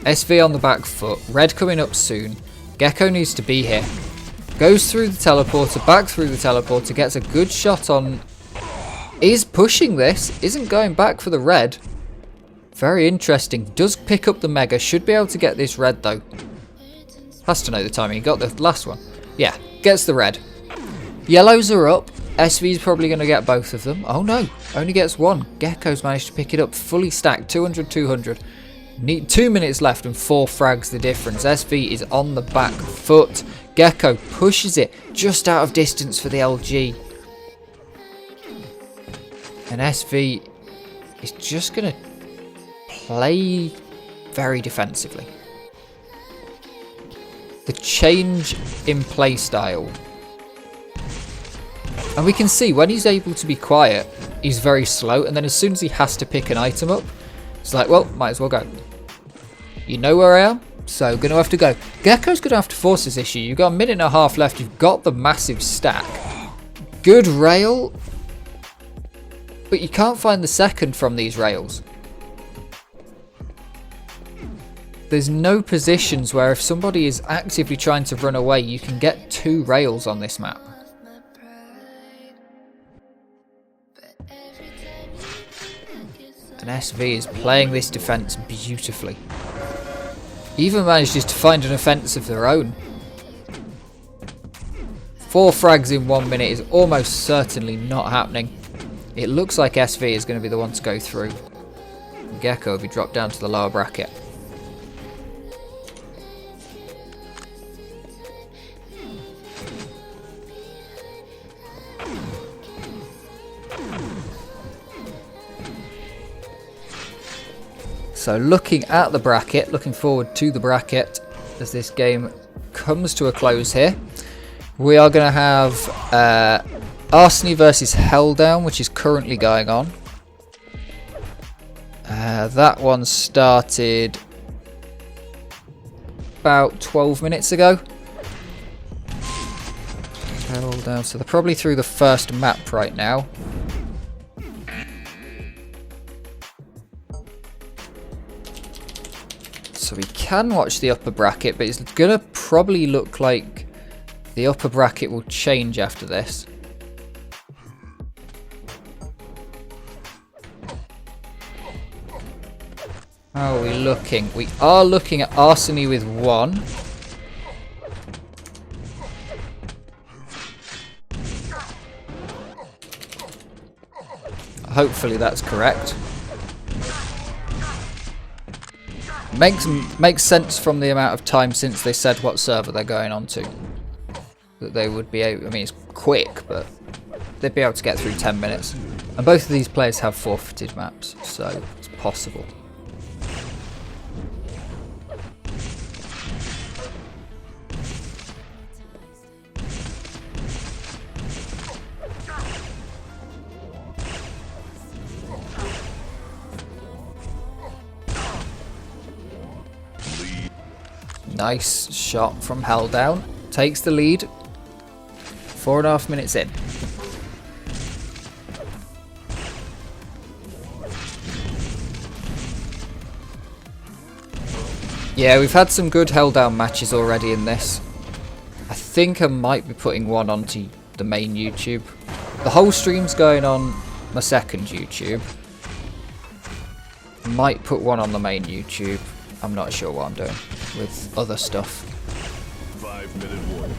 SV on the back foot, red coming up soon. Gecko needs to be here. Goes through the teleporter, back through the teleporter, gets a good shot on... Is pushing this, isn't going back for the red. Very interesting. Does pick up the mega, should be able to get this red though. Has to know the timing, he got the last one. Yeah, gets the red. Yellows are up. SV's probably going to get both of them. Oh no, only gets one. Gecko's managed to pick it up fully stacked, 200, 200. Need 2 minutes left and 4 frags the difference. SV is on the back foot. Gecko pushes it just out of distance for the LG. And SV is just going to play very defensively. The change in play style. And we can see when he's able to be quiet, he's very slow. And then as soon as he has to pick an item up, it's like, well, might as well go. You know where I am? So going to have to go. Gecko's going to have to force this issue. You've got a minute and a half left. You've got the massive stack. Good rail. But you can't find the second from these rails. There's no positions where if somebody is actively trying to run away, you can get 2 rails on this map. And SV is playing this defense beautifully. Even manages to find an offense of their own. 4 frags in 1 minute is almost certainly not happening. It looks like SV is going to be the one to go through. Gecko will be dropped down to the lower bracket. So looking at the bracket, looking forward to the bracket as this game comes to a close here. We are going to have Arseny versus Helldown, which is currently going on. That one started about 12 minutes ago. Helldown, so they're probably through the first map right now. So we can watch the upper bracket, but it's going to probably look like the upper bracket will change after this. How are we looking? We are looking at Arseny with 1. Hopefully that's correct. Makes sense from the amount of time since they said what server they're going on to. That they would be able, I mean it's quick, but they'd be able to get through 10 minutes. And both of these players have forfeited maps, so it's possible. Nice shot from Helldown. Takes the lead. 4.5 minutes in. Yeah, we've had some good Helldown matches already in this. I think I might be putting one onto the main YouTube. The whole stream's going on my second YouTube. Might put one on the main YouTube. I'm not sure what I'm doing with other stuff. 5-minute warning.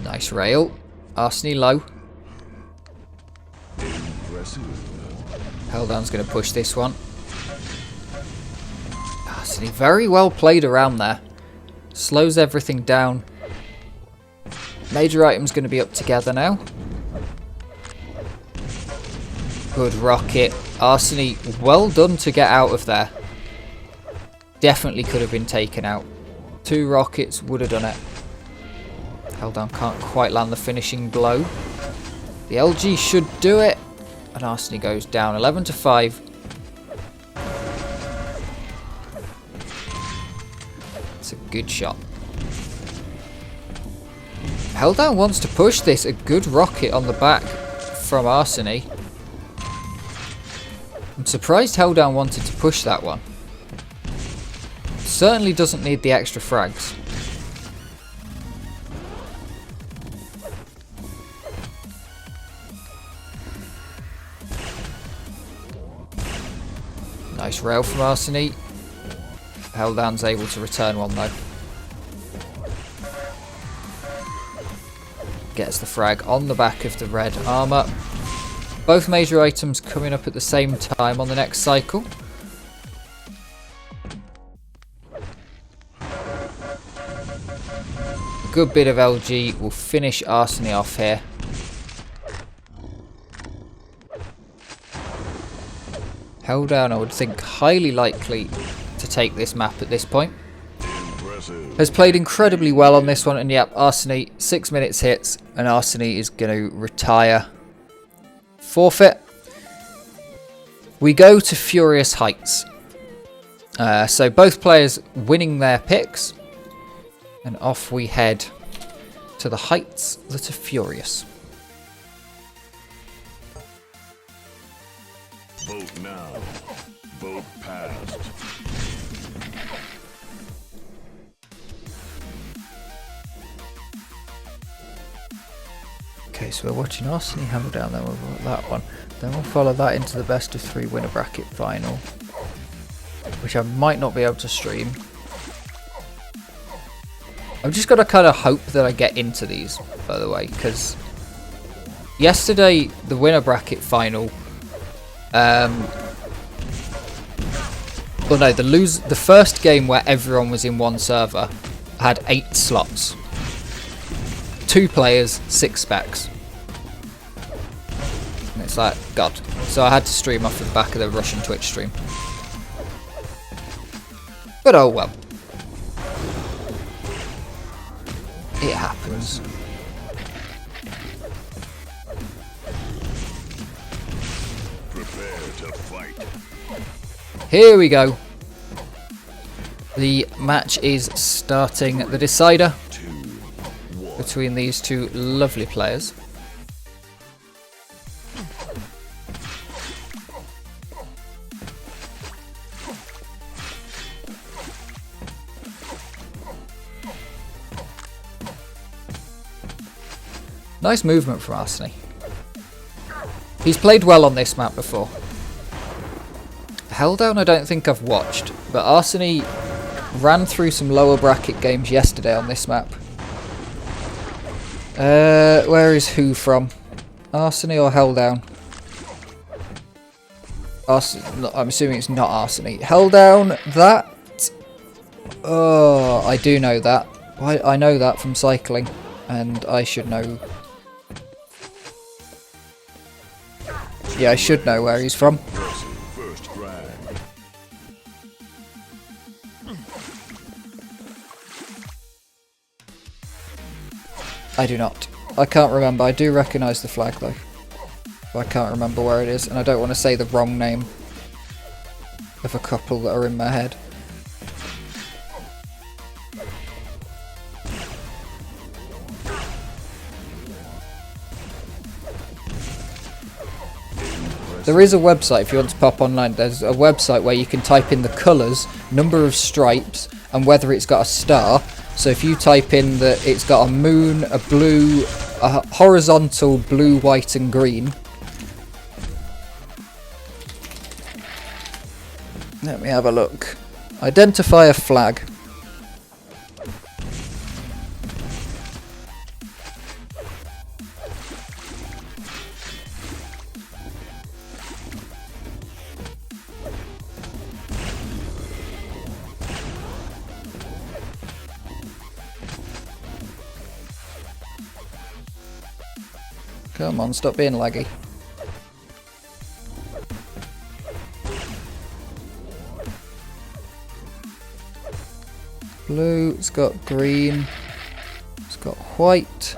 Nice rail. Arseny low. Helldown's going to push this one. Arseny very well played around there. Slows everything down. Major item's going to be up together now. Good rocket. Arseny, well done to get out of there. Definitely could have been taken out. 2 rockets would have done it. Helldown can't quite land the finishing blow. The LG should do it. And Arseny goes down 11-5. It's a good shot. Helldown wants to push this. A good rocket on the back from Arseny. I'm surprised Helldown wanted to push that one. Certainly doesn't need the extra frags. Nice rail from Arseny. Helldown's able to return one though. Gets the frag on the back of the red armour. Both major items coming up at the same time on the next cycle. A good bit of LG will finish Arseny off here. Helldown, I would think, highly likely to take this map at this point. Has played incredibly well on this one, and yep, Arseny, 6 minutes hits, and Arseny is going to retire. Forfeit. We go to Furious Heights. So both players winning their picks, and off we head to the heights that are furious. Vote now. Vote passed. Okay, so we're watching Arseny Helldown, then we'll vote that one. Then we'll follow that into the best of 3 winner bracket final, which I might not be able to stream. I've just got to kind of hope that I get into these, by the way, because yesterday the winner bracket final, well no, the first game where everyone was in one server had 8 slots, 2 players, 6 specs. And it's like, God. So I had to stream off the back of the Russian Twitch stream. But oh well. It happens. Prepare to fight. Here we go. The match is starting. The decider between these two lovely players. Nice movement from Arseny. He's played well on this map before. Helldown I don't think I've watched, but Arseny ran through some lower bracket games yesterday on this map. Where is who from? Arseny or Helldown? I'm assuming it's not Arseny. Helldown, that... Oh, I do know that. I know that from cycling, and I should know... Yeah, I should know where he's from. First round. I do not. I can't remember. I do recognise the flag though. But I can't remember where it is, and I don't want to say the wrong name of a couple that are in my head. There is a website if you want to pop online. There's a website where you can type in the colours, number of stripes, and whether it's got a star. So if you type in that it's got a moon, a blue, a horizontal blue, white and green. Let me have a look. Identify a flag. Come on, stop being laggy. Blue, it's got green, it's got white.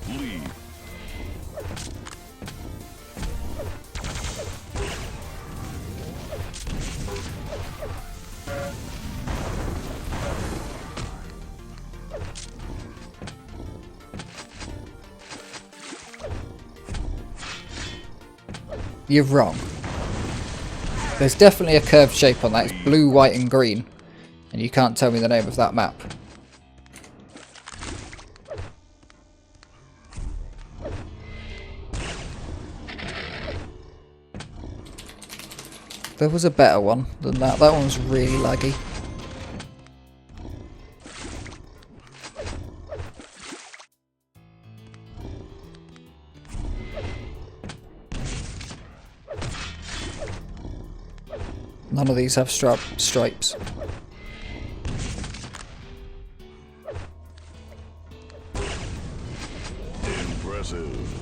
Lead. You're wrong. There's definitely a curved shape on that. It's blue, white and green. And you can't tell me the name of that map. There was a better one than that. That one's really laggy. None of these have stripes. Impressive.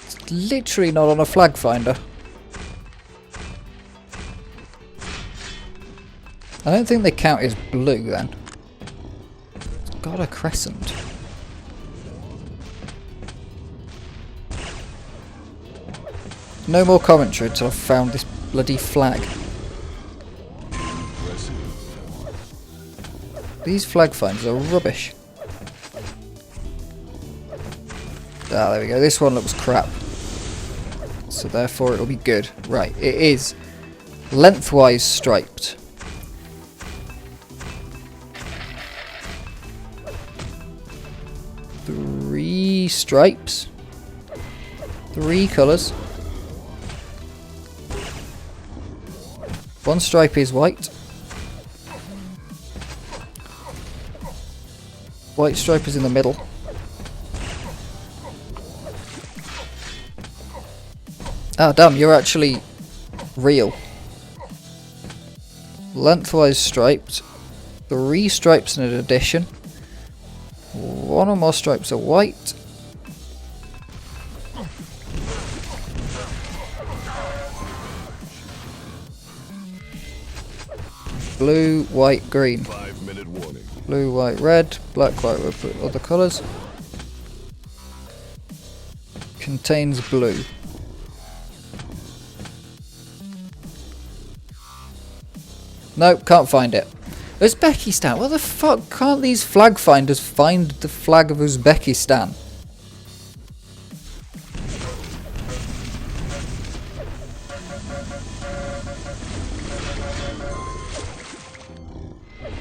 It's literally not on a flag finder. I don't think they count as blue then. It's got a crescent. No more commentary until I've found this bloody flag. These flag finders are rubbish. Ah, there we go. This one looks crap. So therefore it'll be good. Right, it is lengthwise striped. Three stripes. Three colours. One stripe is white. White stripe is in the middle. Ah, damn, you're actually real. Lengthwise striped. Three stripes in addition. One or more stripes are white. Blue, white, green. 5-minute warning. Blue, white, red. Black, white, we'll put other colours. Contains blue. Nope, can't find it. Uzbekistan. What the fuck? Can't these flag finders find the flag of Uzbekistan?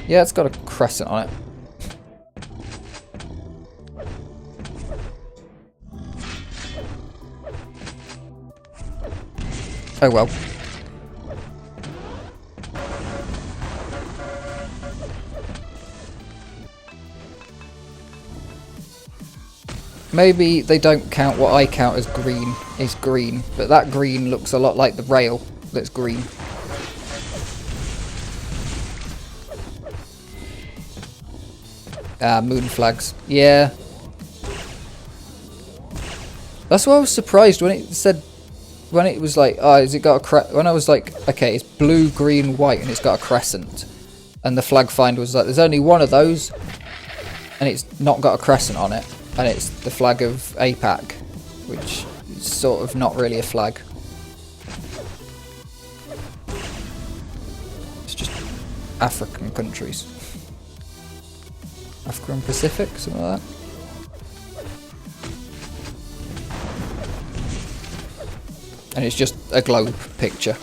Yeah, it's got a crescent on it. Oh well. Maybe they don't count what I count as green is green, but that green looks a lot like the rail that's green. Ah, moon flags. Yeah. That's why I was surprised when it said, when it was like, oh, has it got a when I was like, okay, it's blue, green, white, and it's got a crescent. And the flag finder was like, there's only one of those, and it's not got a crescent on it. And it's the flag of APAC, which is sort of not really a flag. It's just African countries. Africa and Pacific, something like that. And it's just a globe picture.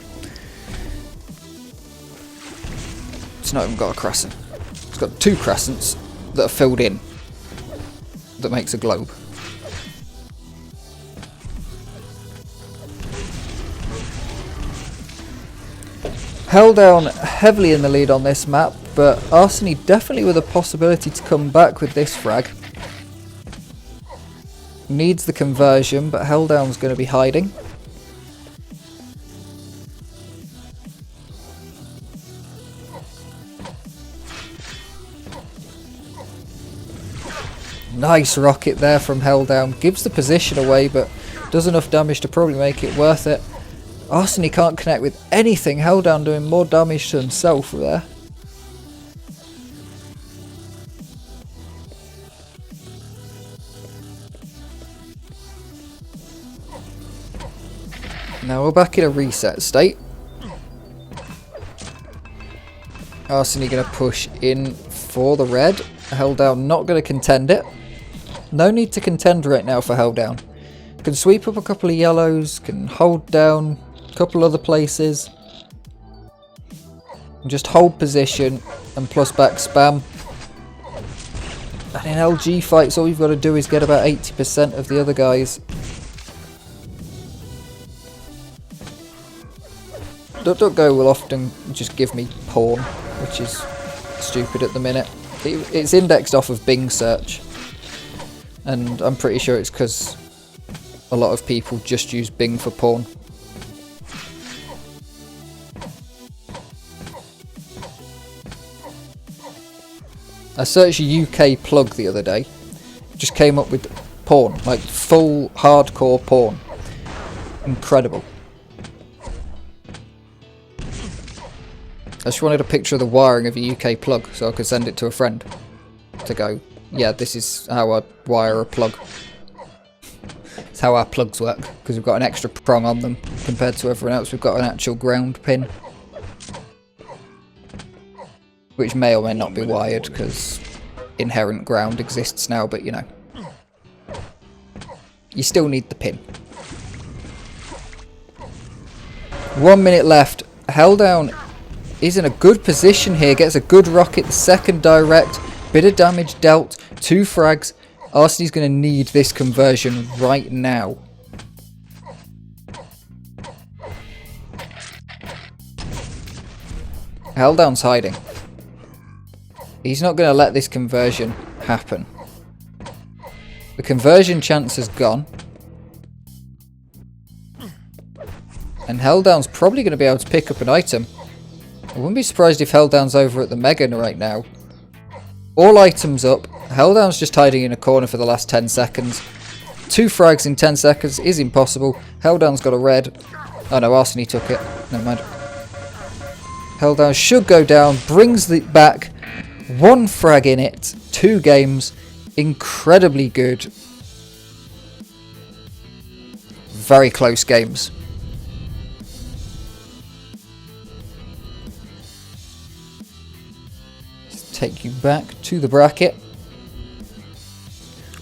It's not even got a crescent. It's got two crescents that are filled in. That makes a globe. Held down heavily in the lead on this map, but Arseny definitely with a possibility to come back with this frag. Needs the conversion, but Held Down's going to be hiding. Nice rocket there from Held Down. Gives the position away, but does enough damage to probably make it worth it. Arseny can't connect with anything. Held Down doing more damage to himself there. Now we're back in a reset state. Arseny going to push in for the red. Held Down not going to contend it. No need to contend right now for Held Down. Can sweep up a couple of yellows, can hold down a couple other places. And just hold position and plus back spam. And in LG fights all you've got to do is get about 80% of the other guys. DuckDuckGo will often just give me pawn, which is stupid at the minute. It's indexed off of Bing search. And I'm pretty sure it's because a lot of people just use Bing for pawn. I searched a UK plug the other day. It just came up with porn, like full hardcore porn. Incredible. I just wanted a picture of the wiring of a UK plug so I could send it to a friend to go, yeah, this is how I wire a plug. It's how our plugs work, because we've got an extra prong on them compared to everyone else. We've got an actual ground pin, which may or may not be wired because inherent ground exists now, but you know, you still need the pin. 1 minute left. Helldown is in a good position here, gets a good rocket, the second direct, bit of damage dealt, 2 frags. Arseny's going to need this conversion right now. Helldown's hiding. He's not going to let this conversion happen. The conversion chance has gone. And Helldown's probably going to be able to pick up an item. I wouldn't be surprised if Helldown's over at the Mega right now. All items up. Helldown's just hiding in a corner for the last 10 seconds. 2 frags in 10 seconds is impossible. Helldown's got a red. Oh no, Arseny took it. Never mind. Helldown should go down. Brings it back. 1 frag in it. 2 games. Incredibly good. Very close games. Take you back to the bracket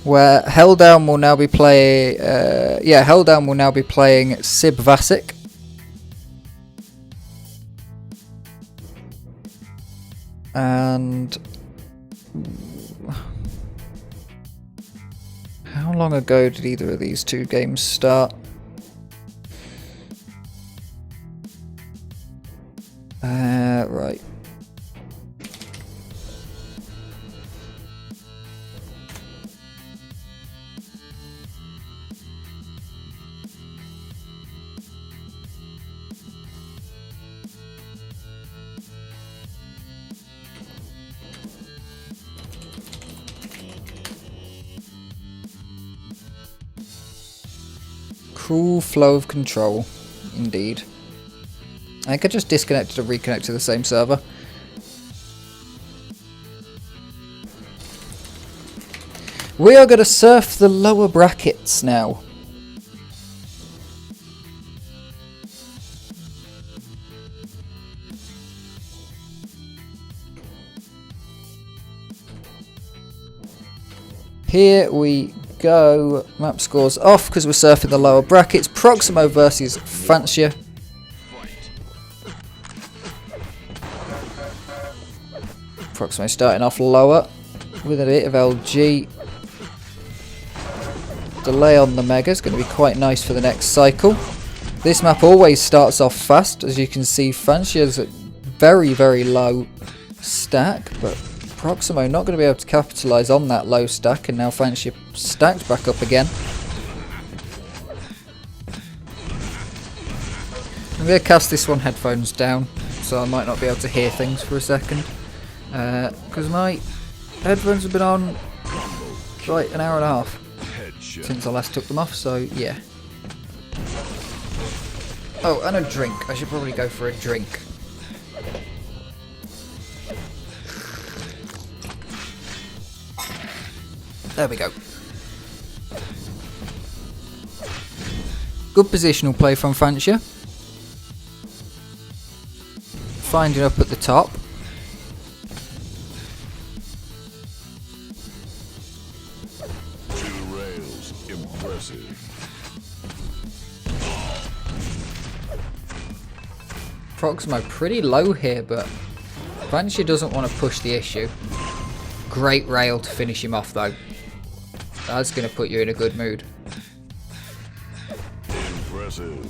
where Helldown will now be playing Helldown will now be playing Sib Vasic. And how long ago did either of these 2 games start? Right. Cruel flow of control, indeed. I could just disconnect and reconnect to the same server. We are going to surf the lower brackets now. Here we go. Map scores off because we're surfing the lower brackets. Proximo versus Fancia. Proximo starting off lower with a bit of LG. Delay on the Mega is going to be quite nice for the next cycle. This map always starts off fast. As you can see, Fancia's at very, very low stack, but Proximo not going to be able to capitalise on that low stack, and now Fancia stacked back up again. I'm going to cast this one headphones down, so I might not be able to hear things for a second. Because my headphones have been on for like an hour and a half since I last took them off, so yeah. Oh, and a drink. I should probably go for a drink. There we go. Good positional play from Fancia. Finding up at the top. Proximo pretty low here, but Fancia doesn't want to push the issue. Great rail to finish him off though. That's going to put you in a good mood. Impressive.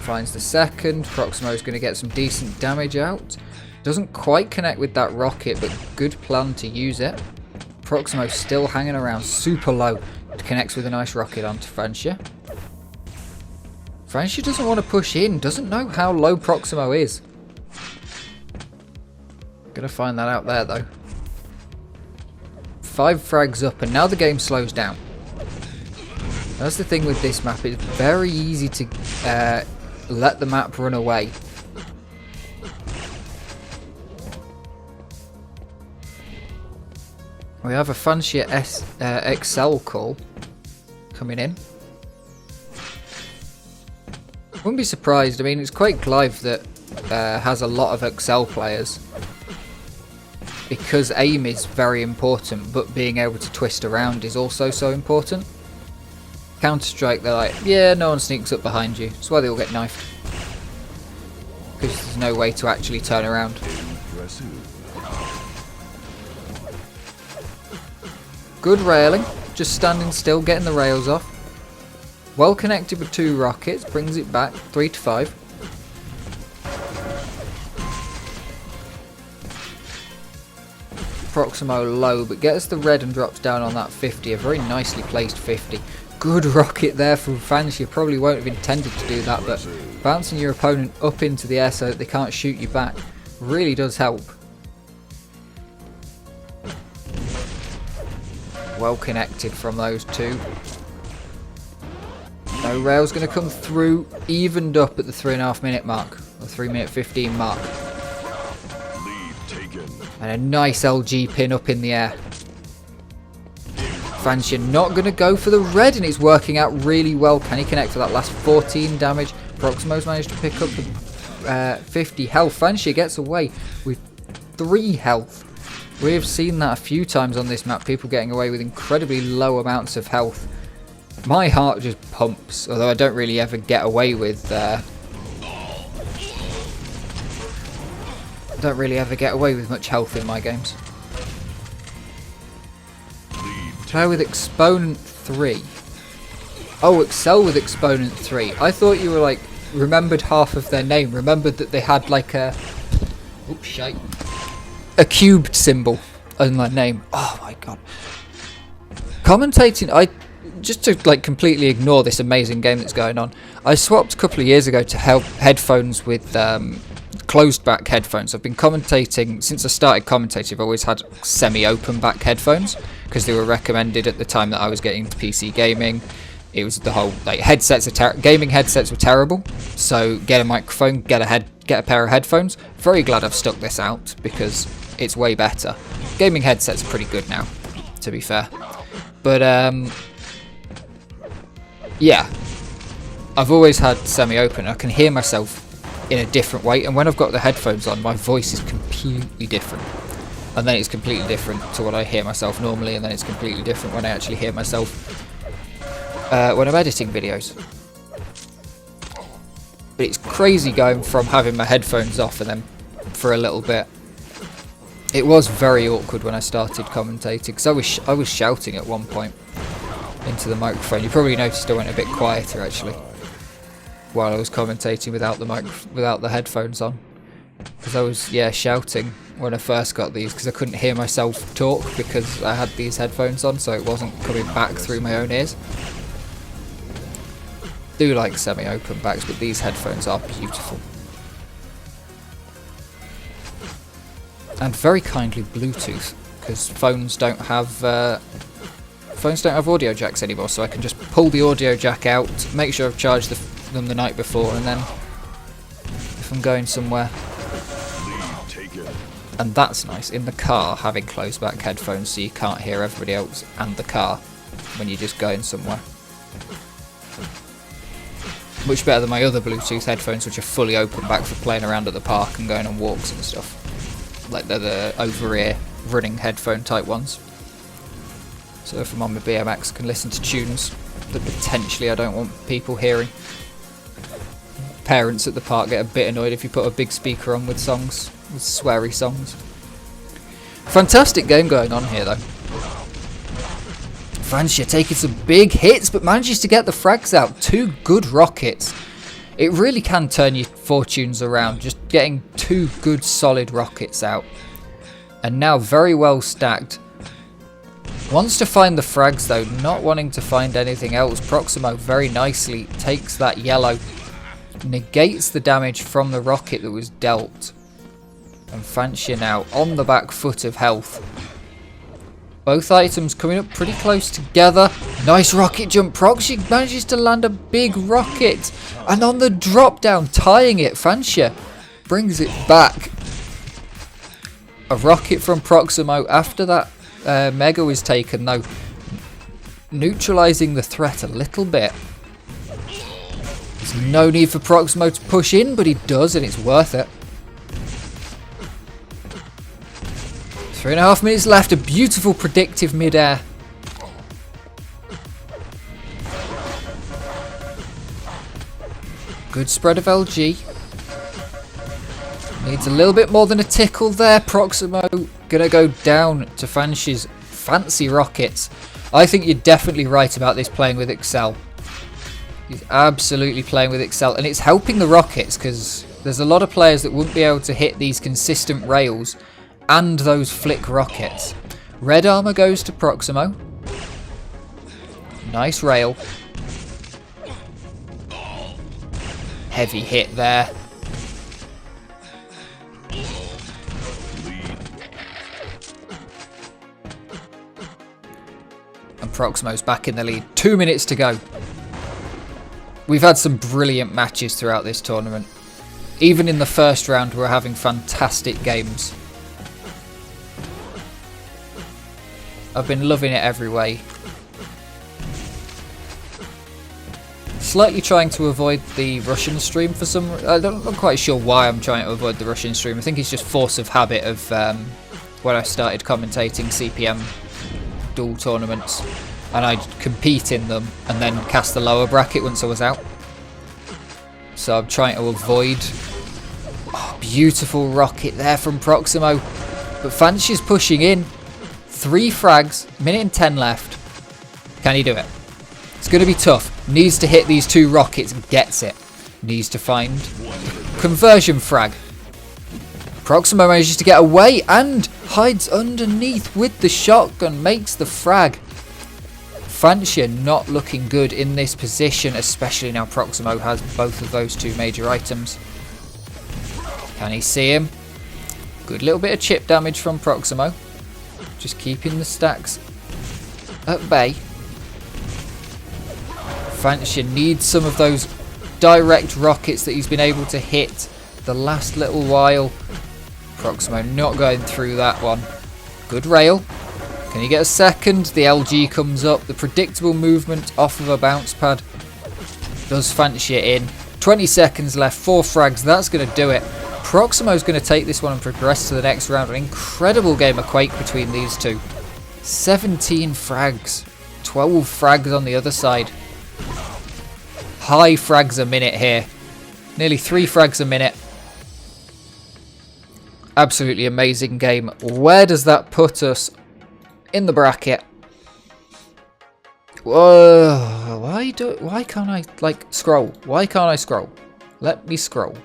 Finds the second. Proximo's going to get some decent damage out. Doesn't quite connect with that rocket, but good plan to use it. Proximo still hanging around super low. It connects with a nice rocket onto Fancia. Fancia doesn't want to push in. Doesn't know how low Proximo is. Gonna find that out there though. 5 frags up, and now the game slows down. That's the thing with this map. It's very easy to let the map run away. We have a fancier Excel call coming in. Wouldn't be surprised. I mean, it's Quake Live that has a lot of Excel players, because aim is very important, but being able to twist around is also so important. Counter-Strike, they're like, yeah, no one sneaks up behind you. That's why they all get knifed. Because there's no way to actually turn around. Good railing, just standing still, getting the rails off. Well connected with 2 rockets, brings it back, 3 to 5. Proximo low, but gets the red and drops down on that 50, a very nicely placed 50. Good rocket there from Fans. You probably won't have intended to do that, but bouncing your opponent up into the air so that they can't shoot you back really does help. Well connected from those 2. No rail's going to come through. Evened up at the 3.5 minute mark, or 3 minute 15 mark. And a nice LG pin up in the air. Francia not going to go for the red, and it's working out really well. Can he connect for that last 14 damage? Proximo's managed to pick up the 50 health. Francia gets away with 3 health. We have seen that a few times on this map, people getting away with incredibly low amounts of health. My heart just pumps, although I don't really ever get away with don't really ever get away with much health in my games. Try with Exponent 3. Oh, Excel with Exponent 3. I thought you were like, remembered half of their name. Remembered that they had like a... Oops, shite. A cubed symbol in their name. Oh my god. Commentating, just to like completely ignore this amazing game that's going on, I swapped a couple of years ago to headphones with closed back headphones. I've been commentating since I started commentating. I've always had semi-open back headphones because they were recommended at the time that I was getting into PC gaming. It was the whole like headsets are gaming headsets were terrible, so get a microphone, get a pair of headphones. Very glad I've stuck this out because it's way better. Gaming headsets are pretty good now, to be fair, but yeah, I've always had semi-open. I can hear myself in a different way, and when I've got the headphones on, my voice is completely different, and then it's completely different to what I hear myself normally, and then it's completely different when I actually hear myself when I'm editing videos. But it's crazy going from having my headphones off and then for a little bit. It was very awkward when I started commentating because I was shouting at one point into the microphone. You probably noticed I went a bit quieter actually while I was commentating without the headphones on, because I was shouting when I first got these because I couldn't hear myself talk because I had these headphones on, so it wasn't coming back through my own ears. Do like semi-open backs, but these headphones are beautiful. And very kindly Bluetooth, because phones don't have audio jacks anymore, so I can just pull the audio jack out, make sure I've charged them the night before, and then if I'm going somewhere. And that's nice in the car, having closed back headphones so you can't hear everybody else and the car when you're just going somewhere. Much better than my other Bluetooth headphones, which are fully open back for playing around at the park and going on walks and stuff. Like they're the over-ear running headphone type ones. So if I'm on my BMX I can listen to tunes that potentially I don't want people hearing. Parents at the park get a bit annoyed if you put a big speaker on with songs, with sweary songs. Fantastic game going on here though. Francia taking some big hits but manages to get the frags out. 2 good rockets. It really can turn your fortunes around, just getting 2 good solid rockets out. And now very well stacked. Wants to find the frags though, not wanting to find anything else. Proximo very nicely takes that yellow, negates the damage from the rocket that was dealt. And Francia now on the back foot of health. Both items coming up pretty close together. Nice rocket jump. Proxy manages to land a big rocket. And on the drop down, tying it, Fancia brings it back. A rocket from Proximo after that Mega was taken, though. Neutralising the threat a little bit. There's no need for Proximo to push in, but he does, and it's worth it. 3.5 minutes left. A beautiful predictive mid-air. Good spread of LG. Needs a little bit more than a tickle there. Proximo gonna go down to Fancia's fancy rockets. I think you're definitely right about this playing with Excel. He's absolutely playing with Excel, and it's helping the rockets because there's a lot of players that wouldn't be able to hit these consistent rails and those flick rockets. Red armor goes to Proximo. Nice rail. Heavy hit there. And Proximo's back in the lead. 2 minutes to go. We've had some brilliant matches throughout this tournament. Even in the first round, we're having fantastic games. I've been loving it every way. Slightly trying to avoid the Russian stream for some... I'm not quite sure why I'm trying to avoid the Russian stream. I think it's just force of habit of when I started commentating CPM dual tournaments. And I'd compete in them and then cast the lower bracket once I was out. So I'm trying to avoid... Oh, beautiful rocket there from Proximo. But Fancia's pushing in. 3 frags, minute and 10 left. Can he do it? It's going to be tough. Needs to hit these 2 rockets and gets it. Needs to find conversion frag. Proximo manages to get away and hides underneath with the shotgun. Makes the frag. Fancia not looking good in this position, especially now Proximo has both of those 2 major items. Can he see him? Good little bit of chip damage from Proximo. Just keeping the stacks at bay. Fancia needs some of those direct rockets that he's been able to hit the last little while. Proximo not going through that one. Good rail. Can he get a second? The LG comes up. The predictable movement off of a bounce pad does Fancia in. 20 seconds left. 4 frags. That's going to do it. Proximo's going to take this one and progress to the next round. An incredible game of Quake between these 2. 17 frags. 12 frags on the other side. High frags a minute here. Nearly 3 frags a minute. Absolutely amazing game. Where does that put us in the bracket? Whoa, why can't I like scroll? Why can't I scroll? Let me scroll.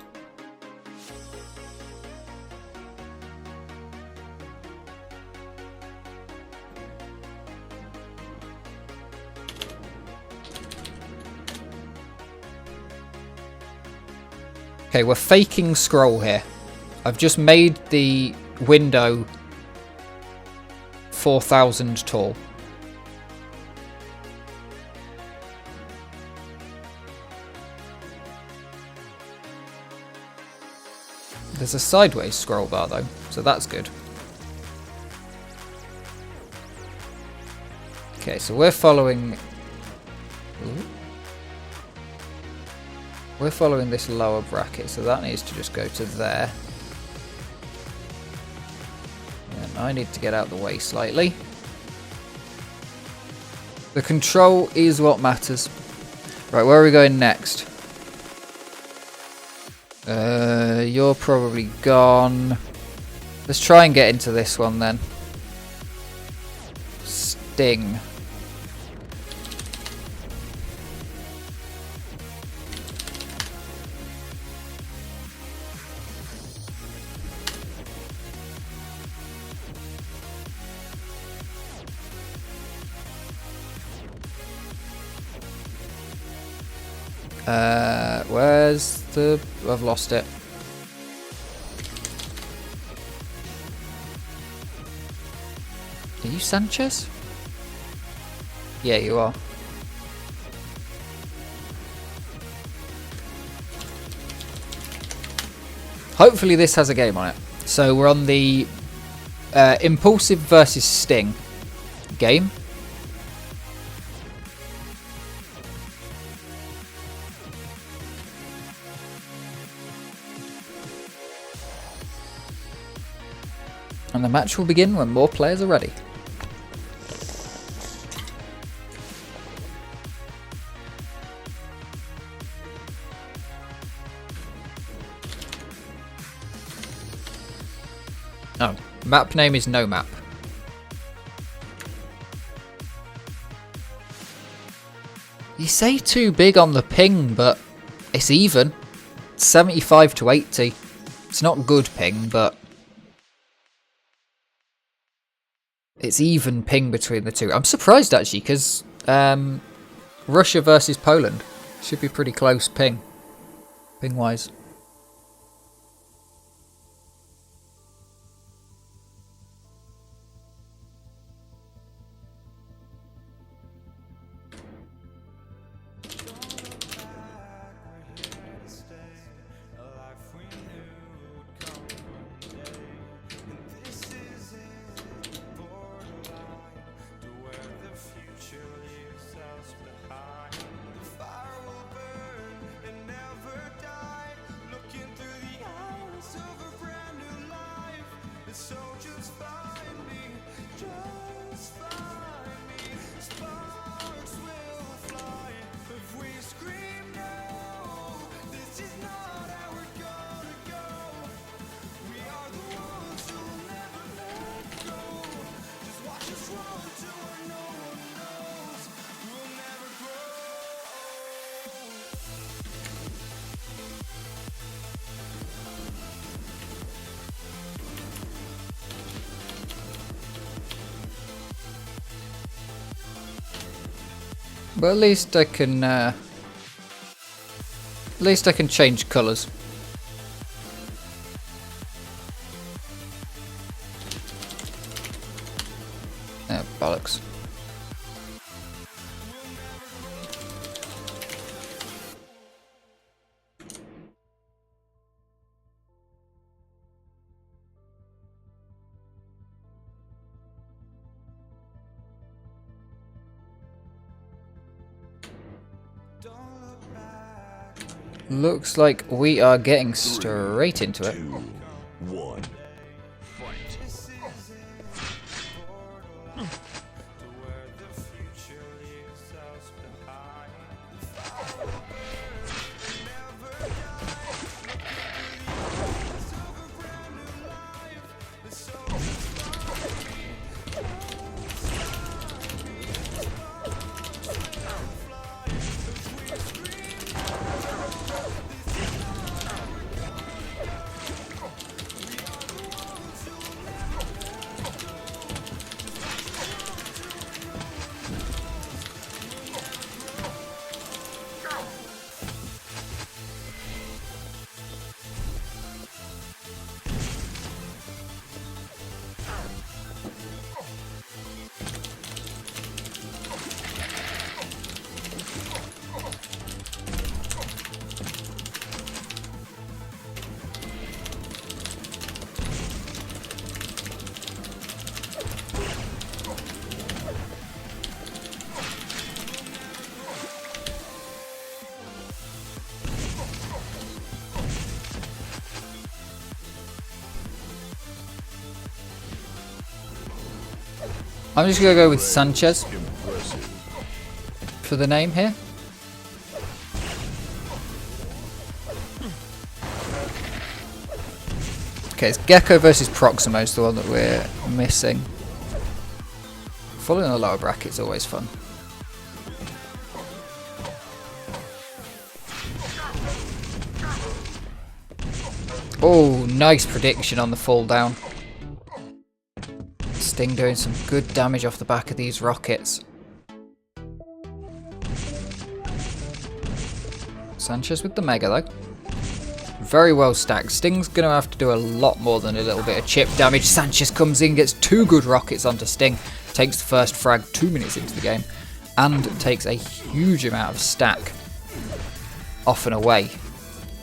Okay, we're faking scroll here. I've just made the window 4,000 tall. There's a sideways scroll bar though, so that's good. Okay, so we're following... Ooh. We're following this lower bracket, so that needs to just go to there. And I need to get out of the way slightly. The control is what matters. Right, where are we going next? You're probably gone. Let's try and get into this one then. Sting. Where's the... I've lost it. Are you you Sanchez? Yeah, you are. Hopefully this has a game on it. So we're on the Impulsive versus Sting game. And the match will begin when more players are ready. Oh, map name is no map. You say too big on the ping, but it's even. 75 to 80. It's not good ping, but it's even ping between the two. I'm surprised actually, because Russia versus Poland should be pretty close ping wise. But at least I can change colours. Oh, bollocks. Looks like we are getting straight into it. 2, 1, fight. I'm just going to go with Sanchez for the name here. Okay, it's Gecko versus Proximo is the one that we're missing. Following the lower bracket is always fun. Oh, nice prediction on the fall down. Sting doing some good damage off the back of these rockets. Sanchez with the Mega though. Very well stacked. Sting's going to have to do a lot more than a little bit of chip damage. Sanchez comes in, gets 2 good rockets onto Sting. takes the first frag 2 minutes into the game, and takes a huge amount of stack off and away.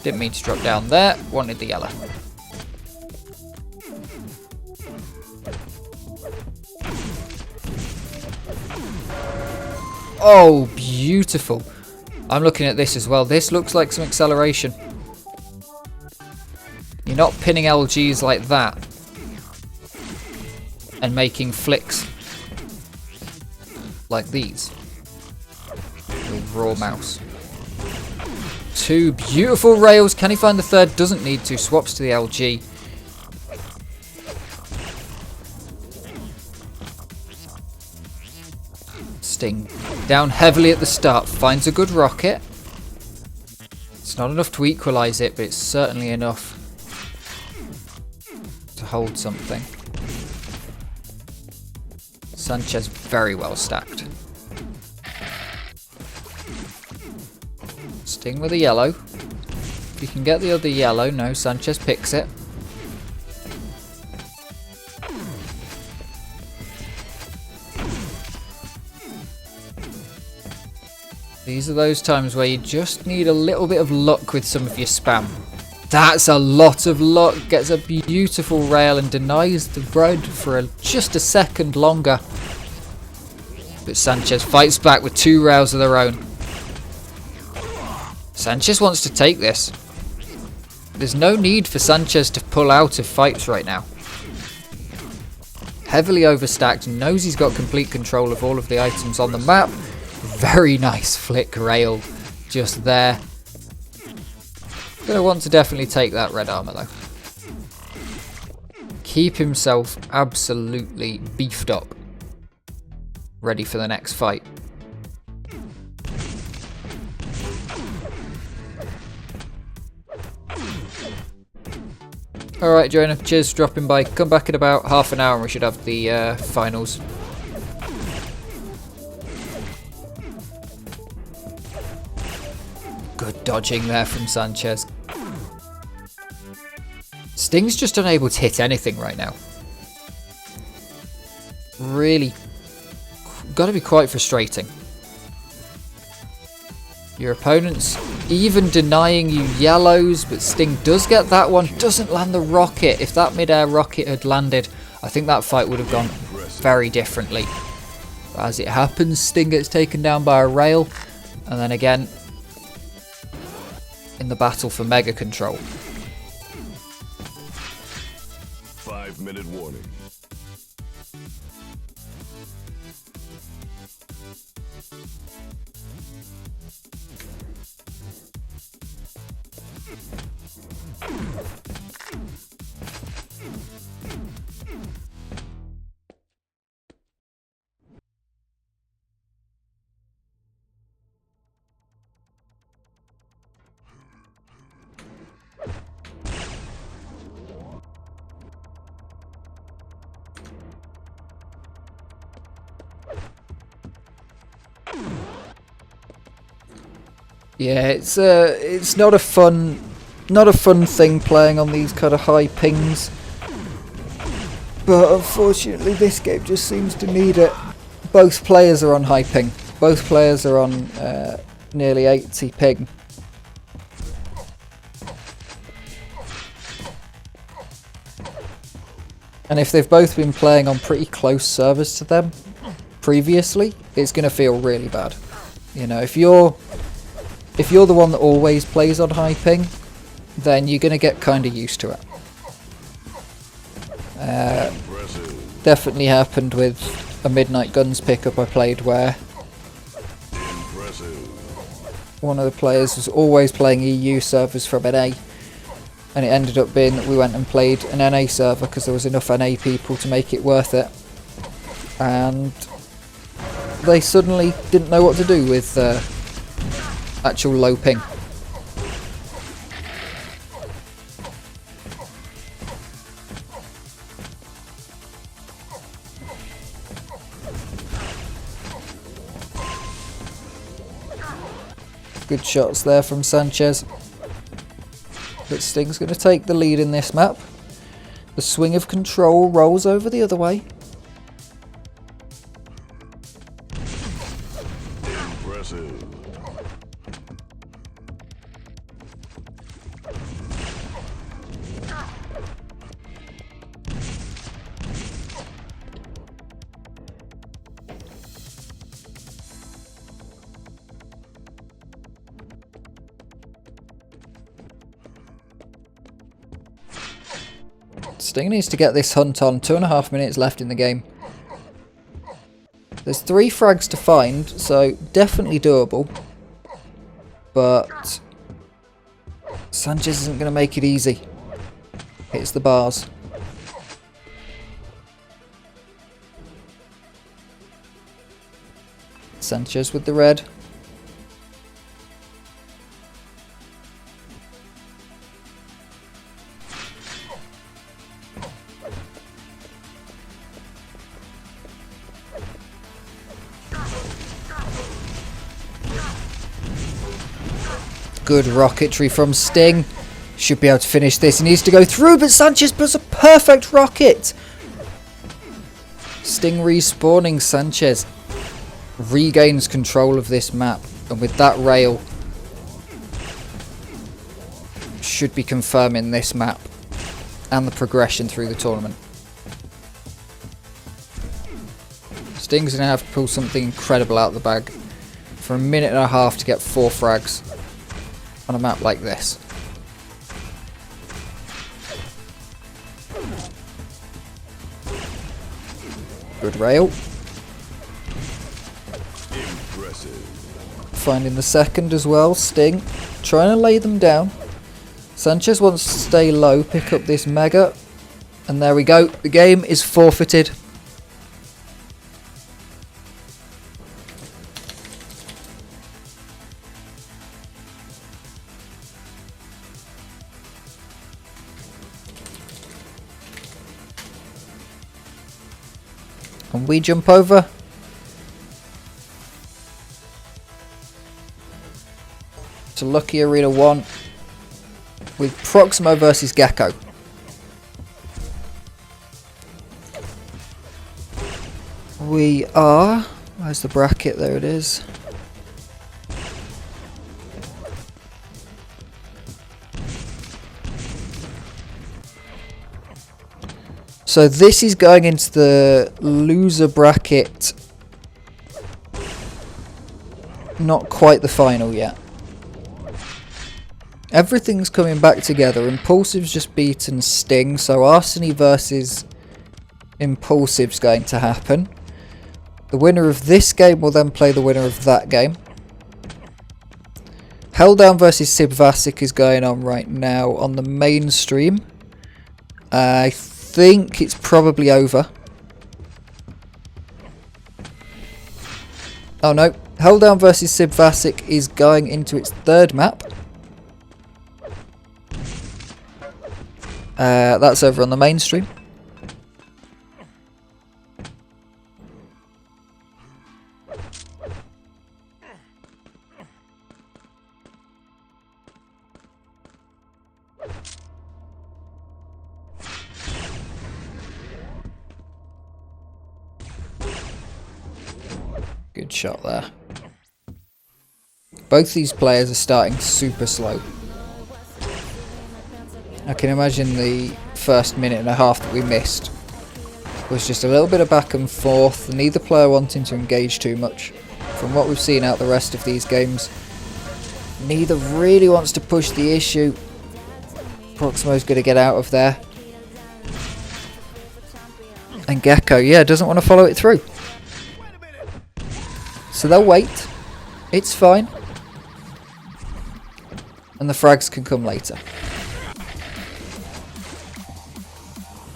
Didn't mean to drop down there, wanted the yellow. Oh, beautiful. I'm looking at this as well. This looks like some acceleration. You're not pinning LGs like that and making flicks like these with raw mouse. 2 beautiful rails. Can he find the third? Doesn't need to. Swaps to the LG. Sting down heavily at the start. Finds a good rocket. It's not enough to equalise it, but it's certainly enough to hold something. Sanchez very well stacked. Sting with a yellow. If you can get the other yellow, no, Sanchez picks it. These are those times where you just need a little bit of luck with some of your spam. That's a lot of luck. Gets a beautiful rail and denies the road for just a second longer. But Sanchez fights back with 2 rails of their own. Sanchez wants to take this. There's no need for Sanchez to pull out of fights right now. Heavily overstacked, knows he's got complete control of all of the items on the map. Very nice flick rail just there. Gonna want to definitely take that red armor though. Keep himself absolutely beefed up. Ready for the next fight. Alright Jonah, cheers for dropping by. Come back in about half an hour and we should have the finals. Good dodging there from Sanchez. Sting's just unable to hit anything right now. Really got to be quite frustrating. Your opponent's even denying you yellows, but Sting does get that one. Doesn't land the rocket. If that mid-air rocket had landed, I think that fight would have gone very differently. But as it happens, Sting gets taken down by a rail. And then again, in the battle for mega control. 5-minute warning. Yeah, it's not a fun thing playing on these kind of high pings. But unfortunately this game just seems to need it. Both players are on high ping. Both players are on nearly 80 ping. And if they've both been playing on pretty close servers to them previously, it's going to feel really bad. You know, if you're the one that always plays on high ping, then you're going to get kind of used to it. Definitely happened with a Midnight Guns pickup I played where one of the players was always playing EU servers from NA, and it ended up being that we went and played an NA server because there was enough NA people to make it worth it, and they suddenly didn't know what to do with actual low ping. Good shots there from Sanchez. But Sting's going to take the lead in this map. The swing of control rolls over the other way. Sting needs to get this hunt on. 2.5 minutes left in the game. There's 3 frags to find, so definitely doable. But Sanchez isn't going to make it easy. Hits the bars. Sanchez with the red. Good rocketry from Sting. Should be able to finish this. He needs to go through, but Sanchez puts a perfect rocket. Sting respawning. Sanchez regains control of this map, and with that rail should be confirming this map and the progression through the tournament. Sting's going to have to pull something incredible out of the bag for a minute and a half to get 4 frags on a map like this. Good rail. Impressive. Finding the second as well. Sting trying to lay them down. Sanchez wants to stay low, pick up this mega, and there we go. The game is forfeited. And we jump over to Lucky Arena 1 with Proximo versus Gecko. We are... where's the bracket? There it is. So this is going into the loser bracket. Not quite the final yet. Everything's coming back together. Impulsive's just beaten Sting, so Arseny versus Impulsive's going to happen. The winner of this game will then play the winner of that game. Helldown versus Sibvasic is going on right now on the main stream. I think it's probably over. Oh no, Helldown versus Sibvasic is going into its 3rd map. That's over on the main stream. Good shot there. Both these players are starting super slow. I can imagine the first minute and a half that we missed was just a little bit of back and forth, neither player wanting to engage too much. From what we've seen out the rest of these games, neither really wants to push the issue. Proximo's going to get out of there. And Gecko, yeah, doesn't want to follow it through. So they'll wait. It's fine. And the frags can come later.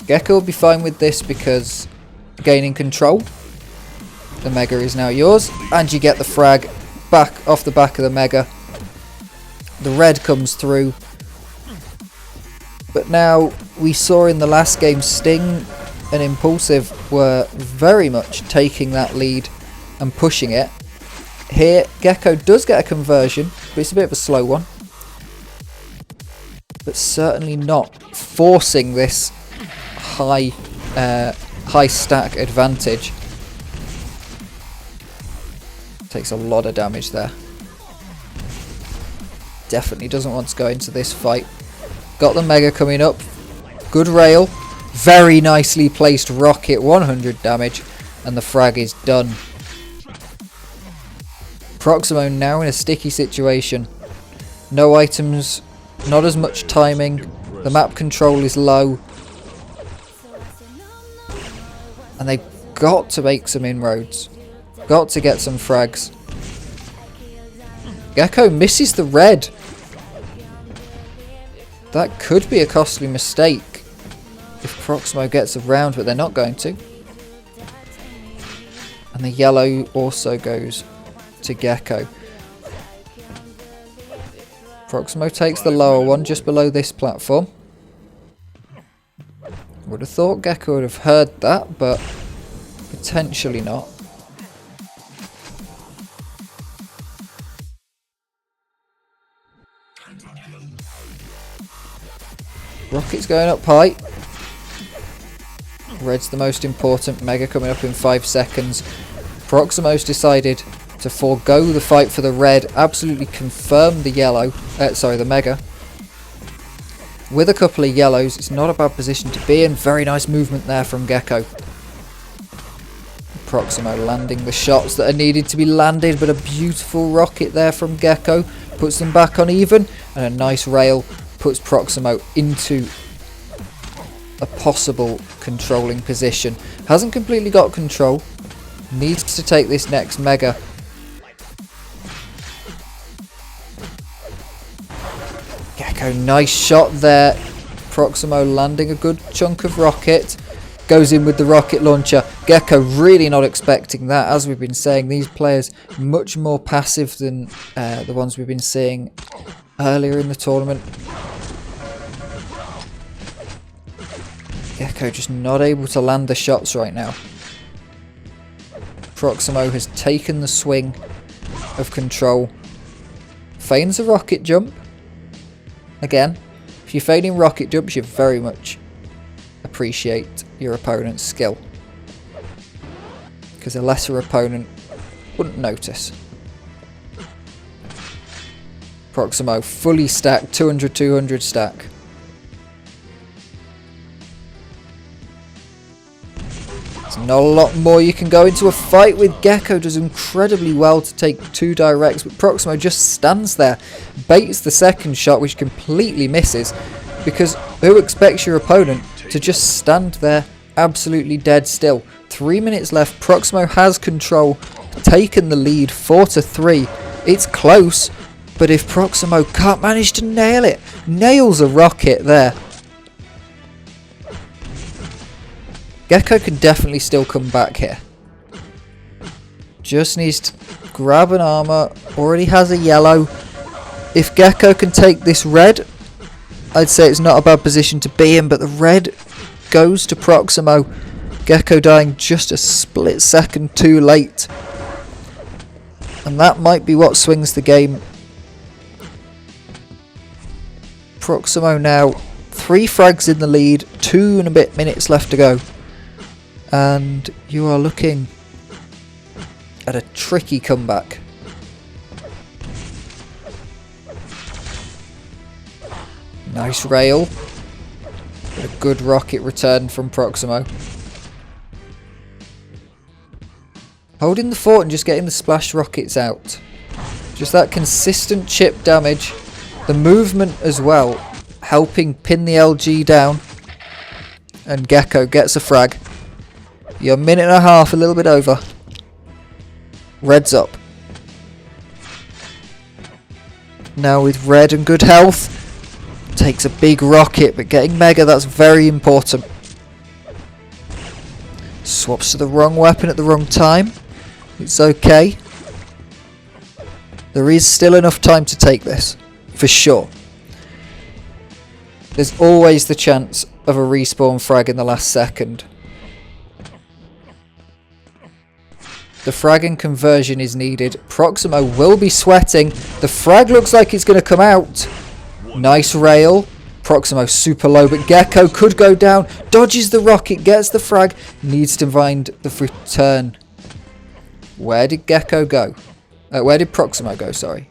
Gecko will be fine with this because gaining control. The mega is now yours. And you get the frag back off the back of the mega. The red comes through. But now we saw in the last game Sting and Impulsive were very much taking that lead and pushing it. Here, Gecko does get a conversion, but it's a bit of a slow one. But certainly not forcing this high stack advantage. Takes a lot of damage there. Definitely doesn't want to go into this fight. Got the mega coming up. Good rail. Very nicely placed rocket. 100 damage. And the frag is done. Proximo now in a sticky situation. No items. Not as much timing. The map control is low. And they've got to make some inroads. Got to get some frags. Gecko misses the red. That could be a costly mistake if Proximo gets around, but they're not going to. And the yellow also goes to Gecko. Proximo takes the lower one just below this platform. Would have thought Gecko would have heard that, but potentially not. Rocket's going up high. Red's the most important. Mega coming up in 5 seconds. Proximo's decided to forego the fight for the red. Absolutely confirm the yellow. The mega. With a couple of yellows, it's not a bad position to be in. Very nice movement there from Gecko. Proximo landing the shots that are needed to be landed, but a beautiful rocket there from Gecko puts them back on even, and a nice rail puts Proximo into a possible controlling position. Hasn't completely got control. Needs to take this next mega. Gecko, nice shot there. Proximo landing a good chunk of rocket. Goes in with the rocket launcher. Gecko really not expecting that. As we've been saying, these players much more passive than the ones we've been seeing earlier in the tournament. Gecko just not able to land the shots right now. Proximo has taken the swing of control. Feigns a rocket jump. Again, if you're feigning rocket jumps, you very much appreciate your opponent's skill, because a lesser opponent wouldn't notice. Proximo fully stacked, 200-200 stack. There's not a lot more you can go into a fight with. Gecko does incredibly well to take 2 directs, but Proximo just stands there, baits the second shot, which completely misses, because who expects your opponent to just stand there absolutely dead still? 3 minutes left. Proximo has control, taken the lead 4-3. It's close, but if Proximo can't manage to nail it, nails a rocket there, Gecko can definitely still come back here. Just needs to grab an armor. Already has a yellow. If Gecko can take this red, I'd say it's not a bad position to be in, but the red goes to Proximo. Gecko dying just a split second too late. And that might be what swings the game. Proximo now 3 frags in the lead, 2 and a bit minutes left to go. And you are looking at a tricky comeback. Nice rail. A good rocket return from Proximo. Holding the fort and just getting the splash rockets out. Just that consistent chip damage. The movement as well, helping pin the LG down. And Gecko gets a frag. You're a minute and a half, a little bit over. Red's up. Now with red and good health, takes a big rocket, but getting mega, that's very important. Swaps to the wrong weapon at the wrong time. It's okay. There is still enough time to take this, for sure. There's always the chance of a respawn frag in the last second. The fragging conversion is needed. Proximo will be sweating. The frag looks like it's going to come out. Nice rail. Proximo super low, but Gecko could go down. Dodges the rocket, gets the frag. Needs to find the return. Where did Gecko go? Where did Proximo go, sorry.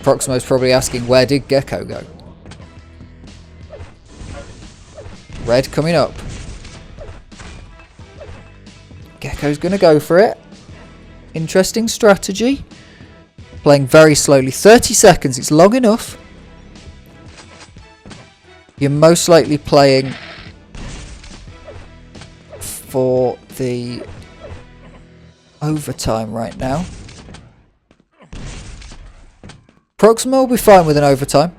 Proximo's probably asking, where did Gecko go? Red coming up. Gecko's going to go for it. Interesting strategy. Playing very slowly. 30 seconds. It's long enough. You're most likely playing for the overtime right now. Proximo will be fine with an overtime.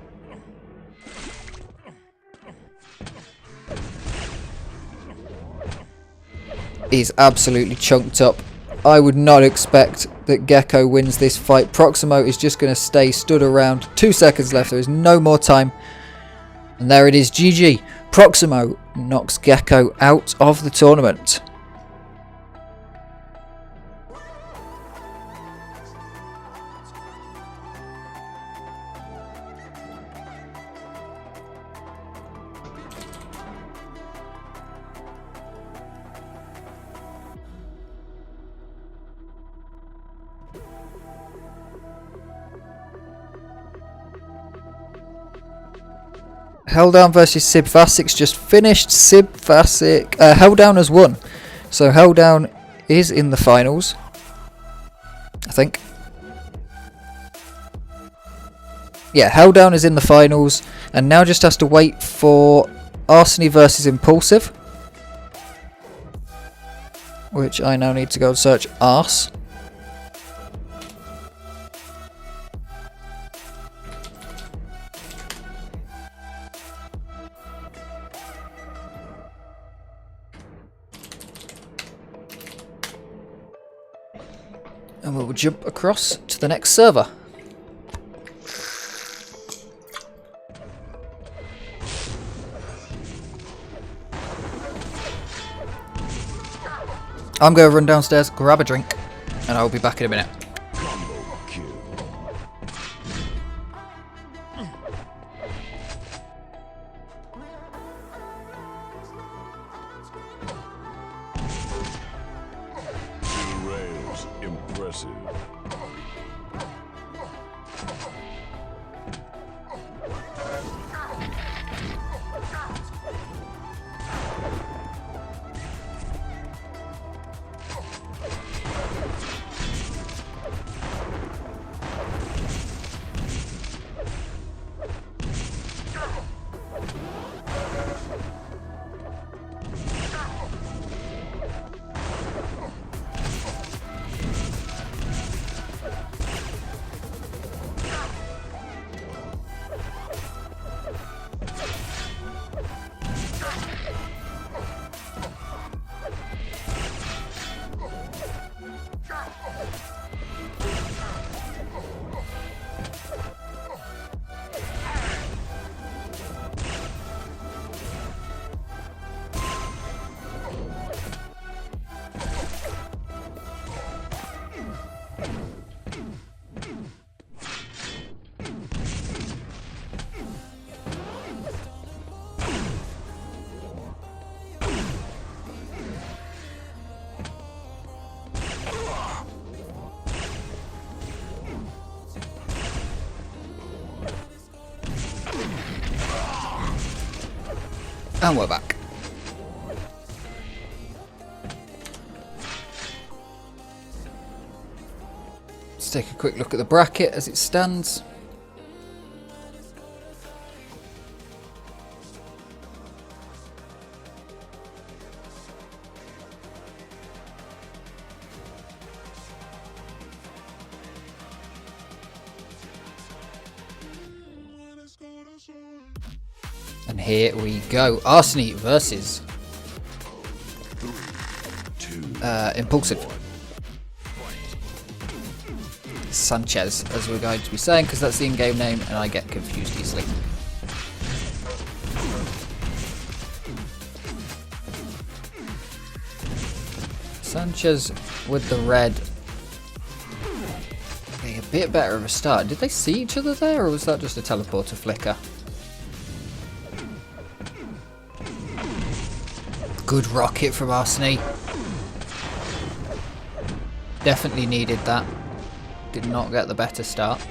He's absolutely chunked up. I would not expect that Gecko wins this fight. Proximo is just going to stay stood around. 2 seconds left. There is no more time. And there it is. GG. Proximo knocks Gecko out of the tournament. Helldown versus Sibvasic's just finished. Helldown has won. So Helldown is in the finals, I think. Yeah, Helldown is in the finals and now just has to wait for Arsony versus Impulsive, which I now need to go and search Arse. And we'll jump across to the next server. I'm going to run downstairs, grab a drink, and I'll be back in a minute. Combo kill. Two rails, impressive. And we're back. Let's take a quick look at the bracket as it stands. And here we go. Arsony versus Impulsive. Sanchez, as we're going to be saying, because that's the in-game name and I get confused easily. Sanchez with the red. Okay, a bit better of a start. Did they see each other there, or was that just a teleporter flicker? Good rocket from Arsony. Definitely needed that. Did not get the better start.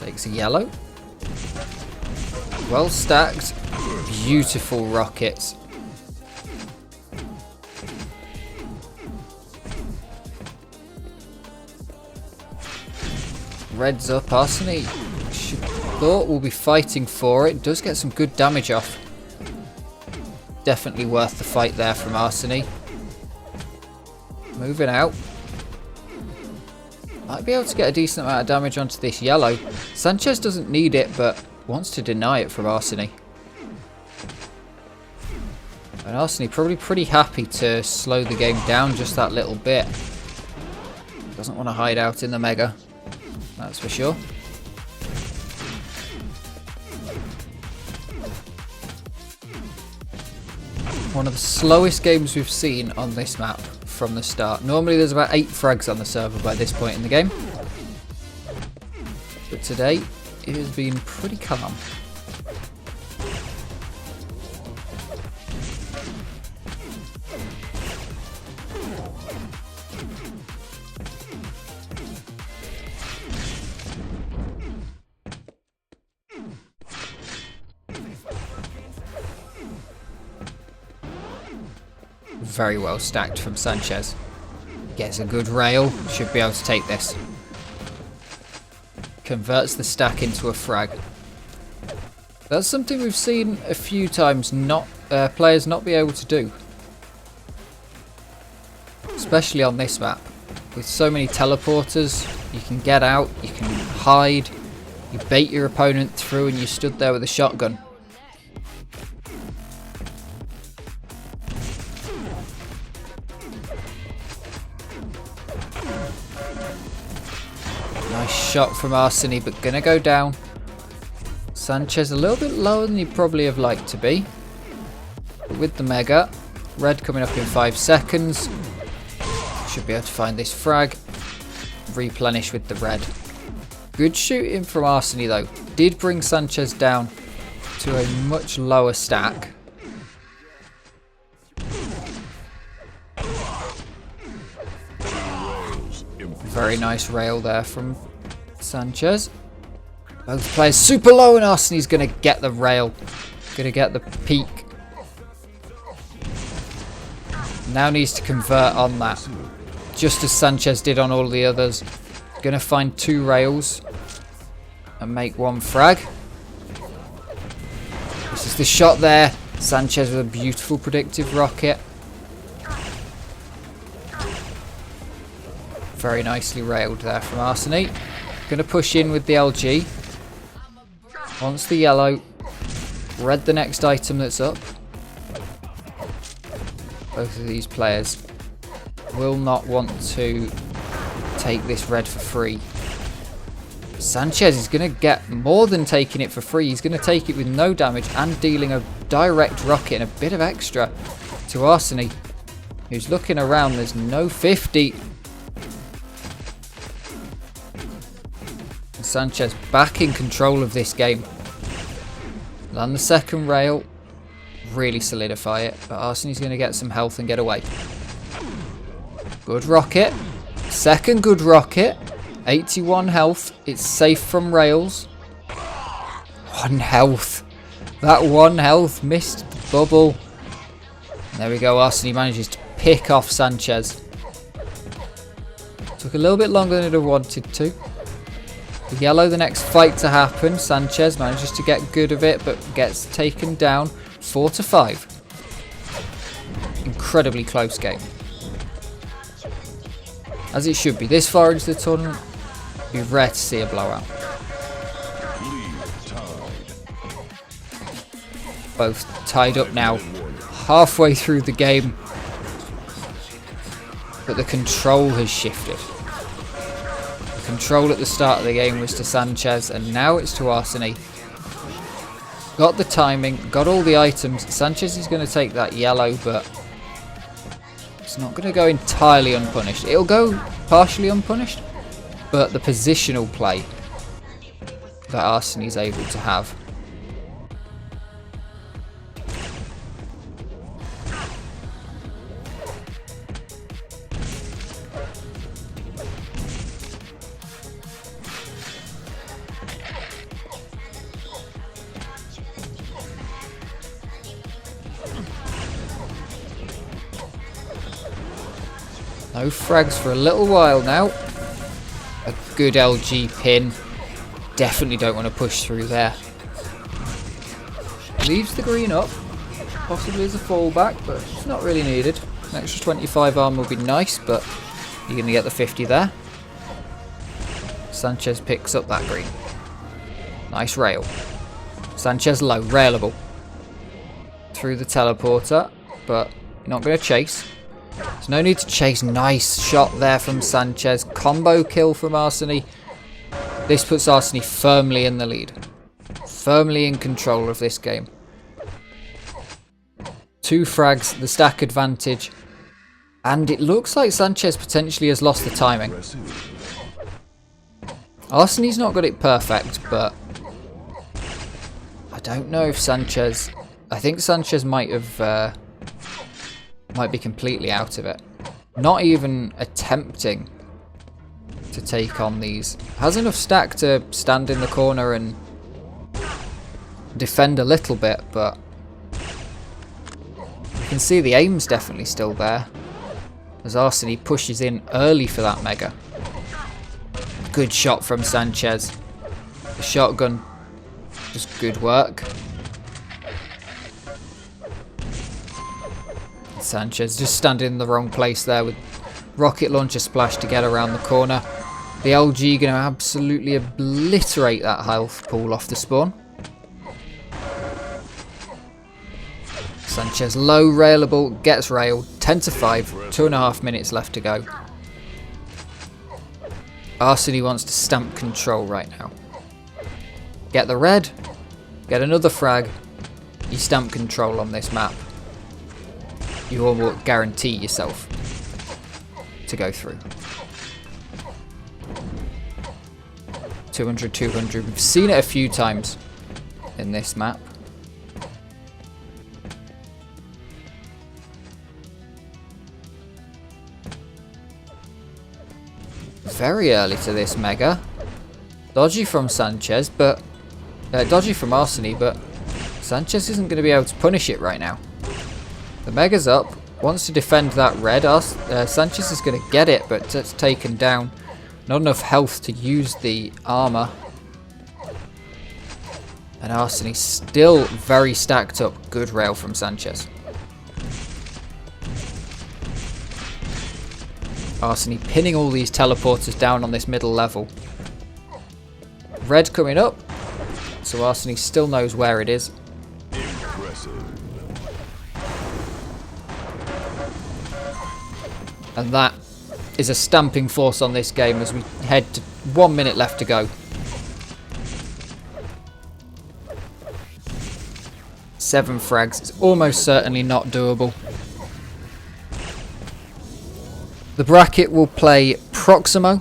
Takes a yellow. Well stacked. Beautiful rockets. Red's up. Arsony should thought we'll be fighting for it. Does get some good damage off. Definitely worth the fight there from Arseny. Moving out. Might be able to get a decent amount of damage onto this yellow. Sanchez doesn't need it, but wants to deny it from Arseny. And Arseny probably pretty happy to slow the game down just that little bit. Doesn't want to hide out in the Mega. That's for sure. One of the slowest games we've seen on this map from the start. Normally there's about 8 frags on the server by this point in the game. But today it has been pretty calm. Very well stacked from Sanchez. Gets a good rail. Should be able to take this. Converts the stack into a frag. That's something we've seen a few times players not be able to do. Especially on this map. With so many teleporters, you can get out, you can hide, you bait your opponent through and you stood there with a shotgun. Nice shot from Arseny, but gonna go down. Sanchez a little bit lower than he'd probably have liked to be. But with the Mega, red coming up in 5 seconds. Should be able to find this frag. Replenish with the red. Good shooting from Arseny though. Did bring Sanchez down to a much lower stack. Very nice rail there from Sanchez. Both players super low and Arseny's going to get the rail. Going to get the peak. Now needs to convert on that. Just as Sanchez did on all the others. Going to find 2 rails. And make 1 frag. This is the shot there. Sanchez with a beautiful predictive rocket. Very nicely railed there from Arseny. Going to push in with the LG. Wants the yellow. Red the next item that's up. Both of these players will not want to take this red for free. Sanchez is going to get more than taking it for free. He's going to take it with no damage and dealing a direct rocket and a bit of extra to Arseny, who's looking around. There's no 50. Sanchez back in control of this game. Land the second rail. Really solidify it. But Arseny's going to get some health and get away. Good rocket. Second good rocket. 81 health. It's safe from rails. 1 health. That 1 health missed the bubble. There we go. Arseny manages to pick off Sanchez. Took a little bit longer than it had wanted to. The yellow, the next fight to happen. Sanchez manages to get good of it, but gets taken down 4-5. Incredibly close game. As it should be. This far into the tournament, it'd be rare to see a blowout. Both tied up now. Halfway through the game. But the control has shifted. Control at the start of the game was to Sanchez, and now it's to Arseny. Got the timing, got all the items. Sanchez is going to take that yellow, but it's not going to go entirely unpunished. It'll go partially unpunished, but the positional play that Arseny is able to have. No frags for a little while now. A good LG pin. Definitely don't want to push through there. Leaves the green up, possibly as a fallback, but it's not really needed. An extra 25 armor would be nice, but you're going to get the 50 there. Sanchez picks up that green. Nice rail. Sanchez low, railable. Through the teleporter, but you're not going to chase. There's no need to chase. Nice shot there from Sanchez. Combo kill from Arseny. This puts Arseny firmly in the lead. Firmly in control of this game. 2 frags, the stack advantage. And it looks like Sanchez potentially has lost the timing. Arseny's not got it perfect, but I don't know if Sanchez... I think Sanchez might have... might be completely out of it. Not even attempting to take on these. Has enough stack to stand in the corner and defend a little bit, but you can see the aim's definitely still there as Arseny pushes in early for that mega. Good shot from Sanchez. The shotgun, just good work. Sanchez just standing in the wrong place there with rocket launcher splash to get around the corner. The LG going to absolutely obliterate that health pool off the spawn. Sanchez low, railable, gets railed, 10 to 5, 2.5 minutes left to go. Arseny wants to stamp control right now. Get the red, get another frag, you stamp control on this map. You will guarantee yourself to go through. 200, 200. We've seen it a few times in this map. Very early to this mega. Dodgy from Sanchez, but dodgy from Arseny, but Sanchez isn't going to be able to punish it right now. The mega's up, wants to defend that red. Sanchez is going to get it, but it's taken down. Not enough health to use the armor. And Arseny still very stacked up. Good rail from Sanchez. Arseny pinning all these teleporters down on this middle level. Red coming up, so Arseny still knows where it is. And that is a stamping force on this game as we head to 1 minute left to go. 7 frags. It's almost certainly not doable. The bracket will play Proximo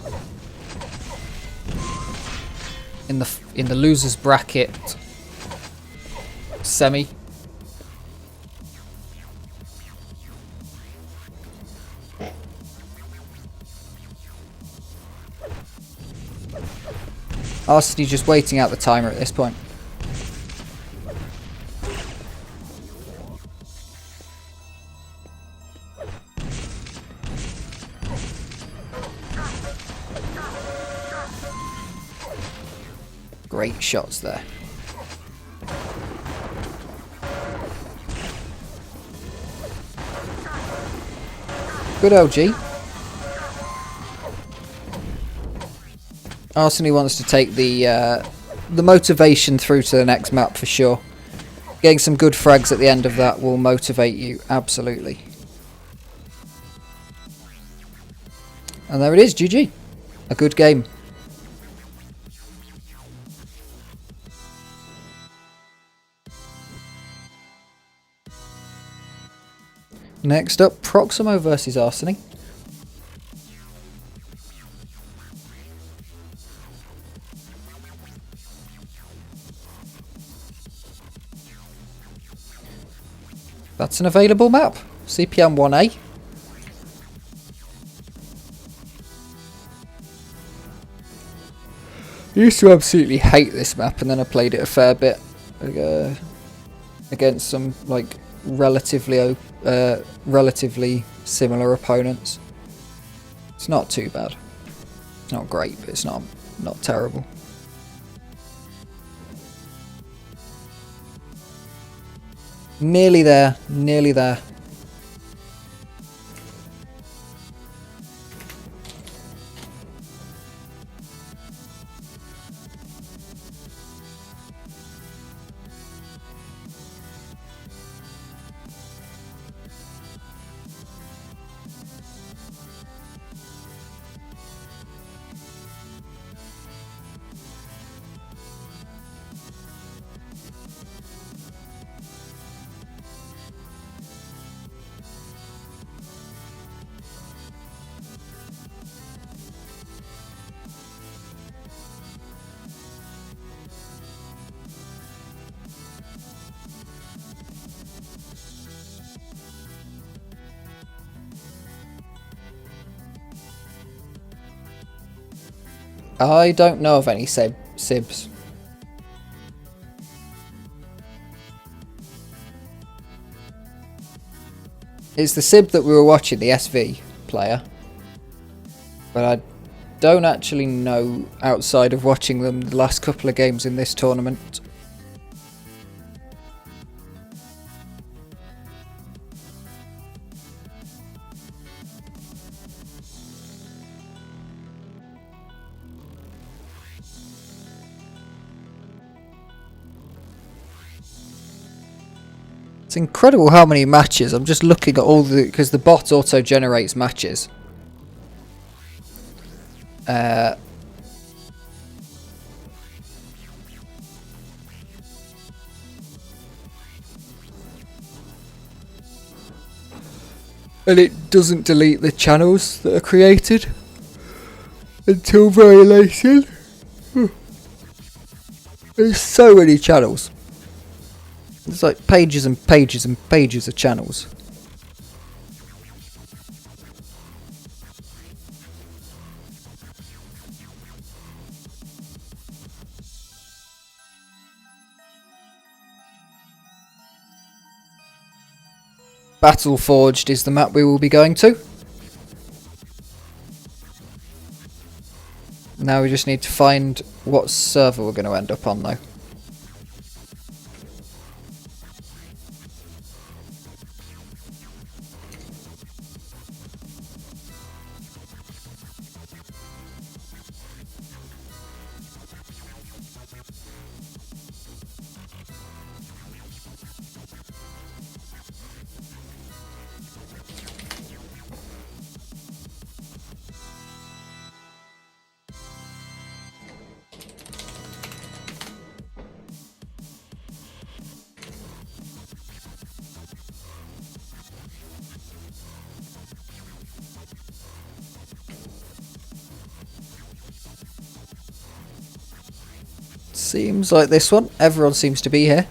in the losers bracket semi. Arseny just waiting out the timer at this point. Great shots there. Good LG. Arseny wants to take the motivation through to the next map for sure. Getting some good frags at the end of that will motivate you, absolutely. And there it is, GG. A good game. Next up, Proximo versus Arseny. That's an available map. CPM 1A. I used to absolutely hate this map, and then I played it a fair bit against some like relatively similar opponents. It's not too bad. It's not great, but it's not terrible. Nearly there, nearly there. I don't know of any Sibs. It's the Sib that we were watching, the SV player. But I don't actually know outside of watching them the last couple of games in this tournament. It's incredible how many matches. I'm just looking at all the... because the bot auto-generates matches. And it doesn't delete the channels that are created until very late in. There's so many channels. There's like pages and pages and pages of channels. Battle Forged is the map we will be going to. Now we just need to find what server we're going to end up on though. Seems like this one. Everyone seems to be here.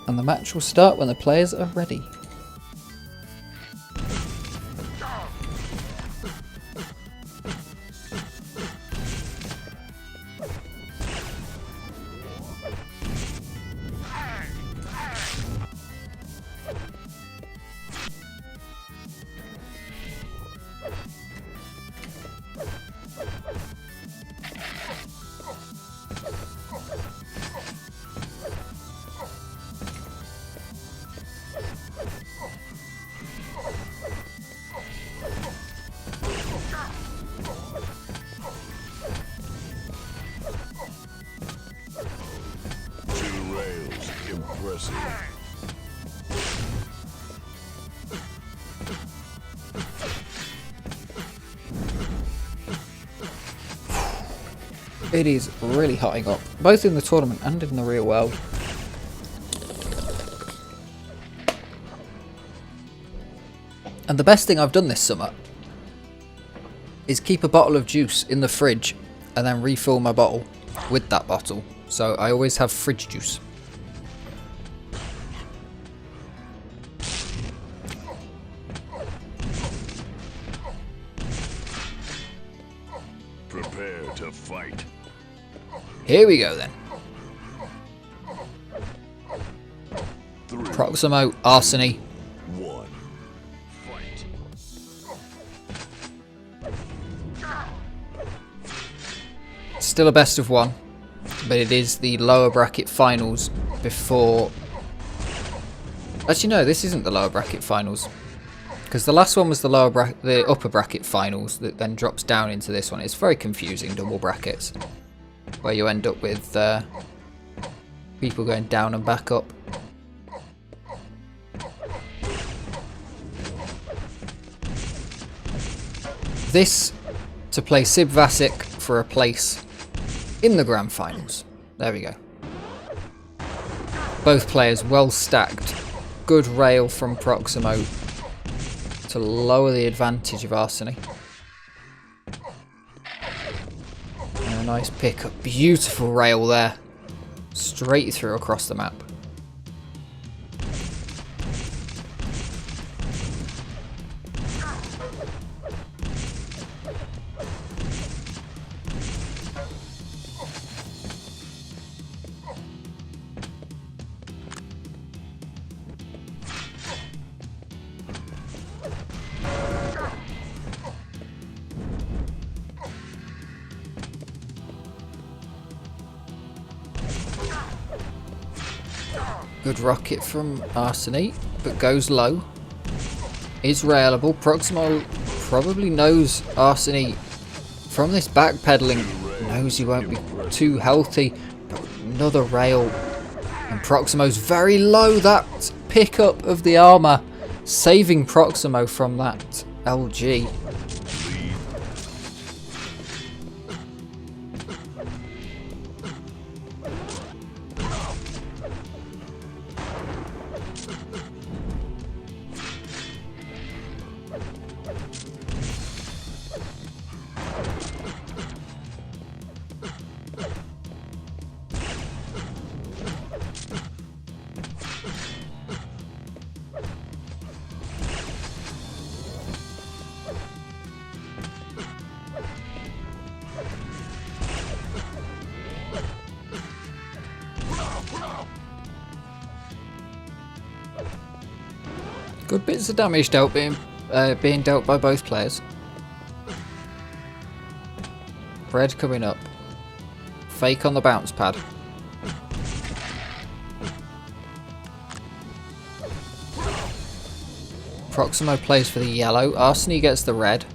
And the match will start when the players are ready. Impressive. It is really hotting up, both in the tournament and in the real world. And the best thing I've done this summer is keep a bottle of juice in the fridge and then refill my bottle with that bottle. So I always have fridge juice. Prepare to fight. Here we go then. 3, Proximo, Arseny. 1, fight. Still a best of one, but it is the lower bracket finals before... Actually no, this isn't the lower bracket finals. Because the last one was the upper bracket finals that then drops down into this one. It's very confusing, double brackets. Where you end up with people going down and back up. This to play Sib Vasic for a place in the grand finals. There we go. Both players well stacked. Good rail from Proximo to lower the advantage of Arseny. And a nice pickup. Beautiful rail there. Straight through across the map. Good rocket from Arseny, but goes low. Is railable. Proximo probably knows Arseny from this backpedaling. Knows he won't be too healthy. But another rail. And Proximo's very low. That pickup of the armor. Saving Proximo from that LG. Good bits of damage dealt being dealt by both players. Red coming up. Fake on the bounce pad. Proximo plays for the yellow. Arseny gets the red.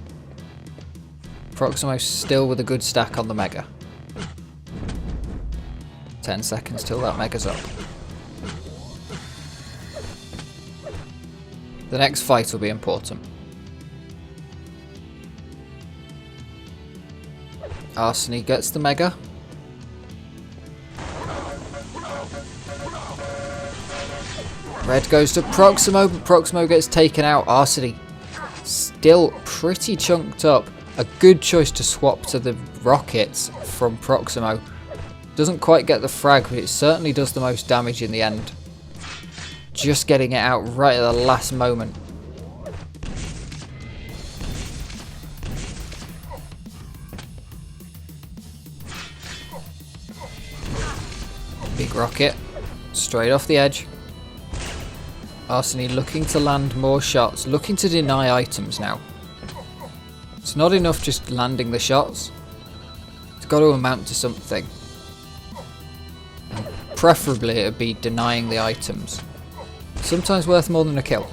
Proximo still with a good stack on the mega. 10 seconds till that mega's up. The next fight will be important. Arseny gets the mega. Red goes to Proximo, but Proximo gets taken out. Arseny still pretty chunked up. A good choice to swap to the rockets from Proximo. Doesn't quite get the frag, but it certainly does the most damage in the end. Just getting it out right at the last moment. Big rocket. Straight off the edge. Arseny looking to land more shots. Looking to deny items now. It's not enough just landing the shots. It's got to amount to something. And preferably it would be denying the items. Sometimes worth more than a kill.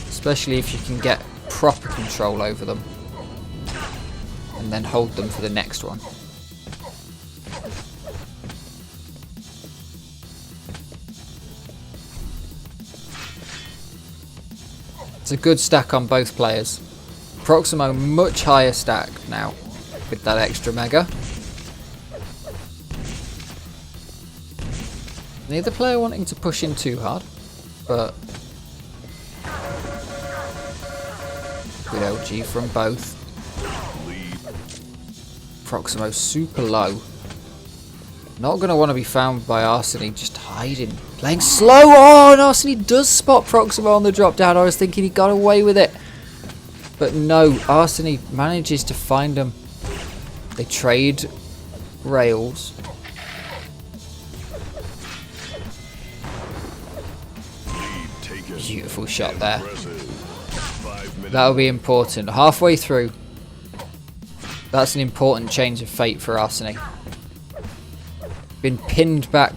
Especially if you can get proper control over them. And then hold them for the next one. It's a good stack on both players. Proximo much higher stack now with that extra mega. Neither player wanting to push in too hard, but good LG from both. Proximo super low. Not going to want to be found by Arseny, just hiding. Playing slow. Oh, and Arseny does spot Proximo on the drop down. I was thinking he got away with it. But no, Arseny manages to find him. They trade rails. Beautiful shot there. That'll be important. Halfway through. That's an important change of fate for Arseny. Been pinned back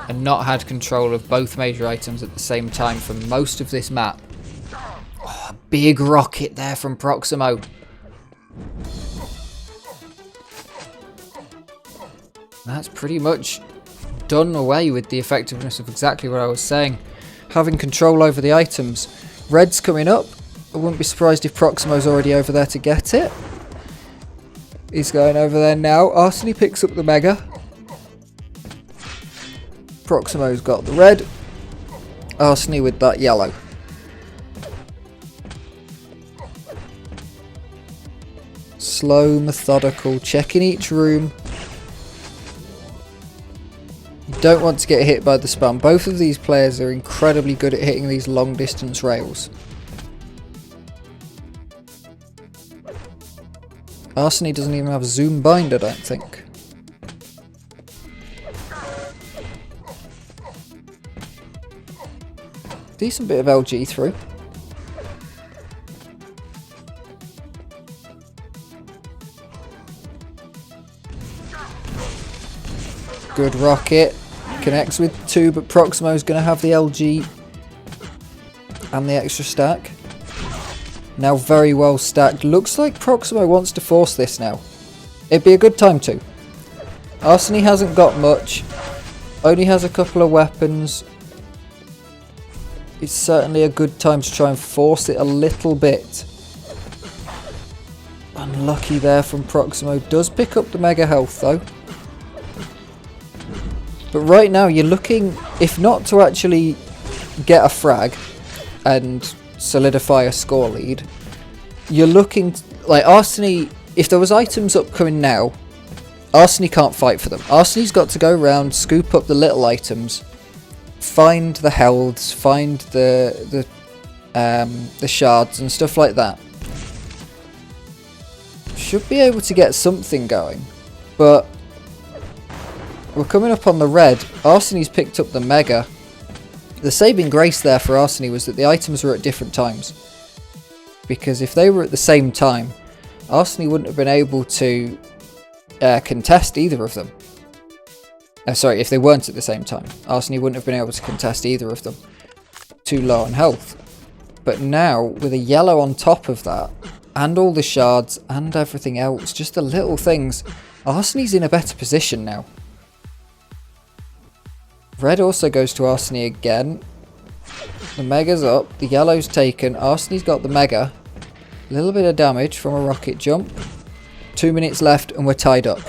and not had control of both major items at the same time for most of this map. Oh, a big rocket there from Proximo. That's pretty much done away with the effectiveness of exactly what I was saying. Having control over the items. Red's coming up. I wouldn't be surprised if Proximo's already over there to get it. He's going over there now. Arseny picks up the Mega. Proximo's got the red. Arseny with that yellow. Slow, methodical, checking each room. You don't want to get hit by the spam. Both of these players are incredibly good at hitting these long distance rails. Arseny doesn't even have zoom bind, I don't think. Decent bit of LG through. Good rocket. Connects with 2, but Proximo's going to have the LG and the extra stack. Now very well stacked. Looks like Proximo wants to force this now. It'd be a good time to. Arseny hasn't got much. Only has a couple of weapons. It's certainly a good time to try and force it a little bit. Unlucky there from Proximo. Does pick up the mega health though. But right now you're looking, if not to actually get a frag and solidify a score lead, you're looking like Arseny. If there was items upcoming now, Arseny can't fight for them. Arseny's got to go around, scoop up the little items, find the healths, find the shards and stuff like that. Should be able to get something going, but we're coming up on the red. Arseny's picked up the mega. The saving grace there for Arseny was that the items were at different times. Because if they were at the same time, Arseny wouldn't have been able to contest either of them. Sorry, if they weren't at the same time, Arseny wouldn't have been able to contest either of them. Too low on health. But now, with a yellow on top of that, and all the shards, and everything else, just the little things, Arseny's in a better position now. Red also goes to Arseny again. The mega's up, the yellow's taken, Arseny's got the mega. A little bit of damage from a rocket jump. 2 minutes left and we're tied up.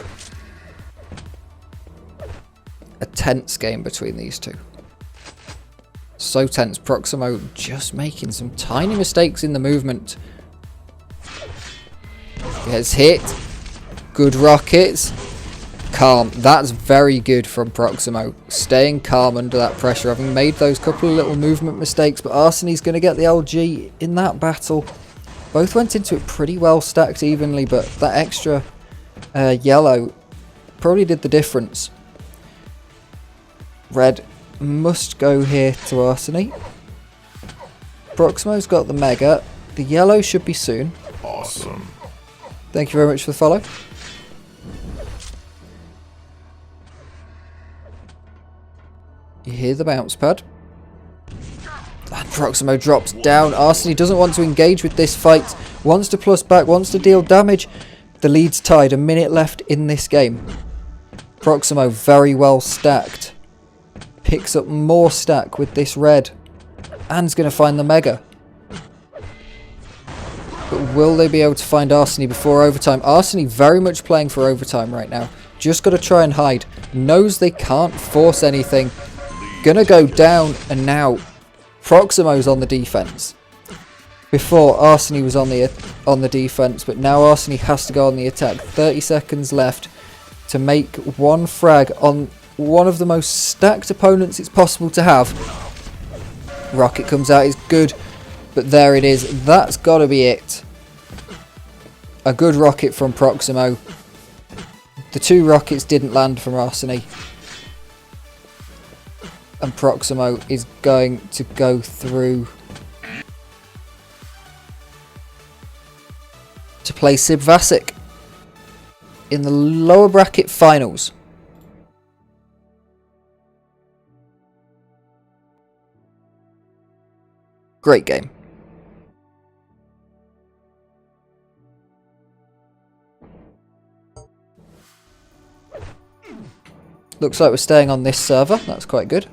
A tense game between these two. So tense. Proximo just making some tiny mistakes in the movement. Gets hit. Good rockets. Calm. That's very good from Proximo. Staying calm under that pressure, having made those couple of little movement mistakes. But Arseny's going to get the LG in that battle. Both went into it pretty well stacked evenly, but that extra yellow probably did the difference. Red must go here to Arseny. Proximo's got the mega. The yellow should be soon. Awesome. Thank you very much for the follow. You hear the bounce pad. And Proximo drops down. Arseny doesn't want to engage with this fight. Wants to plus back, wants to deal damage. The lead's tied. A minute left in this game. Proximo very well stacked. Picks up more stack with this red. And's going to find the mega. But will they be able to find Arseny before overtime? Arseny very much playing for overtime right now. Just got to try and hide. Knows they can't force anything. Gonna go down, and now Proximo's on the defense. Before Arseny was on the defense, but now Arseny has to go on the attack. 30 seconds left to make one frag on one of the most stacked opponents it's possible to have. Rocket comes out, is good, but there it is. That's got to be it. A good rocket from Proximo. The 2 rockets didn't land from Arseny. And Proximo is going to go through to play Sib Vasic. in the lower bracket finals. Great game. Looks like we're staying on this server. That's quite good.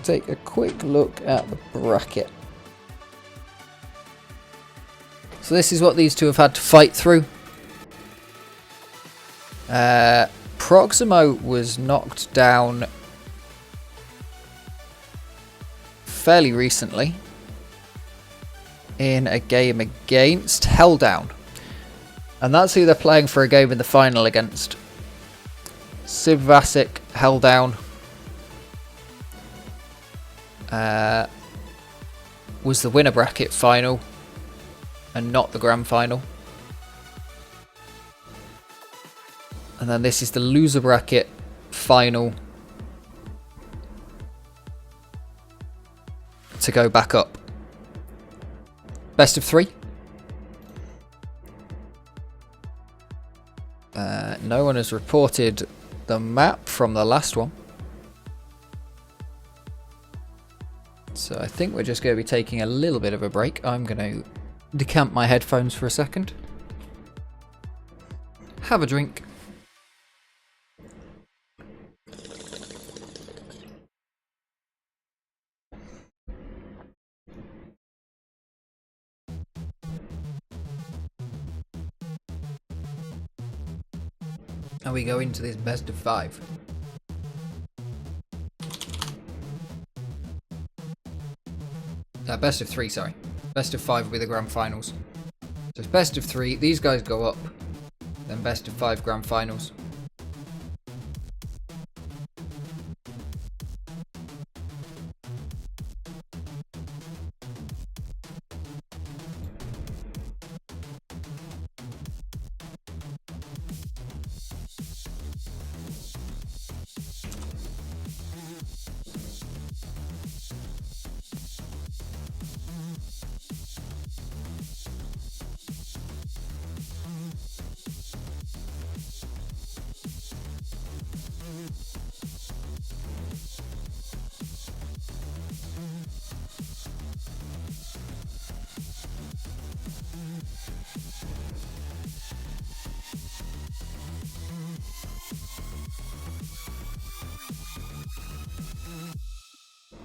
Take a quick look at the bracket. So this is what these two have had to fight through. Proximo was knocked down fairly recently in a game against Helldown. And that's who they're playing for a game in the final against. Sivvasic, Helldown. Was the winner bracket final and not the grand final. And then this is the loser bracket final to go back up. Best of 3. No one has reported the map from the last one. So I think we're just going to be taking a little bit of a break. I'm going to decamp my headphones for a second. Have a drink. And we go into this best of 5. Best of 3, sorry. Best of 5 will be the grand finals. So it's best of 3, these guys go up, then best of 5 grand finals.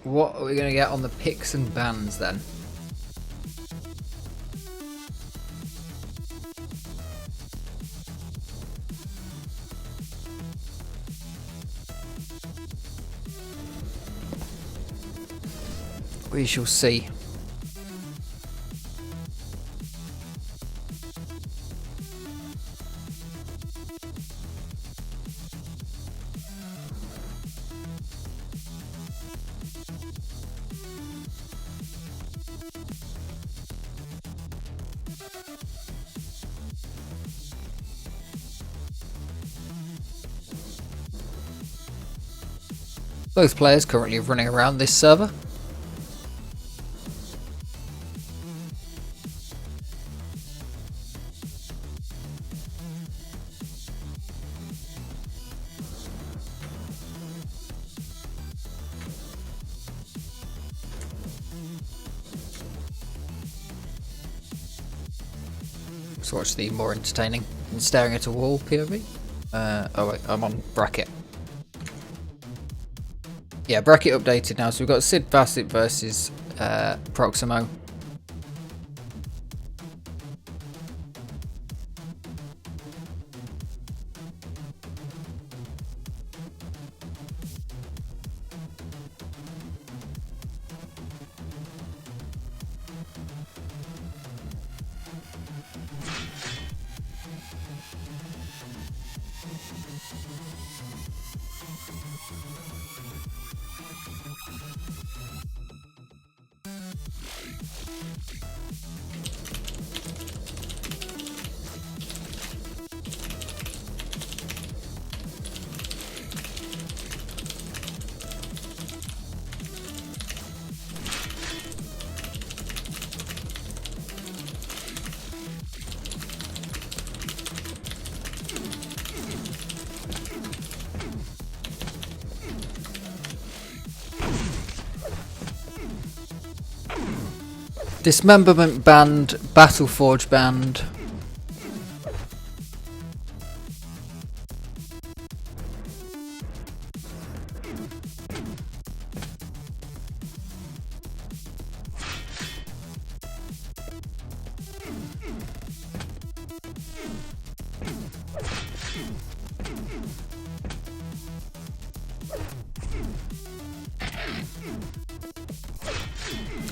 What are we going to get on the picks and bans then? We shall see. Both players currently running around this server. Let's watch the more entertaining than staring at a wall POV. Oh wait, I'm on bracket. Yeah, bracket updated now. So we've got Sid Bassett versus Proximo. Dismemberment Band, Battleforge Band.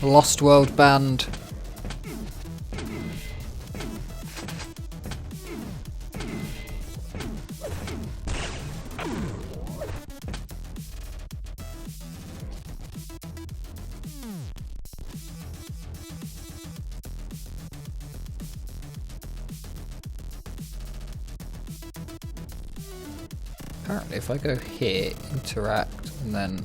Lost World Band. Apparently if I go here, interact, and then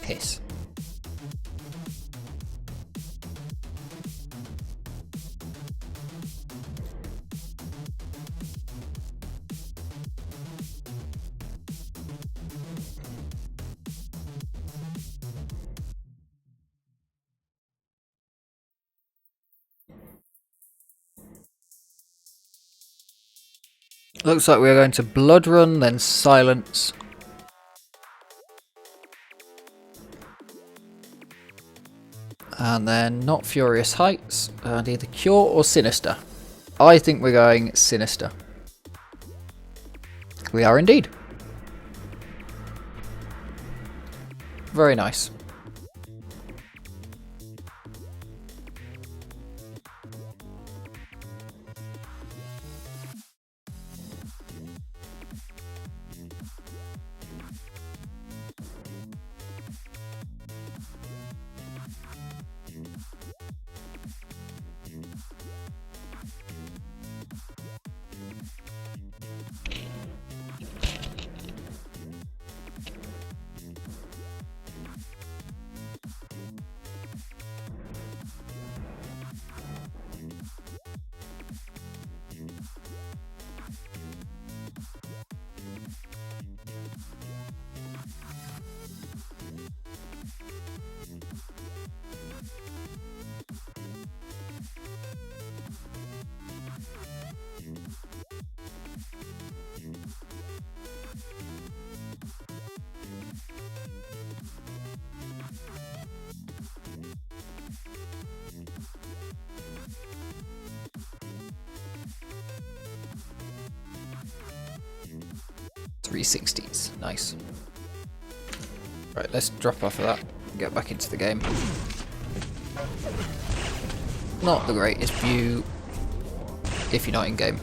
piss. Looks like we're going to Blood Run, then Silence. And then not Furious Heights, and either Cure or Sinister. I think we're going Sinister. We are indeed. Very nice. .360s, nice. Right, let's drop off of that and get back into the game. Not the greatest view if you're not in game.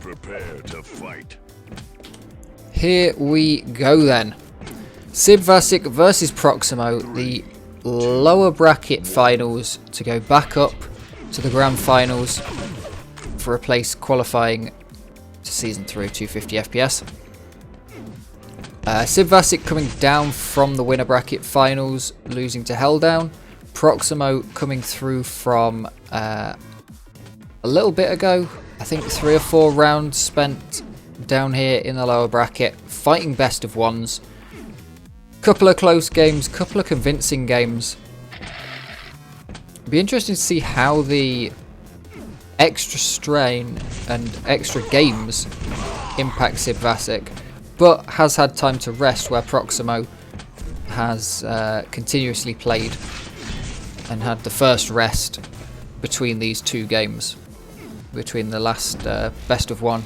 Prepare to fight. Here we go then. Sibvasic versus Proximo, the lower bracket finals to go back up to the grand finals for a place qualifying to season 3 of 250 FPS. Sibvasic coming down from the winner bracket finals, losing to Helldown. Proximo coming through from a little bit ago, I think 3 or 4 rounds spent down here in the lower bracket, fighting best of ones. Couple of close games, couple of convincing games. Be interesting to see how the extra strain and extra games impact Sibvasic, but has had time to rest where Proximo has continuously played and had the first rest between these 2 games, between the last best of 1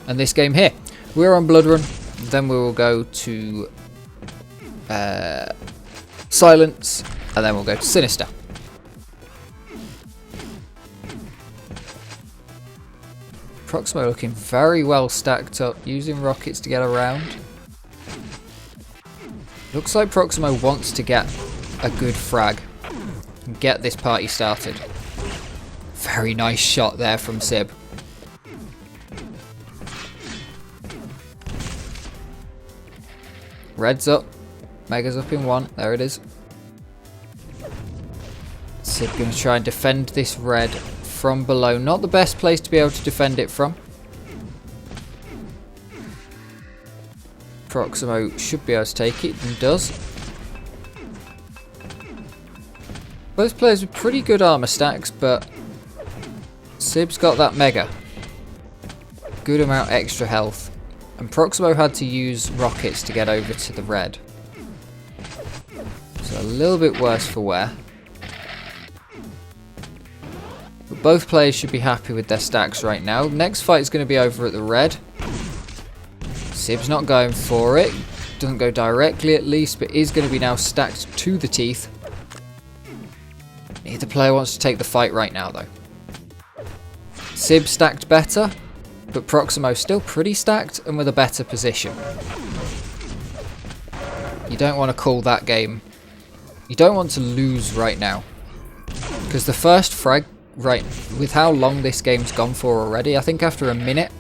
and this game here. We're on Blood Run, then we will go to Silence, and then we'll go to Sinister. Proximo looking very well stacked up, using rockets to get around. Looks like Proximo wants to get a good frag and get this party started. Very nice shot there from Sib. Red's up. Mega's up in 1. There it is. Sib going to try and defend this red from below. Not the best place to be able to defend it from. Proximo should be able to take it, and does. Both players with pretty good armor stacks, but Sib's got that mega. Good amount extra health. And Proximo had to use rockets to get over to the red. So a little bit worse for wear. But both players should be happy with their stacks right now. Next fight is going to be over at the red. Sib's not going for it. Doesn't go directly at least, but is going to be now stacked to the teeth. Neither player wants to take the fight right now though. Sib stacked better, but Proximo still pretty stacked and with a better position. You don't want to call that game. You don't want to lose right now. Because the first frag, right, with how long this game's gone for already, I think after a minute,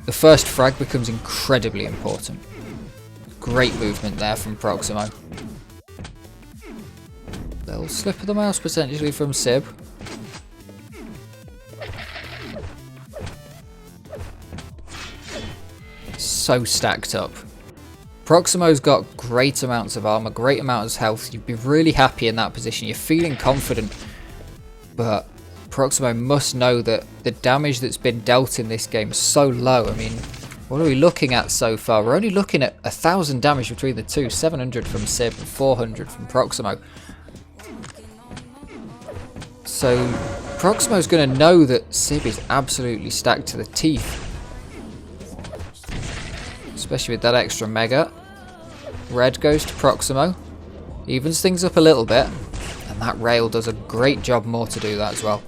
the first frag becomes incredibly important. Great movement there from Proximo. Little slip of the mouse potentially from Sib. So stacked up. Proximo's got great amounts of armor, great amounts of health. You'd be really happy in that position. You're feeling confident. But Proximo must know that the damage that's been dealt in this game is so low. I mean, what are we looking at so far? We're only looking at 1,000 damage between the two. 700 from Sib and 400 from Proximo. So Proximo's going to know that Sib is absolutely stacked to the teeth. Especially with that extra mega. Red goes to Proximo. Evens things up a little bit. And that rail does a great job more to do that as well.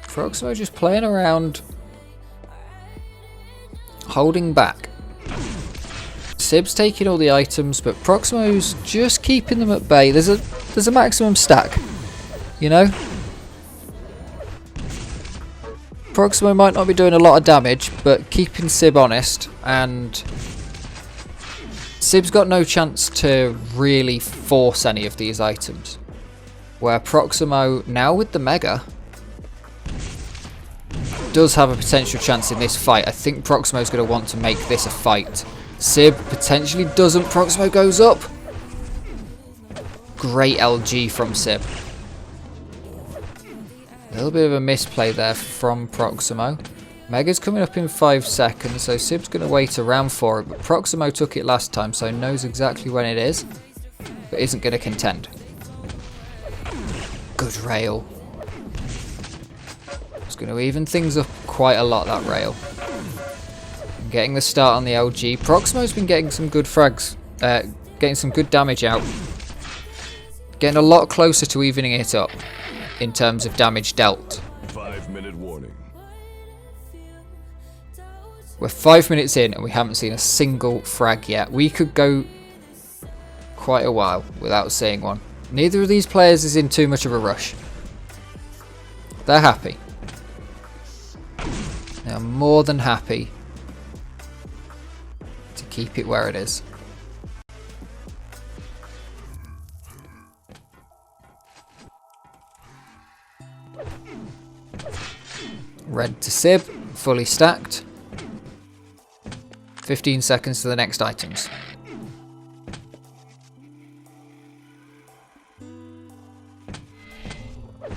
Proximo just playing around, holding back. Sib's taking all the items, but Proximo's just keeping them at bay. There's a maximum stack, you know. Proximo might not be doing a lot of damage, but keeping Sib honest, and Sib's got no chance to really force any of these items. Where Proximo, now with the mega, does have a potential chance in this fight. I think Proximo's going to want to make this a fight. Sib potentially doesn't. Proximo goes up. Great LG from Sib. A little bit of a misplay there from Proximo. Mega's coming up in 5 seconds, so Sib's going to wait around for it. But Proximo took it last time, so knows exactly when it is. But isn't going to contend. Good rail. It's going to even things up quite a lot, that rail. Getting the start on the LG. Proximo's been getting some good frags, getting some good damage out. Getting a lot closer to evening it up in terms of damage dealt. 5-minute warning. We're 5 minutes in and we haven't seen a single frag yet. We could go quite a while without seeing one. Neither of these players is in too much of a rush. They're happy. They're more than happy to keep it where it is. Red to Sib, fully stacked. 15 seconds to the next items.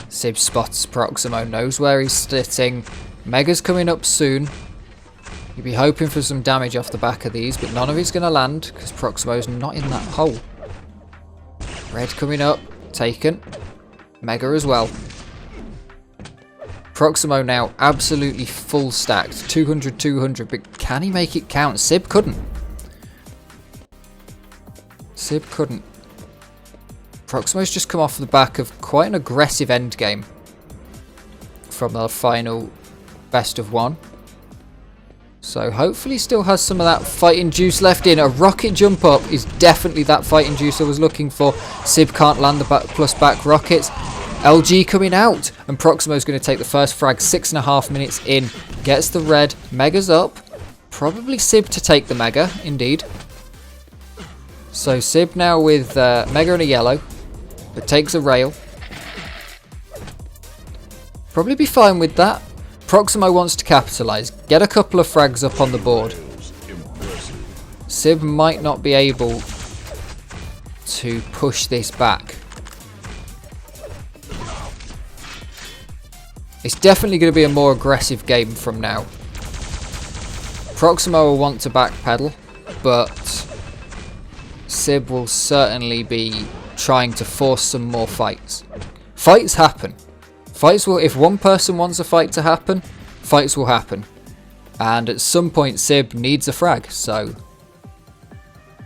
Sib spots Proximo, knows where he's sitting. Mega's coming up soon. You'd be hoping for some damage off the back of these, but none of it's going to land because Proximo's not in that hole. Red coming up, taken. Mega as well. Proximo now absolutely full stacked. 200, 200, but can he make it count? Sib couldn't. Sib couldn't. Proximo's just come off the back of quite an aggressive endgame from the final best of one. So hopefully still has some of that fighting juice left in. A rocket jump up is definitely that fighting juice I was looking for. Sib can't land the plus back rockets. LG coming out. And Proximo's going to take the first frag. 6.5 minutes in. Gets the red. Mega's up. Probably Sib to take the Mega. Indeed. So Sib now with Mega and a yellow. But takes a rail. Probably be fine with that. Proximo wants to capitalise. Get a couple of frags up on the board. Sib might not be able to push this back. It's definitely going to be a more aggressive game from now. Proximo will want to backpedal, but Sib will certainly be trying to force some more fights. Fights happen. Fights will, if one person wants a fight to happen, fights will happen. And at some point Sib needs a frag, so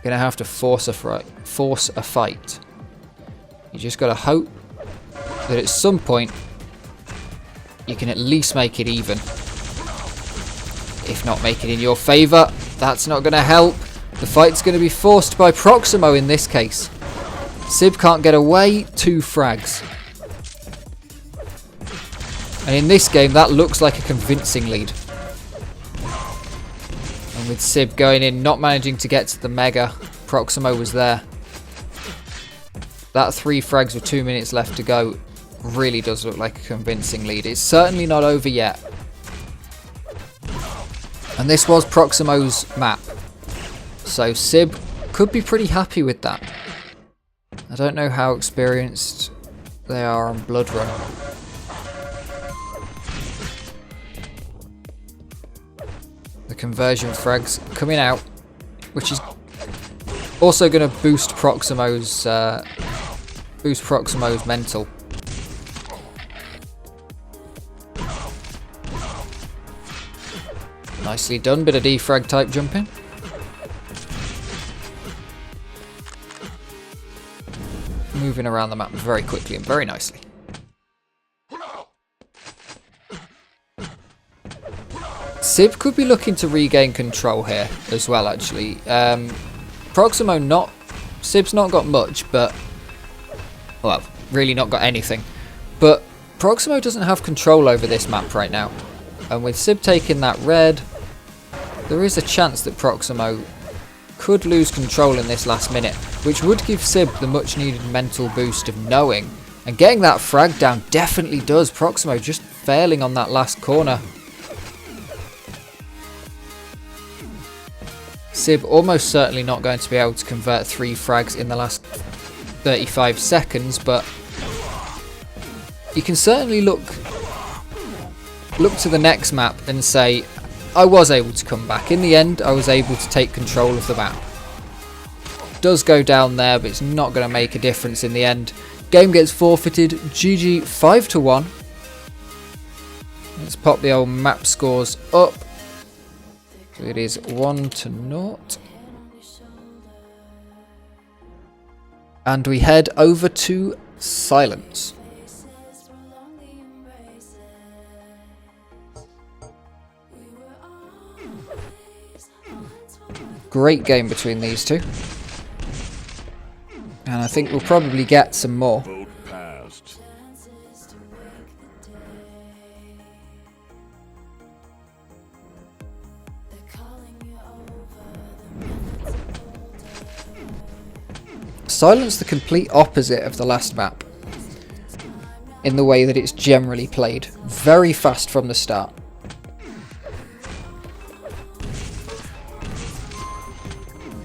gonna have to force a fight. You just gotta hope that at some point you can at least make it even. If not make it in your favour, that's not gonna help. The fight's gonna be forced by Proximo in this case. Sib can't get away, 2 frags. And in this game, that looks like a convincing lead. And with Sib going in, not managing to get to the Mega, Proximo was there. That 3 frags with 2 minutes left to go really does look like a convincing lead. It's certainly not over yet. And this was Proximo's map. So Sib could be pretty happy with that. I don't know how experienced they are on Blood Run. The conversion frags coming out, which is also going to boost Proximo's mental. Nicely done, bit of defrag type jumping. Moving around the map very quickly and very nicely. Sib could be looking to regain control here as well, actually. Proximo Sib's not got much, but... well, really not got anything. But Proximo doesn't have control over this map right now. And with Sib taking that red, there is a chance that Proximo could lose control in this last minute, which would give Sib the much needed mental boost of knowing. And getting that frag down definitely does. Proximo just failing on that last corner. Sib almost certainly not going to be able to convert 3 frags in the last 35 seconds, but you can certainly look to the next map and say, I was able to come back. In the end, I was able to take control of the map. Does go down there, but it's not going to make a difference in the end. Game gets forfeited. GG 5-1. Let's pop the old map scores up. So it is 1-0. And we head over to Silence. Great game between these two. And I think we'll probably get some more. Vote passed. Silence the complete opposite of the last map. In the way that it's generally played. Very fast from the start.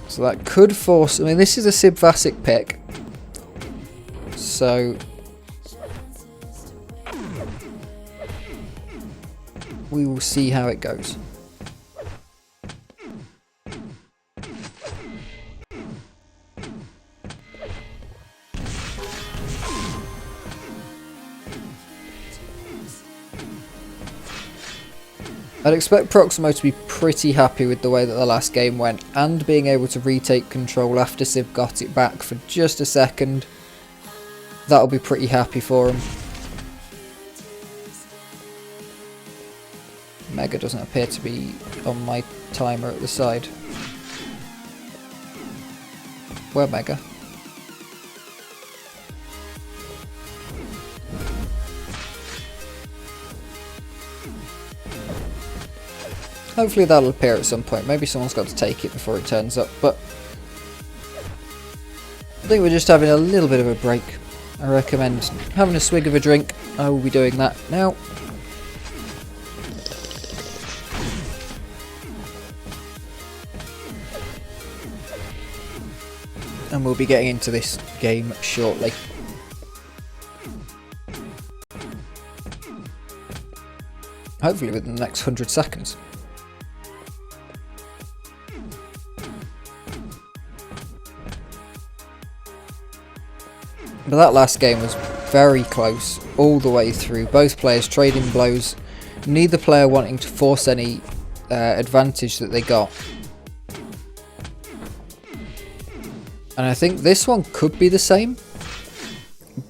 So that could force... I mean, this is a Sib Vasic pick. So... we will see how it goes. I'd expect Proximo to be pretty happy with the way that the last game went, and being able to retake control after Sib got it back for just a second. That'll be pretty happy for him. Mega doesn't appear to be on my timer at the side. Where Mega? Hopefully that'll appear at some point. Maybe someone's got to take it before it turns up, but I think we're just having a little bit of a break. I recommend having a swig of a drink. I will be doing that now. And we'll be getting into this game shortly. Hopefully within the next 100 seconds. But that last game was very close all the way through. Both players trading blows, neither player wanting to force any advantage that they got. And I think this one could be the same,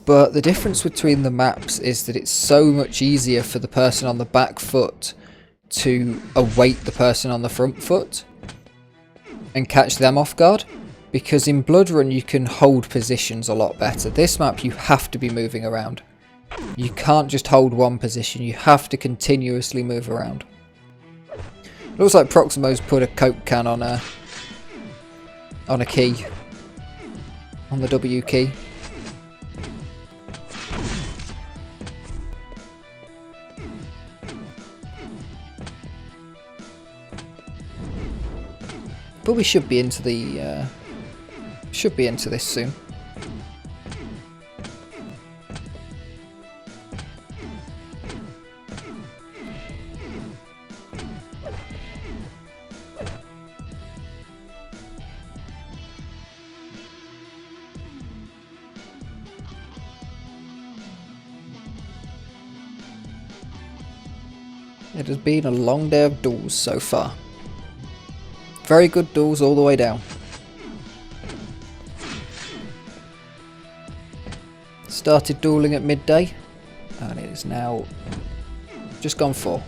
but the difference between the maps is that it's so much easier for the person on the back foot to await the person on the front foot and catch them off guard. Because in Blood Run you can hold positions a lot better. This map you have to be moving around. You can't just hold one position, you have to continuously move around. Looks like Proximo's put a Coke can on a key. On the W key. But we should be into the this soon. It has been a long day of duels so far. Very good duels all the way down. Started dueling at midday, and it is now just gone 4.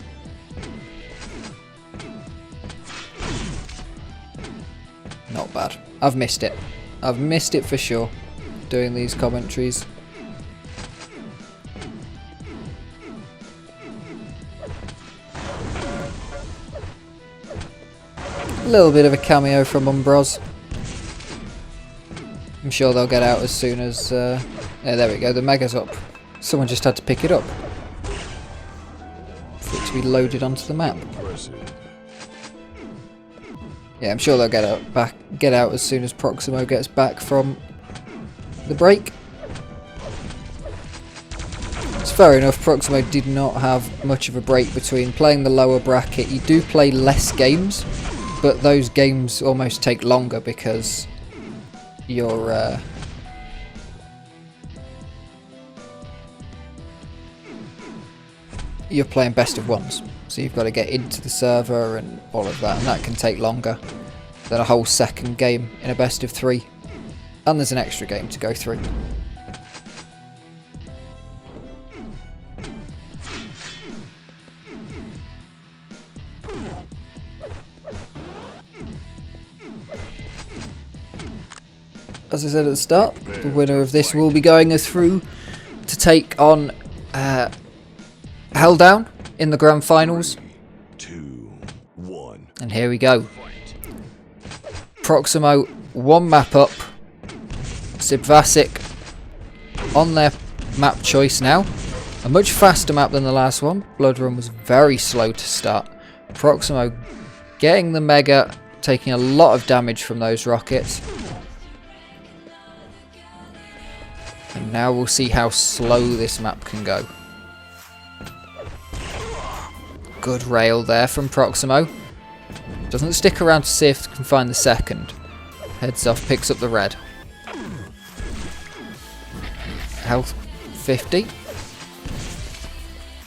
Not bad. I've missed it. I've missed it for sure, doing these commentaries. A little bit of a cameo from Umbros. I'm sure they'll get out as soon as... yeah, there we go, the Mega's up. Someone just had to pick it up for it to be loaded onto the map. Yeah, I'm sure they'll get out as soon as Proximo gets back from the break. It's fair enough, Proximo did not have much of a break between playing the lower bracket. You do play less games, but those games almost take longer because you're playing best of ones, so you've got to get into the server and all of that, and that can take longer than a whole second game in a best of 3, and there's an extra game to go through. As I said at the start, the winner of this will be going through to take on Helldown in the grand finals. 2, 1. And here we go. Proximo 1 map up. Sibvasic on their map choice now. A much faster map than the last one. Blood Run was very slow to start. Proximo getting the Mega, taking a lot of damage from those rockets. And now we'll see how slow this map can go. Good rail there from Proximo. Doesn't stick around to see if he can find the second. Heads off, picks up the red. Health 50.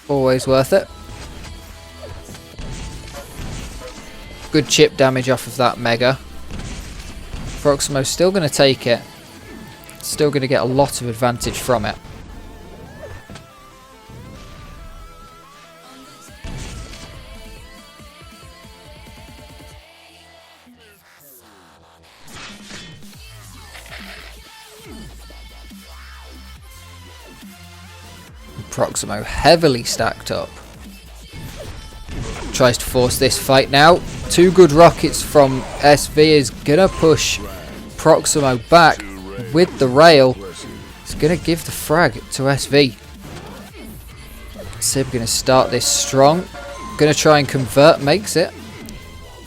Always worth it. Good chip damage off of that Mega. Proximo's still going to take it. Still going to get a lot of advantage from it. Proximo heavily stacked up. Tries to force this fight now. 2 good rockets from SV is gonna push Proximo back with the rail. It's gonna give the frag to SV. Sib gonna start this strong. Gonna try and convert, makes it.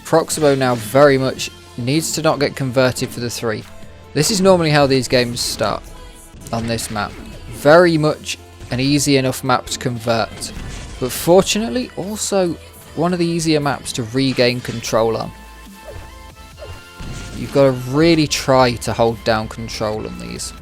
Proximo now very much needs to not get converted for the 3. This is normally how these games start on this map. Very much an easy enough map to convert, but fortunately also one of the easier maps to regain control on. You've got to really try to hold down control on these.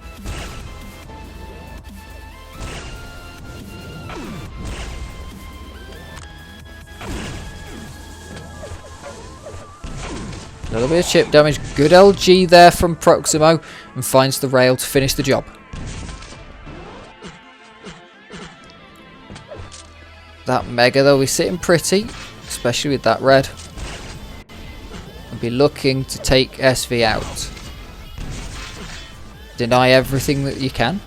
A little bit of chip damage. Good LG there from Proximo, and finds the rail to finish the job. That Mega though is sitting pretty, especially with that red. And be looking to take SV out. Deny everything that you can.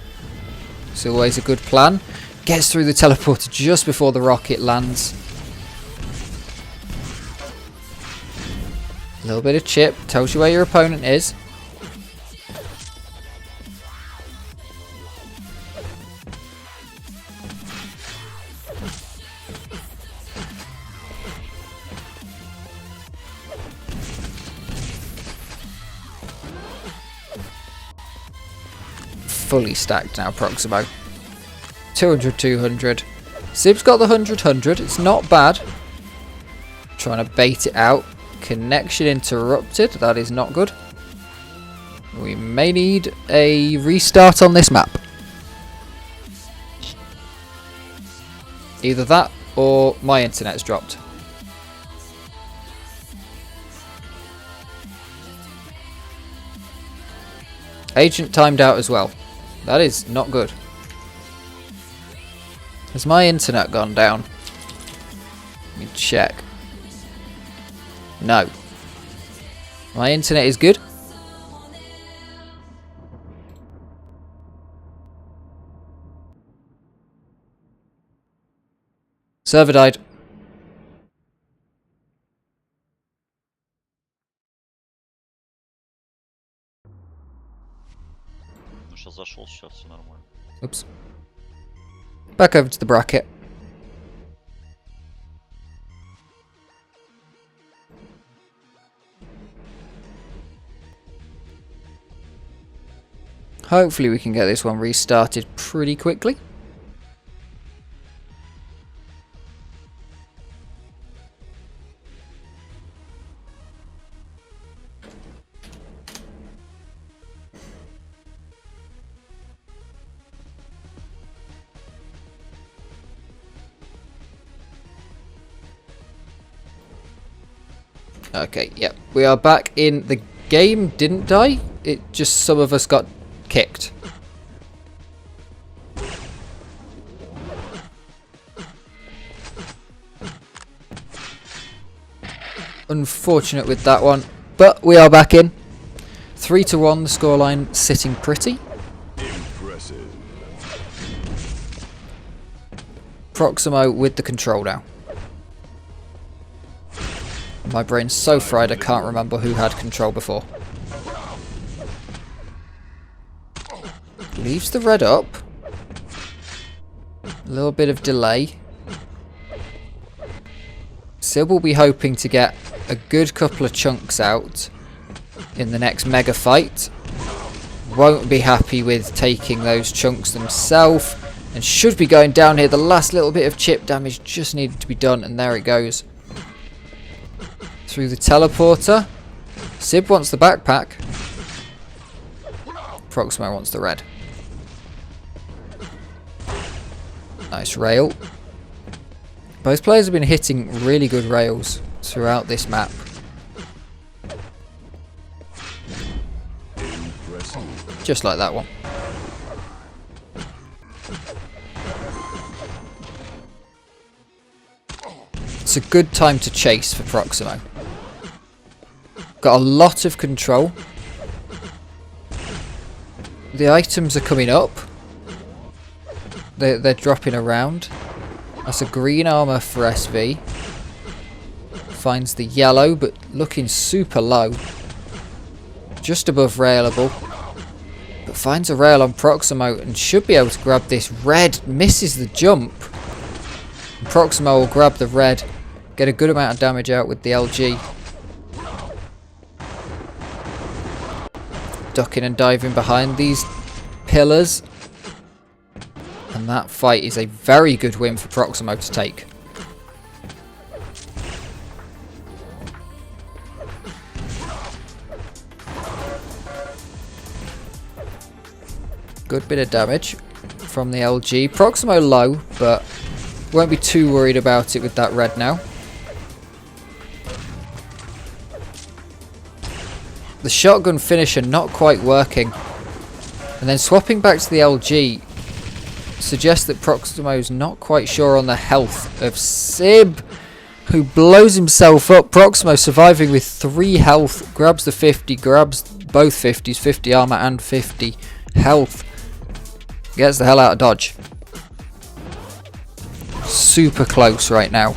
It's always a good plan. Gets through the teleporter just before the rocket lands. A little bit of chip, tells you where your opponent is. Fully stacked now, Proximo. 200, 200. Sib's got the 100, 100. It's not bad. Trying to bait it out. Connection interrupted. That is not good. We may need a restart on this map. Either that or my internet's dropped. Agent timed out as well. That is not good. Has my internet gone down? Let me check. No. My internet is good. Server died. Сейчас зашел, сейчас все нормально. Oops. Back over to the bracket. Hopefully we can get this one restarted pretty quickly. Okay, yep. We are back in the game. Didn't die. It just, some of us got kicked. Unfortunate with that one. But we are back in. 3-1, the scoreline sitting pretty. Impressive. Proximo with the control now. My brain's so fried I can't remember who had control before. Leaves the red up. A little bit of delay. Sib will be hoping to get a good couple of chunks out in the next mega fight. Won't be happy with taking those chunks themselves and should be going down here. The last little bit of chip damage just needed to be done, and there it goes. Through the teleporter. Sib wants the backpack. Proximo wants the red. Nice rail. Both players have been hitting really good rails throughout this map. Just like that one. It's a good time to chase for Proximo. Got a lot of control. The items are coming up. They're dropping around. That's a green armor for SV. Finds the yellow, but looking super low. Just above railable. But finds a rail on Proximo and should be able to grab this red. Misses the jump. And Proximo will grab the red. Get a good amount of damage out with the LG. Ducking and diving behind these pillars. And that fight is a very good win for Proximo to take. Good bit of damage from the LG. Proximo low, but won't be too worried about it with that red now. The shotgun finisher not quite working. And then swapping back to the LG suggests that Proximo's not quite sure on the health of Sib, who blows himself up. Proximo surviving with 3 health, grabs the 50, grabs both 50s, 50 armor and 50 health. Gets the hell out of dodge. Super close right now.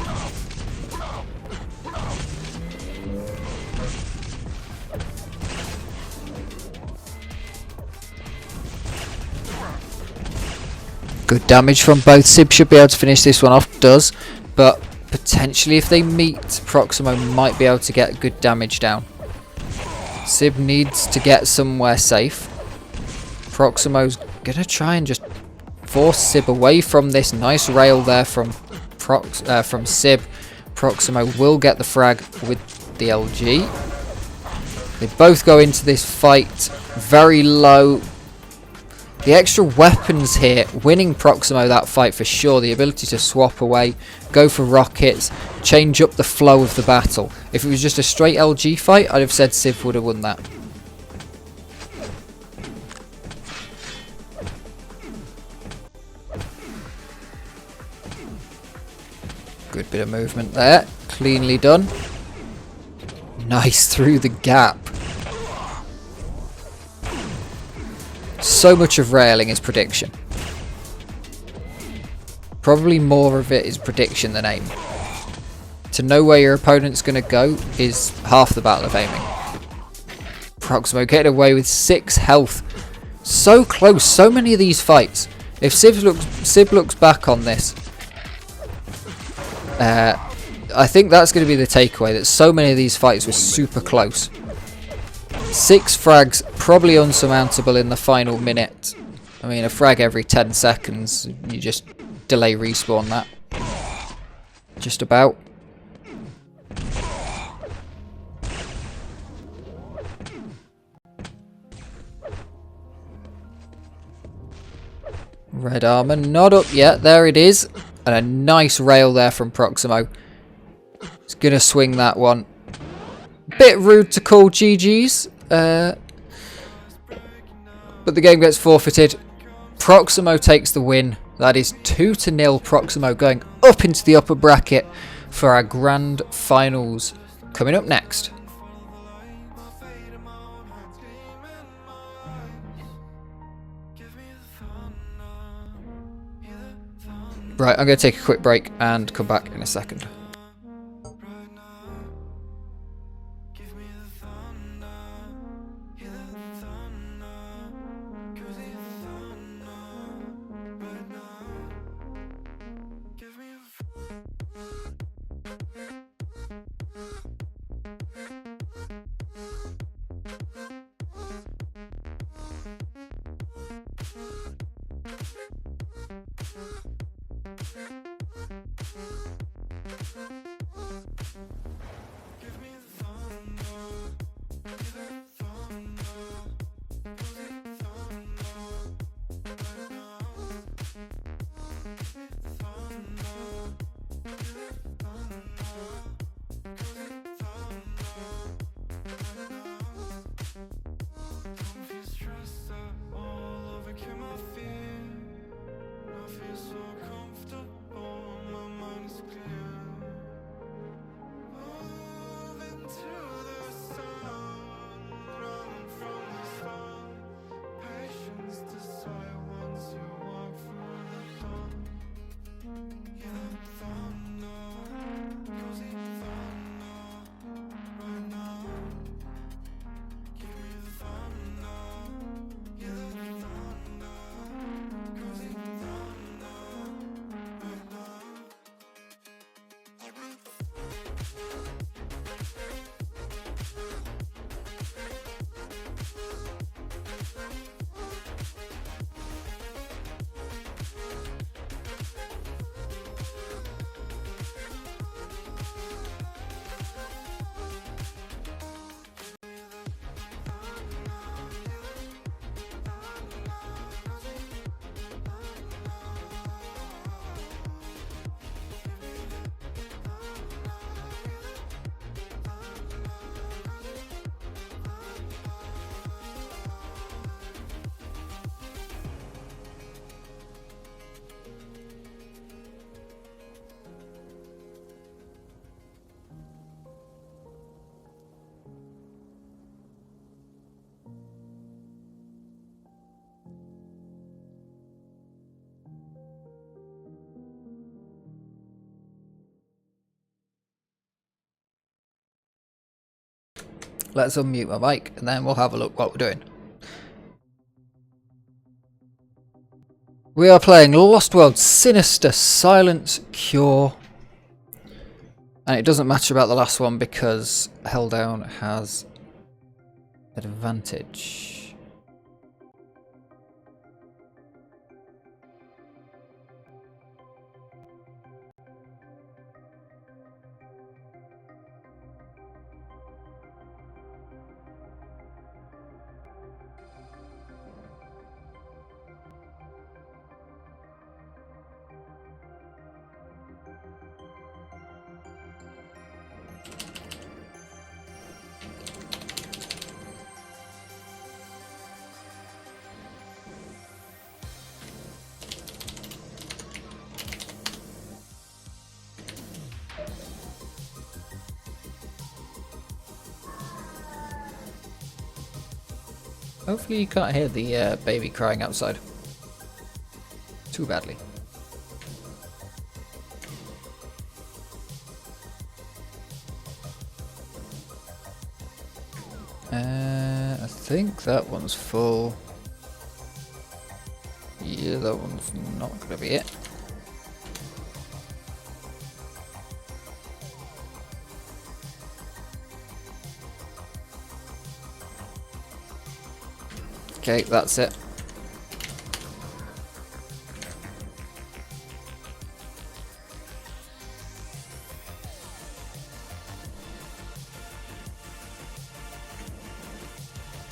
Good damage from both. Sib should be able to finish this one off. Does. But potentially if they meet, Proximo might be able to get good damage down. Sib needs to get somewhere safe. Proximo's gonna try and just force Sib away from this. Nice rail there from Sib. Proximo will get the frag with the LG. They both go into this fight very low. The extra weapons here, winning Proximo that fight for sure. The ability to swap away, go for rockets, change up the flow of the battle. If it was just a straight LG fight, I'd have said Sib would have won that. Good bit of movement there. Cleanly done. Nice through the gap. So much of railing is prediction. Probably more of it is prediction than aim. To know where your opponent's going to go is half the battle of aiming. Proximo getting away with 6 health. So close, so many of these fights. If Sib looks back on this, I think that's going to be the takeaway, that so many of these fights were super close. 6 frags, probably unsurmountable in the final minute. I mean, a frag every 10 seconds, you just delay respawn that. Just about. Red armor, not up yet, there it is. And a nice rail there from Proximo. He's going to swing that one. Bit rude to call GG's. But the game gets forfeited. Proximo takes the win. That is 2-0. Proximo going up into the upper bracket for our grand finals coming up next. Right, I'm going to take a quick break and come back in a second. let's unmute my mic and then we'll have a look what we're doing. We are playing Lost World Sinister Silence Cure. And it doesn't matter about the last one because Helldown has advantage. Hopefully you can't hear the baby crying outside too badly. I think that one's full. Yeah, that one's not going to be it. Okay, that's it.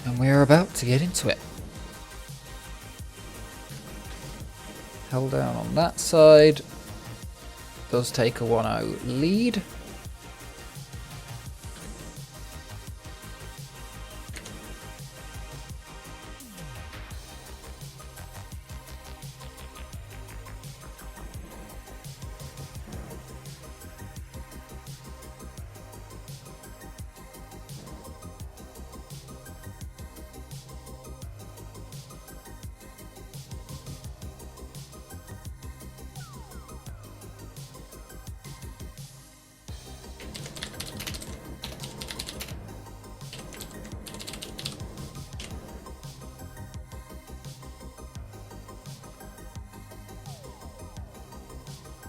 And we're about to get into it. Held down on that side. Does take a 1-0 lead.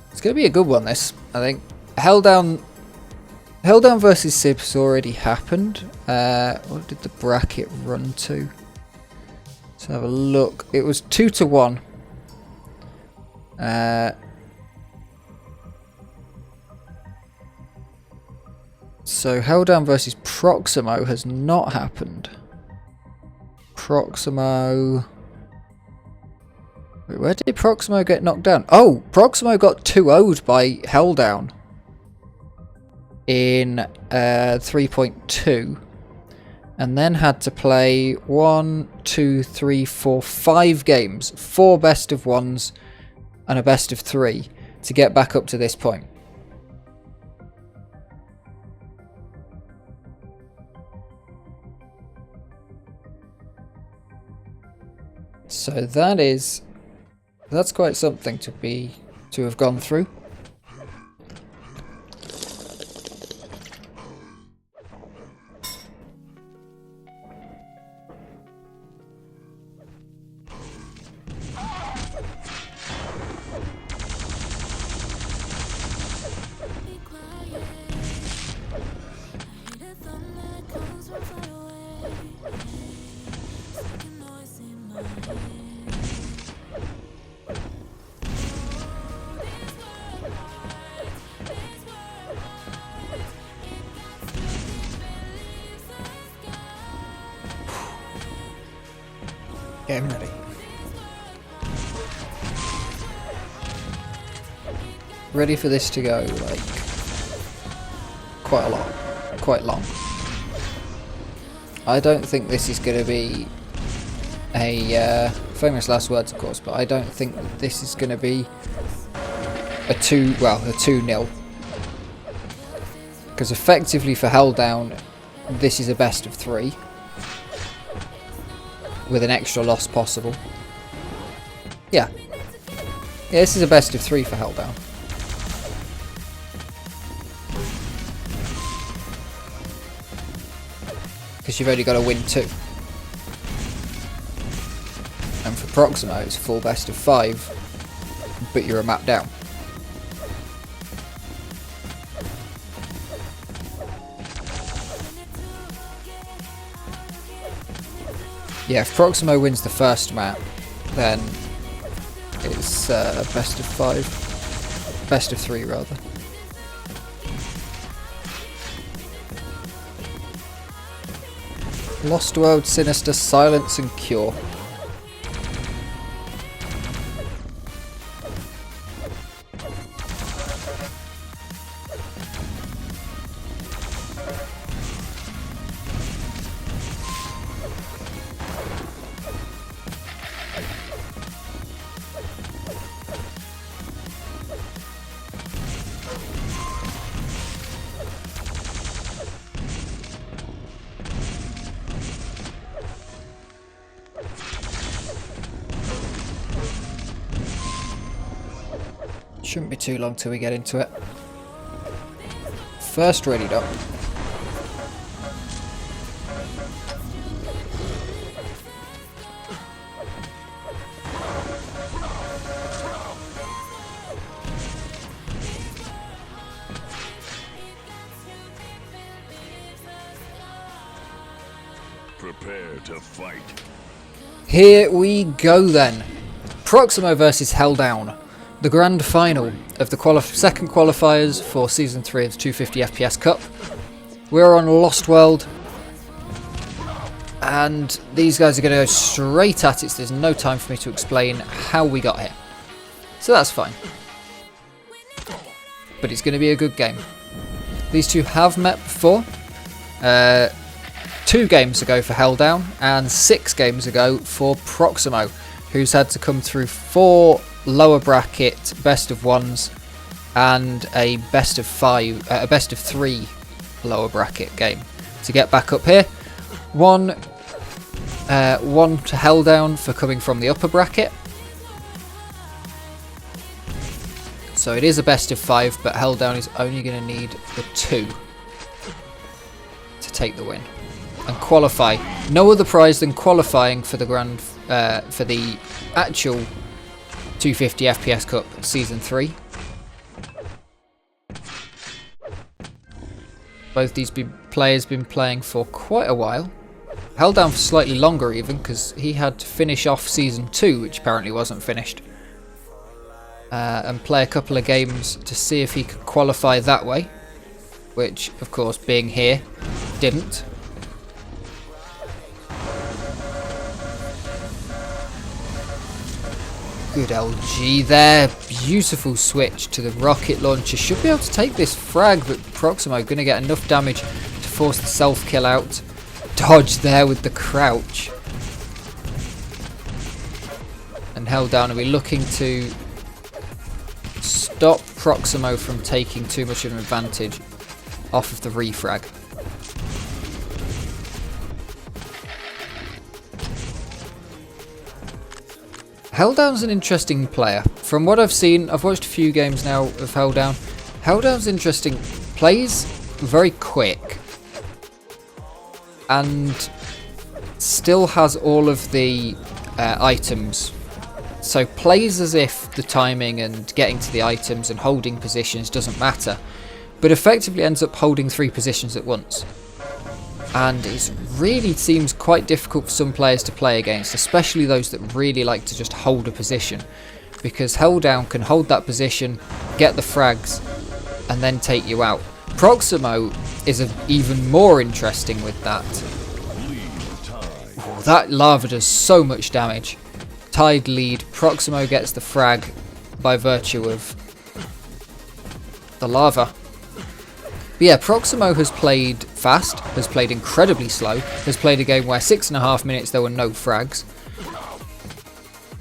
It's going to be a good one, this, I think. Helldown versus Sibs already happened. What did the bracket run to? Let's have a look. It was 2-1. So Helldown versus Proximo has not happened. Proximo... Wait, where did Proximo get knocked down? Oh, Proximo got 2-0'd by Helldown in 3.2 and then had to play 5 games, 4 best of ones and a best of 3 to get back up to this point. So that's quite something to have gone through. Getting ready. Ready for this to go, like, quite long. I don't think this is going to be a famous last words, of course, but I don't think that this is going to be a 2-0. Because effectively for Helldown, this is a best of 3. With an extra loss possible. Yeah, this is a best of 3 for Helldown. because you've only got to win 2. And for Proximo, it's full best of 5, but you're a map down. Yeah, if Proximo wins the first map, then it's best of 5. Best of 3, rather. Lost World, Sinister, Silence and Cure. Shouldn't be too long till we get into it. First readied up. Prepare to fight. Here we go then. Proximo versus Helldown. The grand final of the second qualifiers for Season 3 of the 250 FPS Cup. We're on Lost World. And these guys are going to go straight at it, so there's no time for me to explain how we got here. So that's fine. But it's going to be a good game. These two have met before. 2 games ago for Helldown and 6 games ago for Proximo, who's had to come through 4 lower bracket best of 1s and a best of 3 lower bracket game to get back up here. One to Helldown for coming from the upper bracket. So it is a best of 5, but Helldown is only going to need the 2 to take the win and qualify. No other prize than qualifying for the for the actual 250 FPS Cup Season 3. Both these players been playing for quite a while. Helldown for slightly longer even, because he had to finish off Season 2, which apparently wasn't finished. And play a couple of games to see if he could qualify that way. Which, of course, being here, didn't. Good LG there. Beautiful switch to the rocket launcher. Should be able to take this frag, but Proximo going to get enough damage to force the self-kill out. Dodge there with the crouch. And Helldown will be looking to stop Proximo from taking too much of an advantage off of the refrag. Helldown's an interesting player. From what I've seen, I've watched a few games now of Helldown. Helldown's interesting. Plays very quick. And still has all of the items. So plays as if the timing and getting to the items and holding positions doesn't matter. But effectively ends up holding 3 positions at once. And it really seems quite difficult for some players to play against, especially those that really like to just hold a position. Because Helldown can hold that position, get the frags, and then take you out. Proximo is even more interesting with that. Oh, that lava does so much damage. Tied lead, Proximo gets the frag by virtue of the lava. But yeah, Proximo has played fast, has played incredibly slow, has played a game where 6.5 minutes there were no frags.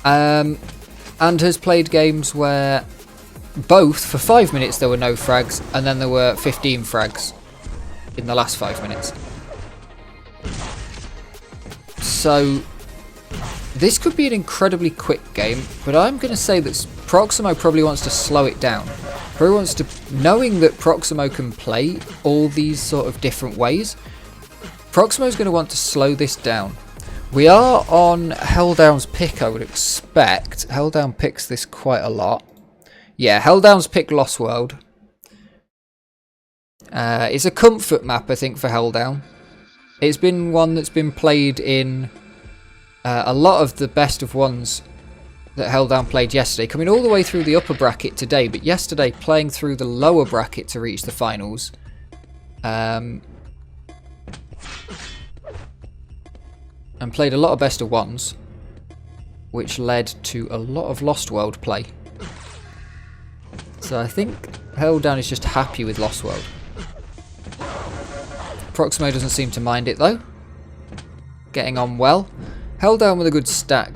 And has played games where both for 5 minutes there were no frags and then there were 15 frags in the last 5 minutes. So this could be an incredibly quick game, but I'm going to say that Proximo probably wants to slow it down. Probably wants to, knowing that Proximo can play all these sort of different ways, Proximo's going to want to slow this down. We are on Helldown's pick, I would expect. Helldown picks this quite a lot. Yeah, Helldown's pick Lost World. It's a comfort map, I think, for Helldown. It's been one that's been played in a lot of the best of ones that Helldown played yesterday, coming all the way through the upper bracket today, but yesterday playing through the lower bracket to reach the finals. And played a lot of best of ones, which led to a lot of Lost World play. So I think Helldown is just happy with Lost World. Proximo doesn't seem to mind it though. Getting on well. Helldown with a good stack.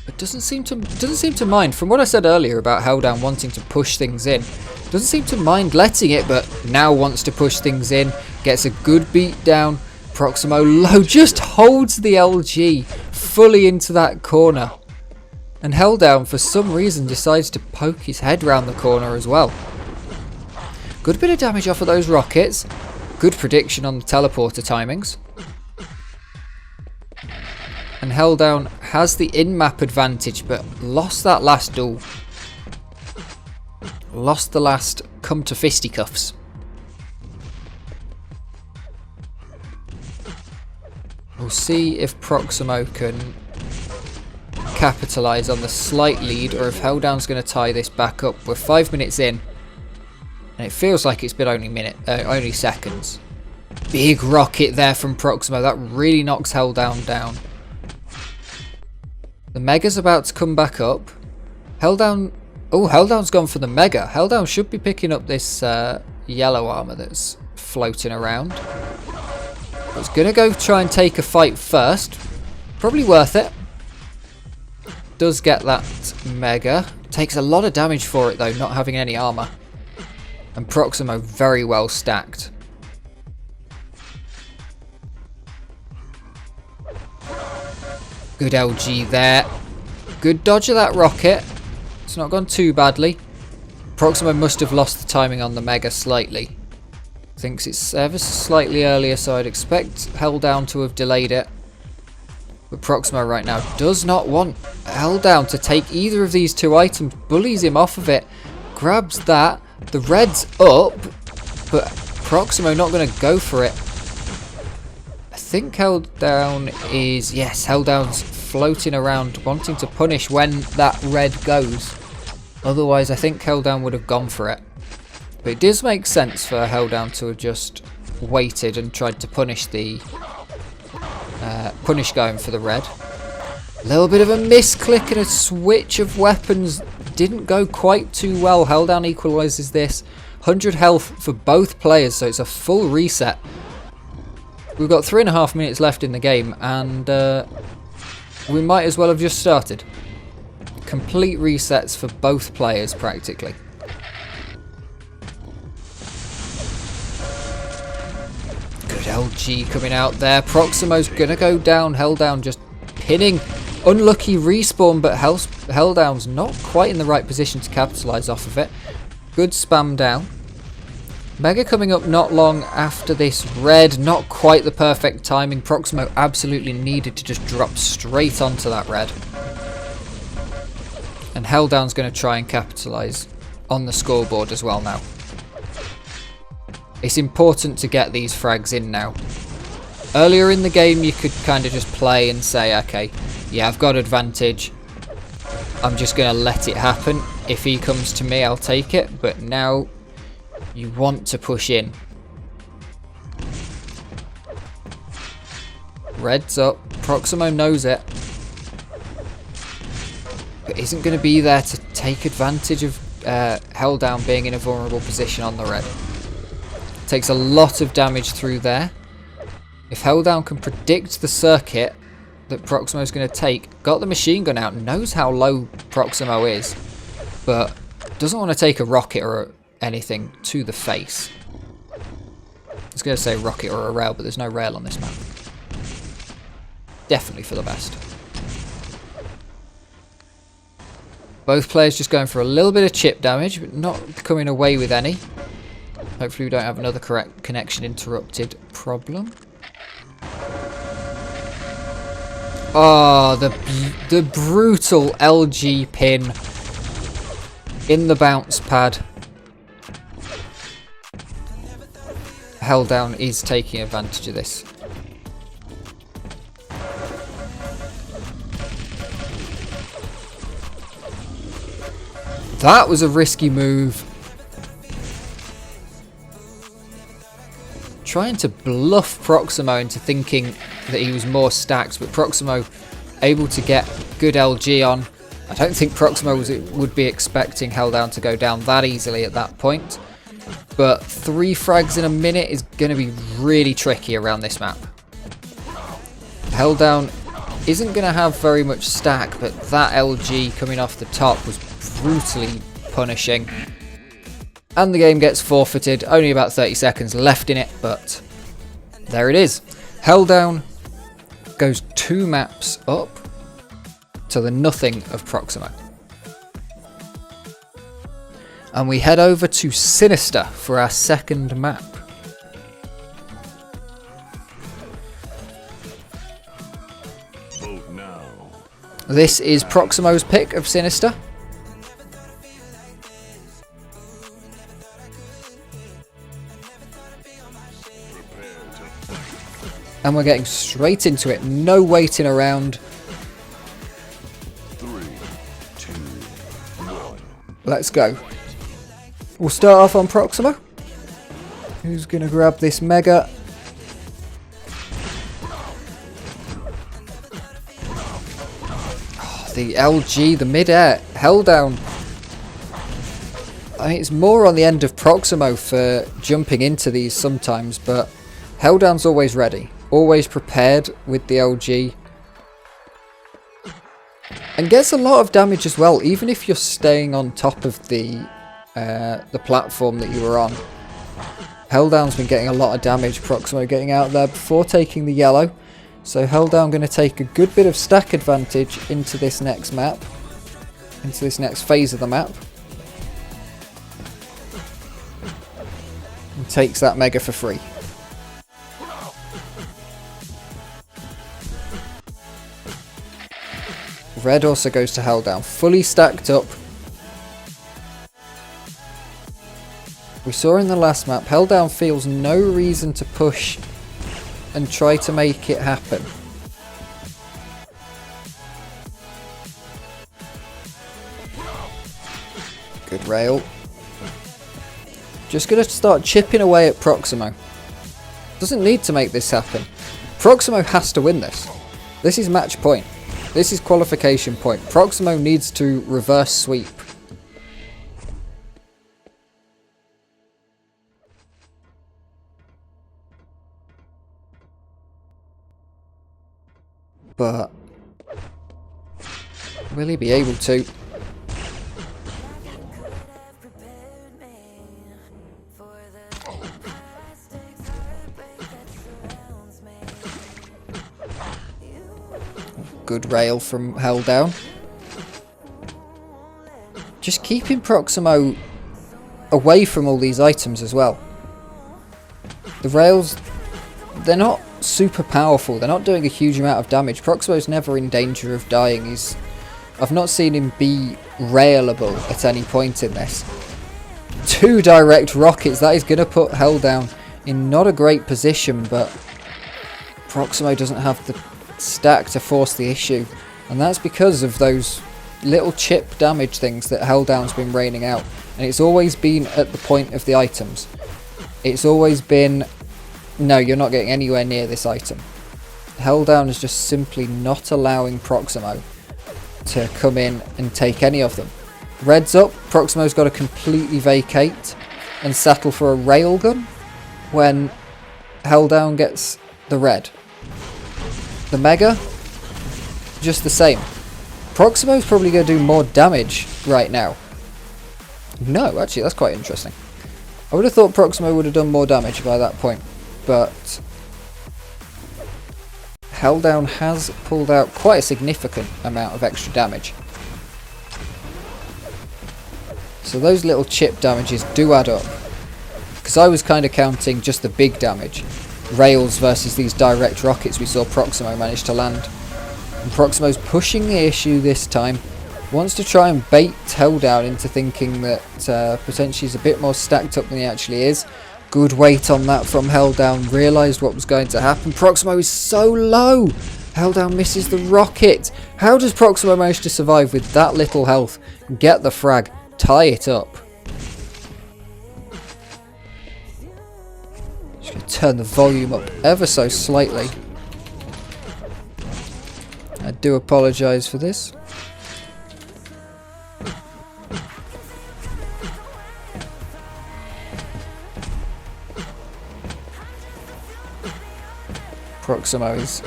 But doesn't seem to mind. From what I said earlier about Helldown wanting to push things in, doesn't seem to mind letting it, but now wants to push things in. Gets a good beat down. Proximo low, just holds the LG fully into that corner. And Helldown, for some reason, decides to poke his head round the corner as well. Good bit of damage off of those rockets. Good prediction on the teleporter timings. And Helldown has the in-map advantage, but lost that last duel. Lost the last come to fisticuffs. We'll see if Proximo can capitalise on the slight lead, or if Helldown's going to tie this back up. We're 5 minutes in, and it feels like it's been only seconds. Big rocket there from Proximo. That really knocks Helldown down. The Mega's about to come back up. Helldown... Oh, Helldown's gone for the Mega. Helldown should be picking up this yellow armour that's floating around. It's going to go try and take a fight first. Probably worth it. Does get that Mega. Takes a lot of damage for it though, not having any armour. And Proximo very well stacked. Good LG there. Good dodge of that rocket. It's not gone too badly. Proximo must have lost the timing on the Mega slightly. Thinks it's ever so slightly earlier, so I'd expect Helldown to have delayed it. But Proximo right now does not want Helldown to take either of these two items. Bullies him off of it. Grabs that. The red's up. But Proximo not going to go for it. I think Helldown is... Yes, Helldown's floating around wanting to punish when that red goes. Otherwise, I think Helldown would have gone for it. But it does make sense for Helldown to have just waited and tried to punish the... punish going for the red. A little bit of a misclick and a switch of weapons didn't go quite too well. Helldown equalises this. 100 health for both players, so it's a full reset. We've got 3.5 minutes left in the game, and we might as well have just started. Complete resets for both players, practically. Good LG coming out there. Proximo's gonna go down. Helldown just pinning. Unlucky respawn, but Helldown's not quite in the right position to capitalise off of it. Good spam down. Mega coming up not long after this red. Not quite the perfect timing. Proximo absolutely needed to just drop straight onto that red. And Helldown's going to try and capitalise on the scoreboard as well now. It's important to get these frags in now. Earlier in the game you could kind of just play and say, okay, yeah, I've got advantage. I'm just going to let it happen. If he comes to me, I'll take it. But now you want to push in. Red's up. Proximo knows it. But isn't going to be there to take advantage of Helldown being in a vulnerable position on the red. Takes a lot of damage through there. If Helldown can predict the circuit that Proximo's going to take, got the machine gun out, knows how low Proximo is, but doesn't want to take a rocket or anything to the face. I was going to say rocket or a rail, but there's no rail on this map. Definitely for the best. Both players just going for a little bit of chip damage, but not coming away with any. Hopefully we don't have another correct connection interrupted problem. Oh, the brutal LG pin in the bounce pad. Held Down is taking advantage of this. That was a risky move. Trying to bluff Proximo into thinking that he was more stacked, but Proximo able to get good LG on. I don't think Proximo would be expecting Held Down to go down that easily at that point. But 3 frags in a minute is going to be really tricky around this map. Held Down isn't going to have very much stack, but that LG coming off the top was brutally punishing. And the game gets forfeited. Only about 30 seconds left in it, but there it is. Held Down goes 2 maps up to the nothing of Proximo. And we head over to Sinister for our second map. Vote now. This is Proximo's pick of Sinister. And we're getting straight into it. No waiting around. 3, 2, 1. Let's go. We'll start off on Proximo. Who's going to grab this Mega? Oh, the LG, the mid-air. Held Down. I mean, it's more on the end of Proximo for jumping into these sometimes, but Held Down's always ready. Always prepared with the LG. And gets a lot of damage as well, even if you're staying on top of the platform that you were on. Held Down's been getting a lot of damage. Proximo getting out there before taking the yellow. So Held Down going to take a good bit of stack advantage into this next map. Into this next phase of the map. And takes that Mega for free. Red also goes to Held Down, fully stacked up. We saw in the last map, Held Down feels no reason to push and try to make it happen. Good rail. Just going to start chipping away at Proximo. Doesn't need to make this happen. Proximo has to win this. This is match point. This is qualification point. Proximo needs to reverse sweep. But will he be able to? Good rail from Held Down. Just keeping Proximo away from all these items as well. The rails, they're not super powerful. They're not doing a huge amount of damage. Proximo's never in danger of dying. I've not seen him be railable at any point in this. 2 direct rockets. That is going to put Held Down in not a great position, but Proximo doesn't have the stack to force the issue, and that's because of those little chip damage things that Held Down's been raining out, and it's always been at the point of the items. It's always been, no, you're not getting anywhere near this item. Held Down is just simply not allowing Proximo to come in and take any of them. Red's up, Proximo's got to completely vacate and settle for a railgun when Held Down gets the red. The Mega, just the same. Proximo's probably going to do more damage right now. No, actually, that's quite interesting. I would have thought Proximo would have done more damage by that point, but Held Down has pulled out quite a significant amount of extra damage. So those little chip damages do add up. Because I was kind of counting just the big damage. Rails versus these direct rockets we saw Proximo manage to land. And Proximo's pushing the issue this time. Wants to try and bait Helldown into thinking that potentially he's a bit more stacked up than he actually is. Good weight on that from Helldown. Realised what was going to happen. Proximo is so low. Helldown misses the rocket. How does Proximo manage to survive with that little health? Get the frag. Tie it up. Just going to turn the volume up ever so slightly. I do apologise for this. Proximo is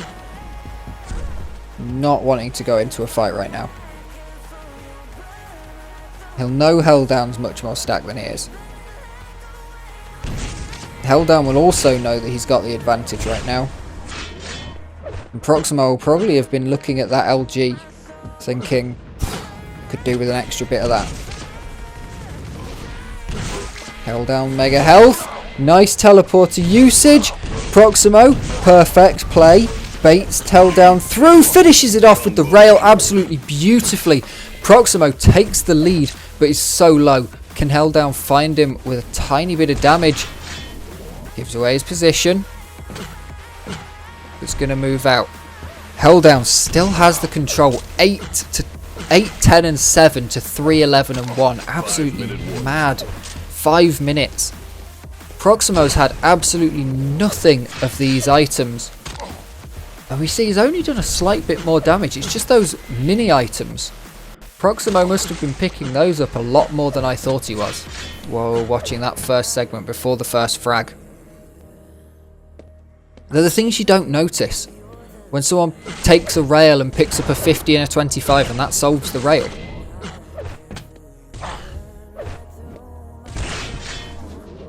not wanting to go into a fight right now. He'll know Helldown's much more stacked than he is. Helldown will also know that he's got the advantage right now. And Proximo will probably have been looking at that LG thinking, could do with an extra bit of that. Helldown mega health. Nice teleporter usage. Proximo, perfect play. Baits Helldown through, finishes it off with the rail absolutely beautifully. Proximo takes the lead, but is so low. Can Helldown find him with a tiny bit of damage? Gives away his position. It's going to move out. Helldown still has the control. 8, 10 and 7 to 3, 11 and 1. Absolutely mad. 5 minutes. Proximo's had absolutely nothing of these items. And we see he's only done a slight bit more damage. It's just those mini items. Proximo must have been picking those up a lot more than I thought he was while we were watching that first segment before the first frag. They're the things you don't notice. When someone takes a rail and picks up a 50 and a 25 and that solves the rail.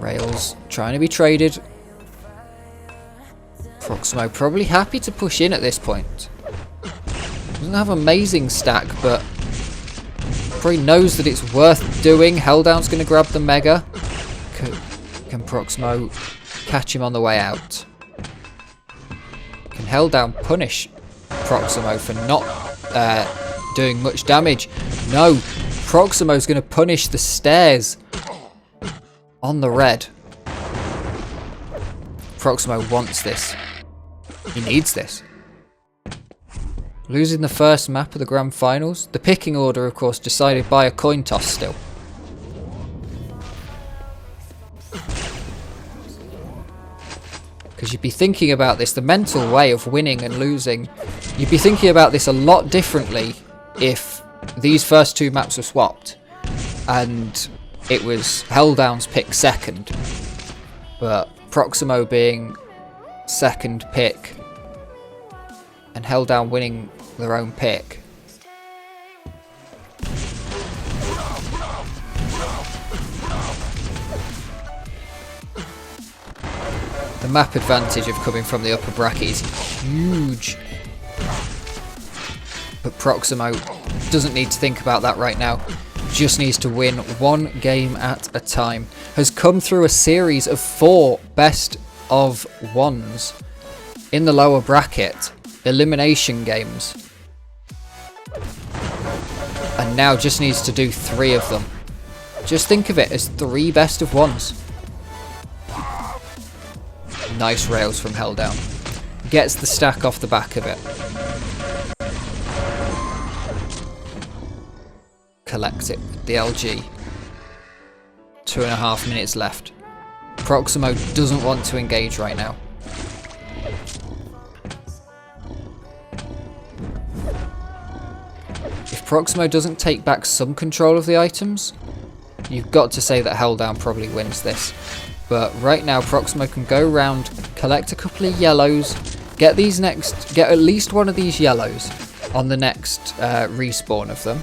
Rails trying to be traded. Proximo probably happy to push in at this point. Doesn't have amazing stack, but probably knows that it's worth doing. Helldown's going to grab the mega. Can Proximo catch him on the way out? Can Helldown punish Proximo for not doing much damage? No. Proximo's going to punish the stairs on the red. Proximo wants this. He needs this. Losing the first map of the grand finals. The picking order, of course, decided by a coin toss still. Because you'd be thinking about this, the mental way of winning and losing, you'd be thinking about this a lot differently if these first 2 maps were swapped and it was Helldown's pick second, but Proximo being second pick and Helldown winning their own pick. The map advantage of coming from the upper bracket is huge. But Proximo doesn't need to think about that right now. Just needs to win 1 game at a time. Has come through a series of 4 best of 1s in the lower bracket. Elimination games. And now just needs to do 3 of them. Just think of it as 3 best of 1s. Nice rails from Helldown. Gets the stack off the back of it. Collect it with the LG. 2.5 minutes left. Proximo doesn't want to engage right now. If Proximo doesn't take back some control of the items, you've got to say that Helldown probably wins this. But right now Proximo can go around, collect a couple of yellows, get at least one of these yellows on the next respawn of them.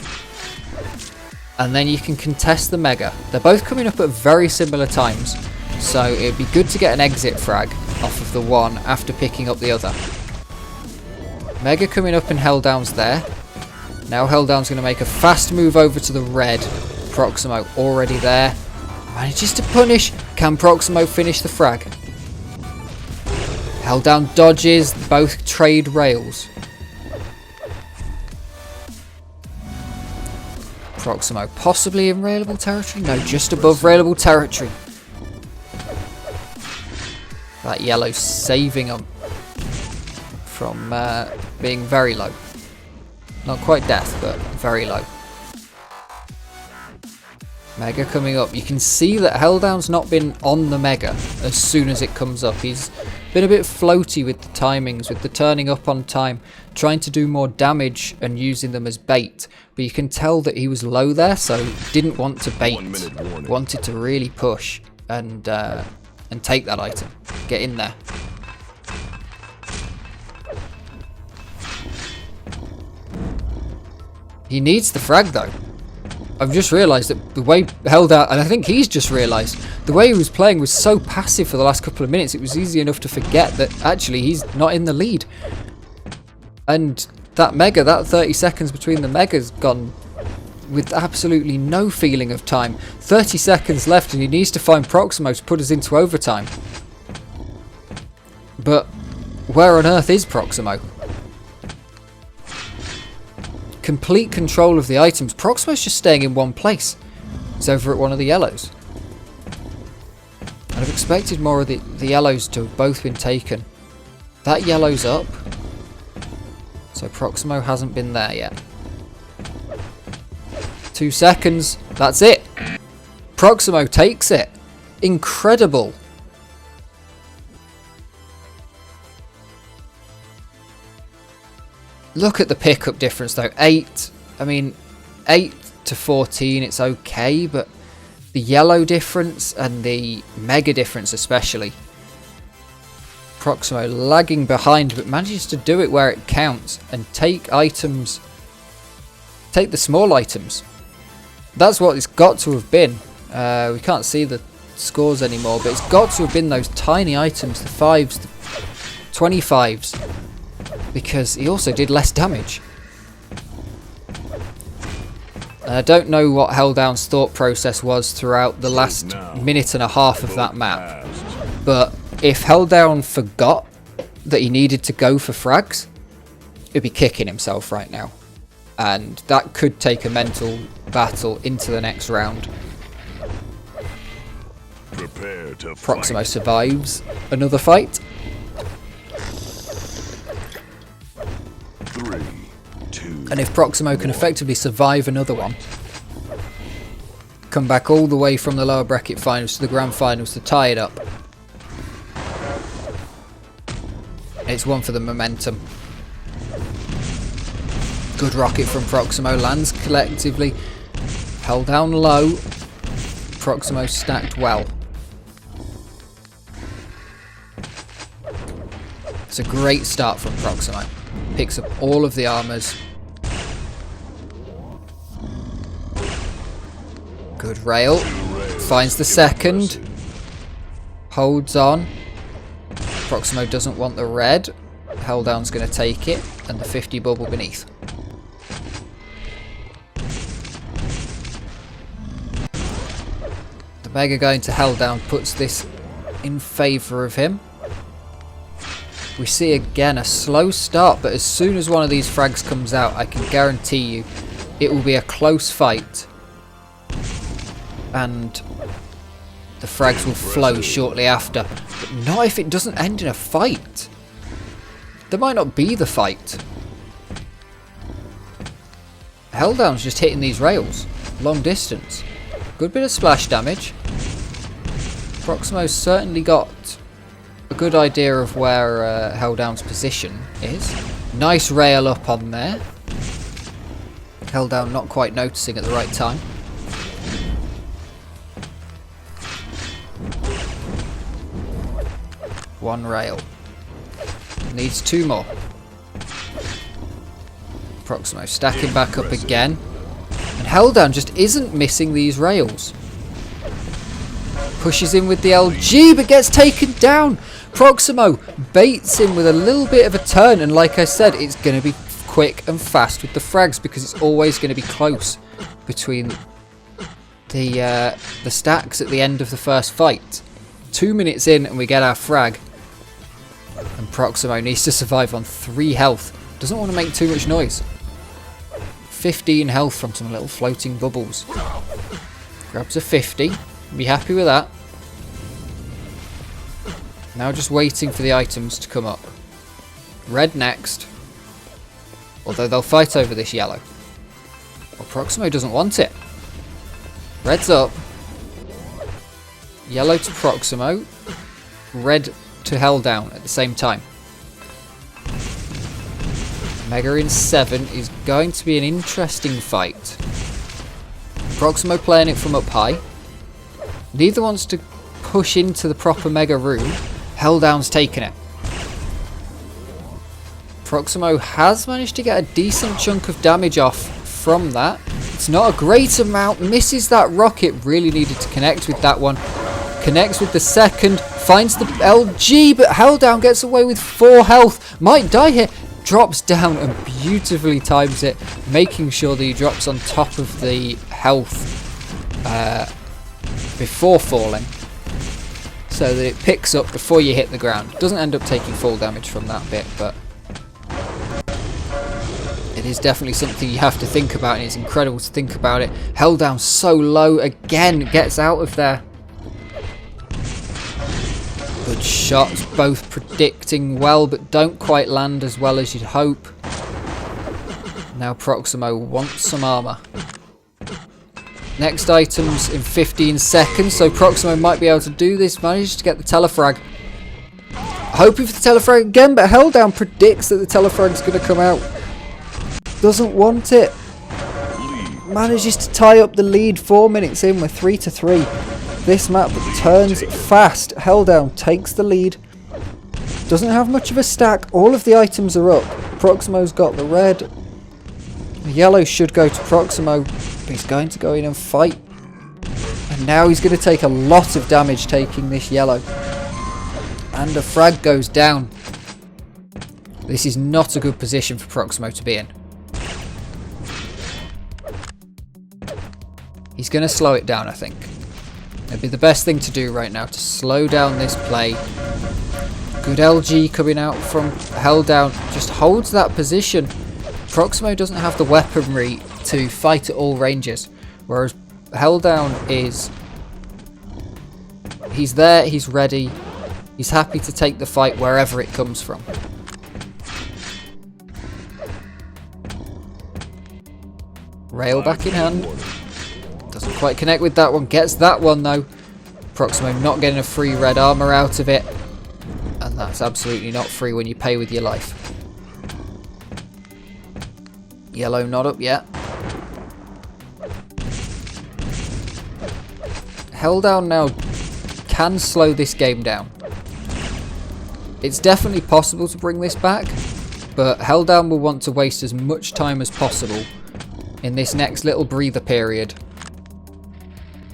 And then you can contest the mega. They're both coming up at very similar times, so it'd be good to get an exit frag off of the one after picking up the other. Mega coming up and Helldown's there. Now Helldown's going to make a fast move over to the red, Proximo already there. Manages to punish. Can Proximo finish the frag? Held down dodges. Both trade rails. Proximo possibly in railable territory? No, just above railable territory. That yellow saving him from being very low. Not quite death, but very low. Mega coming up. You can see that Helldown's not been on the Mega as soon as it comes up. He's been a bit floaty with the timings, with the turning up on time, trying to do more damage and using them as bait. But you can tell that he was low there, so didn't want to bait. Wanted to really push and take that item. Get in there. He needs the frag though. I've just realised that the way Helldown, and I think he's just realised, the way he was playing was so passive for the last couple of minutes, it was easy enough to forget that actually he's not in the lead. And that Mega, that 30 seconds between the Megas gone with absolutely no feeling of time. 30 seconds left and he needs to find Proximo to put us into overtime. But where on earth is Proximo? Complete control of the items. Proximo's just staying in one place. He's over at one of the yellows. And I've expected more of the yellows to have both been taken. That yellow's up. So Proximo hasn't been there yet. 2 seconds. That's it. Proximo takes it. Incredible. Look at the pickup difference though. 8. I mean, 8 to 14, it's okay, but the yellow difference and the Mega difference especially. Proximo lagging behind, but manages to do it where it counts and take items. Take the small items. That's what it's got to have been. We can't see the scores anymore, but it's got to have been those tiny items, the 5s, the 25s. Because he also did less damage. I don't know what Helldown's thought process was throughout the last minute and a half of that map. But if Helldown forgot that he needed to go for frags, he'd be kicking himself right now. And that could take a mental battle into the next round. Prepare to Proximo survives another fight. 3, 2. And if Proximo can effectively survive another one, come back all the way from the lower bracket finals to the grand finals to tie it up, it's one for the momentum. Good rocket from Proximo, lands collectively, held down low. Proximo stacked well. It's a great start from Proximo. Picks up all of the armors. Good rail. Finds the second. Holds on. Proximo doesn't want the red. Helldown's going to take it. And the 50 bubble beneath. The Mega going to Helldown puts this in favour of him. We see again a slow start, but as soon as one of these frags comes out, I can guarantee you it will be a close fight. And the frags will flow shortly after. But not if it doesn't end in a fight. There might not be the fight. Helldown's just hitting these rails. Long distance. Good bit of splash damage. Proximo's certainly got a good idea of where Helldown's position is. Nice rail up on there. Helldown not quite noticing at the right time. One rail. Needs 2 more. Proximo stacking back up again. And Helldown just isn't missing these rails. Pushes in with the LG but gets taken down. Proximo baits him with a little bit of a turn, and like I said, it's going to be quick and fast with the frags because it's always going to be close between the stacks at the end of the first fight. 2 minutes in and we get our frag. And Proximo needs to survive on 3 health. Doesn't want to make too much noise. 15 health from some little floating bubbles. Grabs a 50. Be happy with that. Now just waiting for the items to come up. Red next. Although they'll fight over this yellow. Well, Proximo doesn't want it. Red's up. Yellow to Proximo. Red to Helldown at the same time. Mega in 7 is going to be an interesting fight. Proximo playing it from up high. Neither wants to push into the proper Mega room. Helldown's taken it. Proximo has managed to get a decent chunk of damage off from that. It's not a great amount. Misses that rocket. Really needed to connect with that one. Connects with the second. Finds the LG, but Helldown gets away with 4 health. Might die here. Drops down and beautifully times it, making sure that he drops on top of the health before falling, so that it picks up before you hit the ground. Doesn't end up taking full damage from that bit, but it is definitely something you have to think about, and it's incredible to think about it. Helldown so low, again gets out of there. Good shots, both predicting well, but don't quite land as well as you'd hope. Now Proximo wants some armour. Next items in 15 seconds, so Proximo might be able to do this. Managed to get the telefrag. Hoping for the telefrag again, but Helldown predicts that the telefrag's going to come out. Doesn't want it. Manages to tie up the lead 4 minutes in. We're 3-3. This map turns fast. Helldown takes the lead. Doesn't have much of a stack. All of the items are up. Proximo's got the red. The yellow should go to Proximo. But he's going to go in and fight. And now he's going to take a lot of damage taking this yellow. And a frag goes down. This is not a good position for Proximo to be in. He's going to slow it down, I think. It'd be the best thing to do right now, to slow down this play. Good LG coming out from Helldown. Just holds that position. Proximo doesn't have the weaponry to fight at all ranges. Whereas Helldown is... He's there, he's ready. He's happy to take the fight wherever it comes from. Rail back in hand. Doesn't quite connect with that one. Gets that one though. Proximo not getting a free red armor out of it. And that's absolutely not free when you pay with your life. Yellow not up yet. Helldown now can slow this game down. It's definitely possible to bring this back, but Helldown will want to waste as much time as possible in this next little breather period.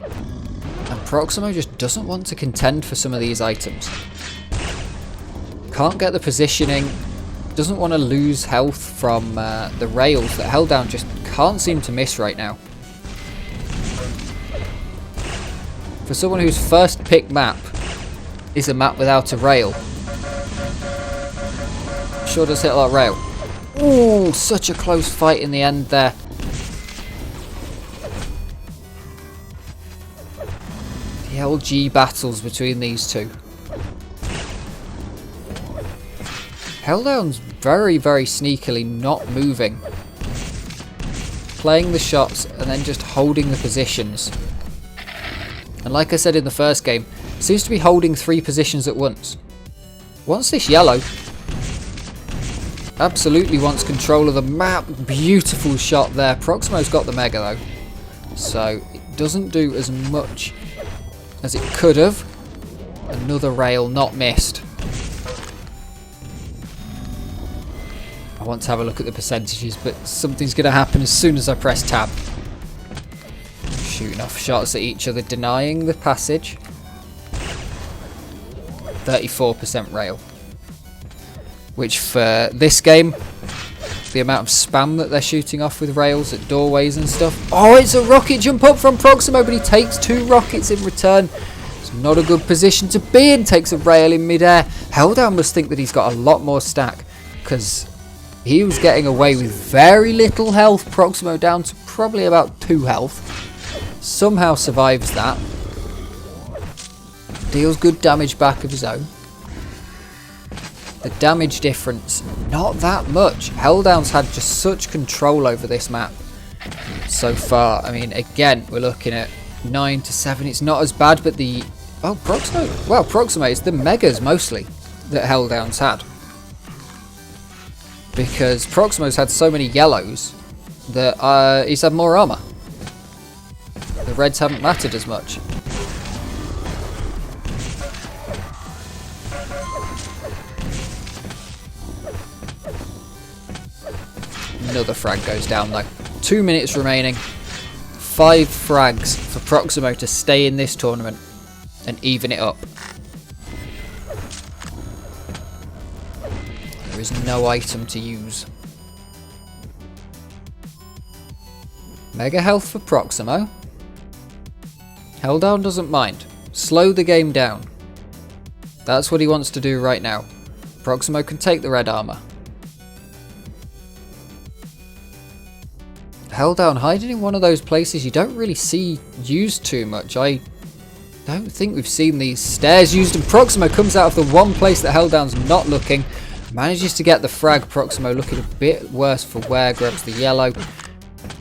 And Proximo just doesn't want to contend for some of these items. Can't get the positioning, doesn't want to lose health from the rails that Helldown just can't seem to miss right now. For someone whose first pick map is a map without a rail. Sure does hit a lot of rail. Ooh, such a close fight in the end there. The LG battles between these two. Helldown's very, very sneakily not moving. Playing the shots and then just holding the positions. And like I said in the first game, seems to be holding 3 positions at once. Wants this yellow. Absolutely wants control of the map. Beautiful shot there. Proximo's got the mega though. So it doesn't do as much as it could have. Another rail not missed. I want to have a look at the percentages, but something's going to happen as soon as I press tab. Shooting off shots at each other, denying the passage. 34% rail. Which for this game the amount of spam that they're shooting off with rails at doorways and stuff. Oh, it's a rocket jump up from Proximo, but he takes 2 rockets in return. It's not a good position to be in. Takes a rail in midair. Helldown must think that he's got a lot more stack, because he was getting away with very little health. Proximo down to probably about 2 health. Somehow survives that. Deals good damage back of his own. The damage difference, not that much. Helldown's had just such control over this map so far. I mean, again, we're looking at 9 to 7. It's not as bad, but the... Oh, Proximo. Well, Proximo, it's the megas mostly that Helldown's had. Because Proximo's had so many yellows that he's had more armor. The reds haven't mattered as much. Another frag goes down though. 2 minutes remaining. 5 frags for Proximo to stay in this tournament and even it up. There is no item to use. Mega health for Proximo. Helldown doesn't mind. Slow the game down. That's what he wants to do right now. Proximo can take the red armor. Helldown hiding in one of those places you don't really see used too much. I don't think we've seen these stairs used, and Proximo comes out of the one place that Helldown's not looking. Manages to get the frag. Proximo looking a bit worse for wear. Grabs the yellow.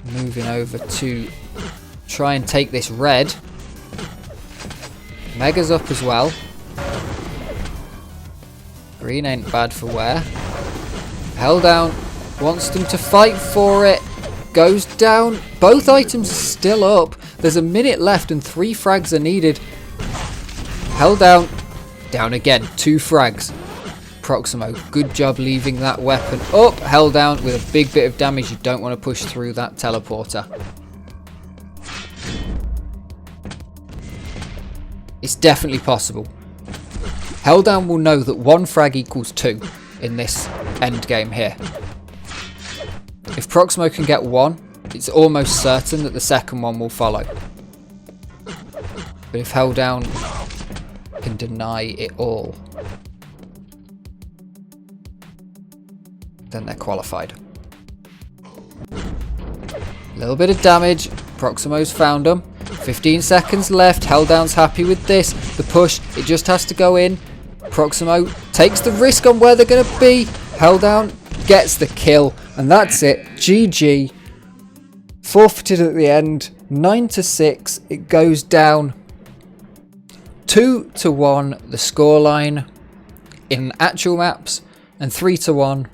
Moving over to try and take this red. Mega's up as well. Green ain't bad for wear. Helldown wants them to fight for it. Goes down. Both items are still up. There's a minute left and 3 frags are needed. Helldown. Down again. 2 frags. Proximo, good job leaving that weapon up. Helldown with a big bit of damage. You don't want to push through that teleporter. It's definitely possible. Helldown will know that 1 frag equals 2 in this end game here. If Proximo can get 1, it's almost certain that the second one will follow. But if Helldown can deny it all, then they're qualified. A little bit of damage. Proximo's found them. 15 seconds left. Helldown's happy with this. The push, it just has to go in. Proximo takes the risk on where they're going to be. Helldown gets the kill. And that's it. GG. Forfeited at the end. 9 to 6. It goes down. 2 to 1 the scoreline in actual maps. And 3 to 1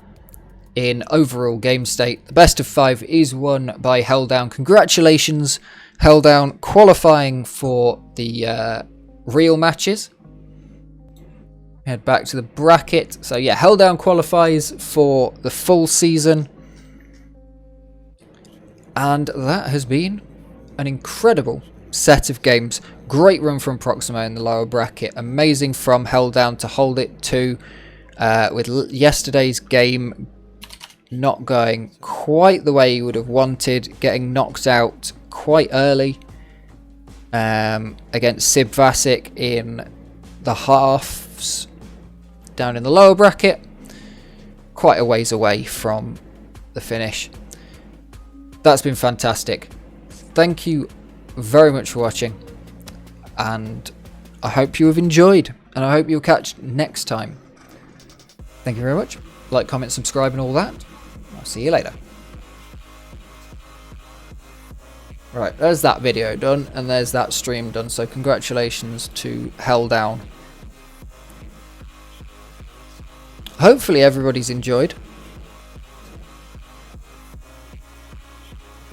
in overall game state. The best of 5 is won by Helldown. Congratulations, Helldown, qualifying for the real matches. Head back to the bracket. So yeah, Helldown qualifies for the full season. And that has been an incredible set of games. Great run from Proximo in the lower bracket. Amazing from Helldown to hold it to with yesterday's game not going quite the way you would have wanted, getting knocked out quite early against Sib Vasic in the halves down in the lower bracket, quite a ways away from the finish. That's been fantastic. Thank you very much for watching, and I hope you have enjoyed, and I hope you'll catch next time. Thank you very much. Like, comment, subscribe and all that. I'll see you later. Right, there's that video done, and there's that stream done, so congratulations to Helldown. Hopefully everybody's enjoyed.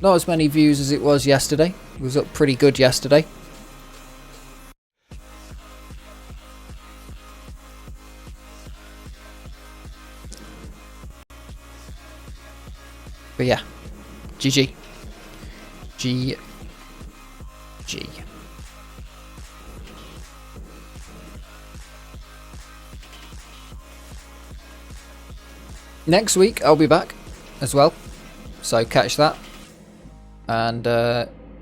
Not as many views as it was yesterday. It was up pretty good yesterday. But yeah, GG. GG. Next week I'll be back as well. So catch that. And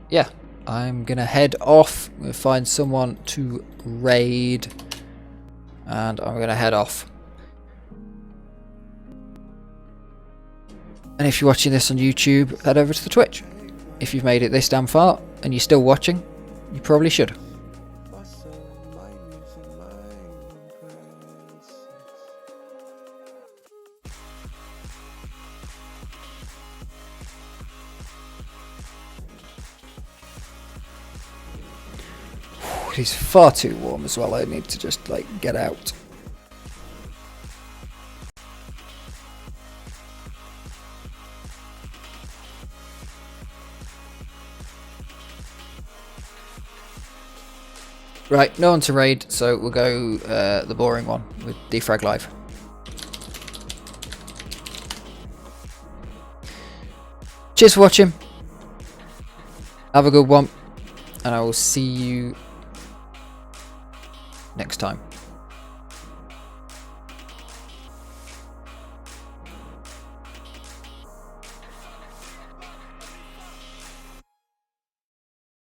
yeah, I'm gonna head off. I'm gonna find someone to raid, and I'm gonna head off. And if you're watching this on YouTube, head over to the Twitch. If you've made it this damn far and you're still watching, you probably should. It is far too warm as well. I need to just like get out. Right, no one to raid, so we'll go the boring one with Defrag Live. Cheers for watching. Have a good one, and I will see you next time.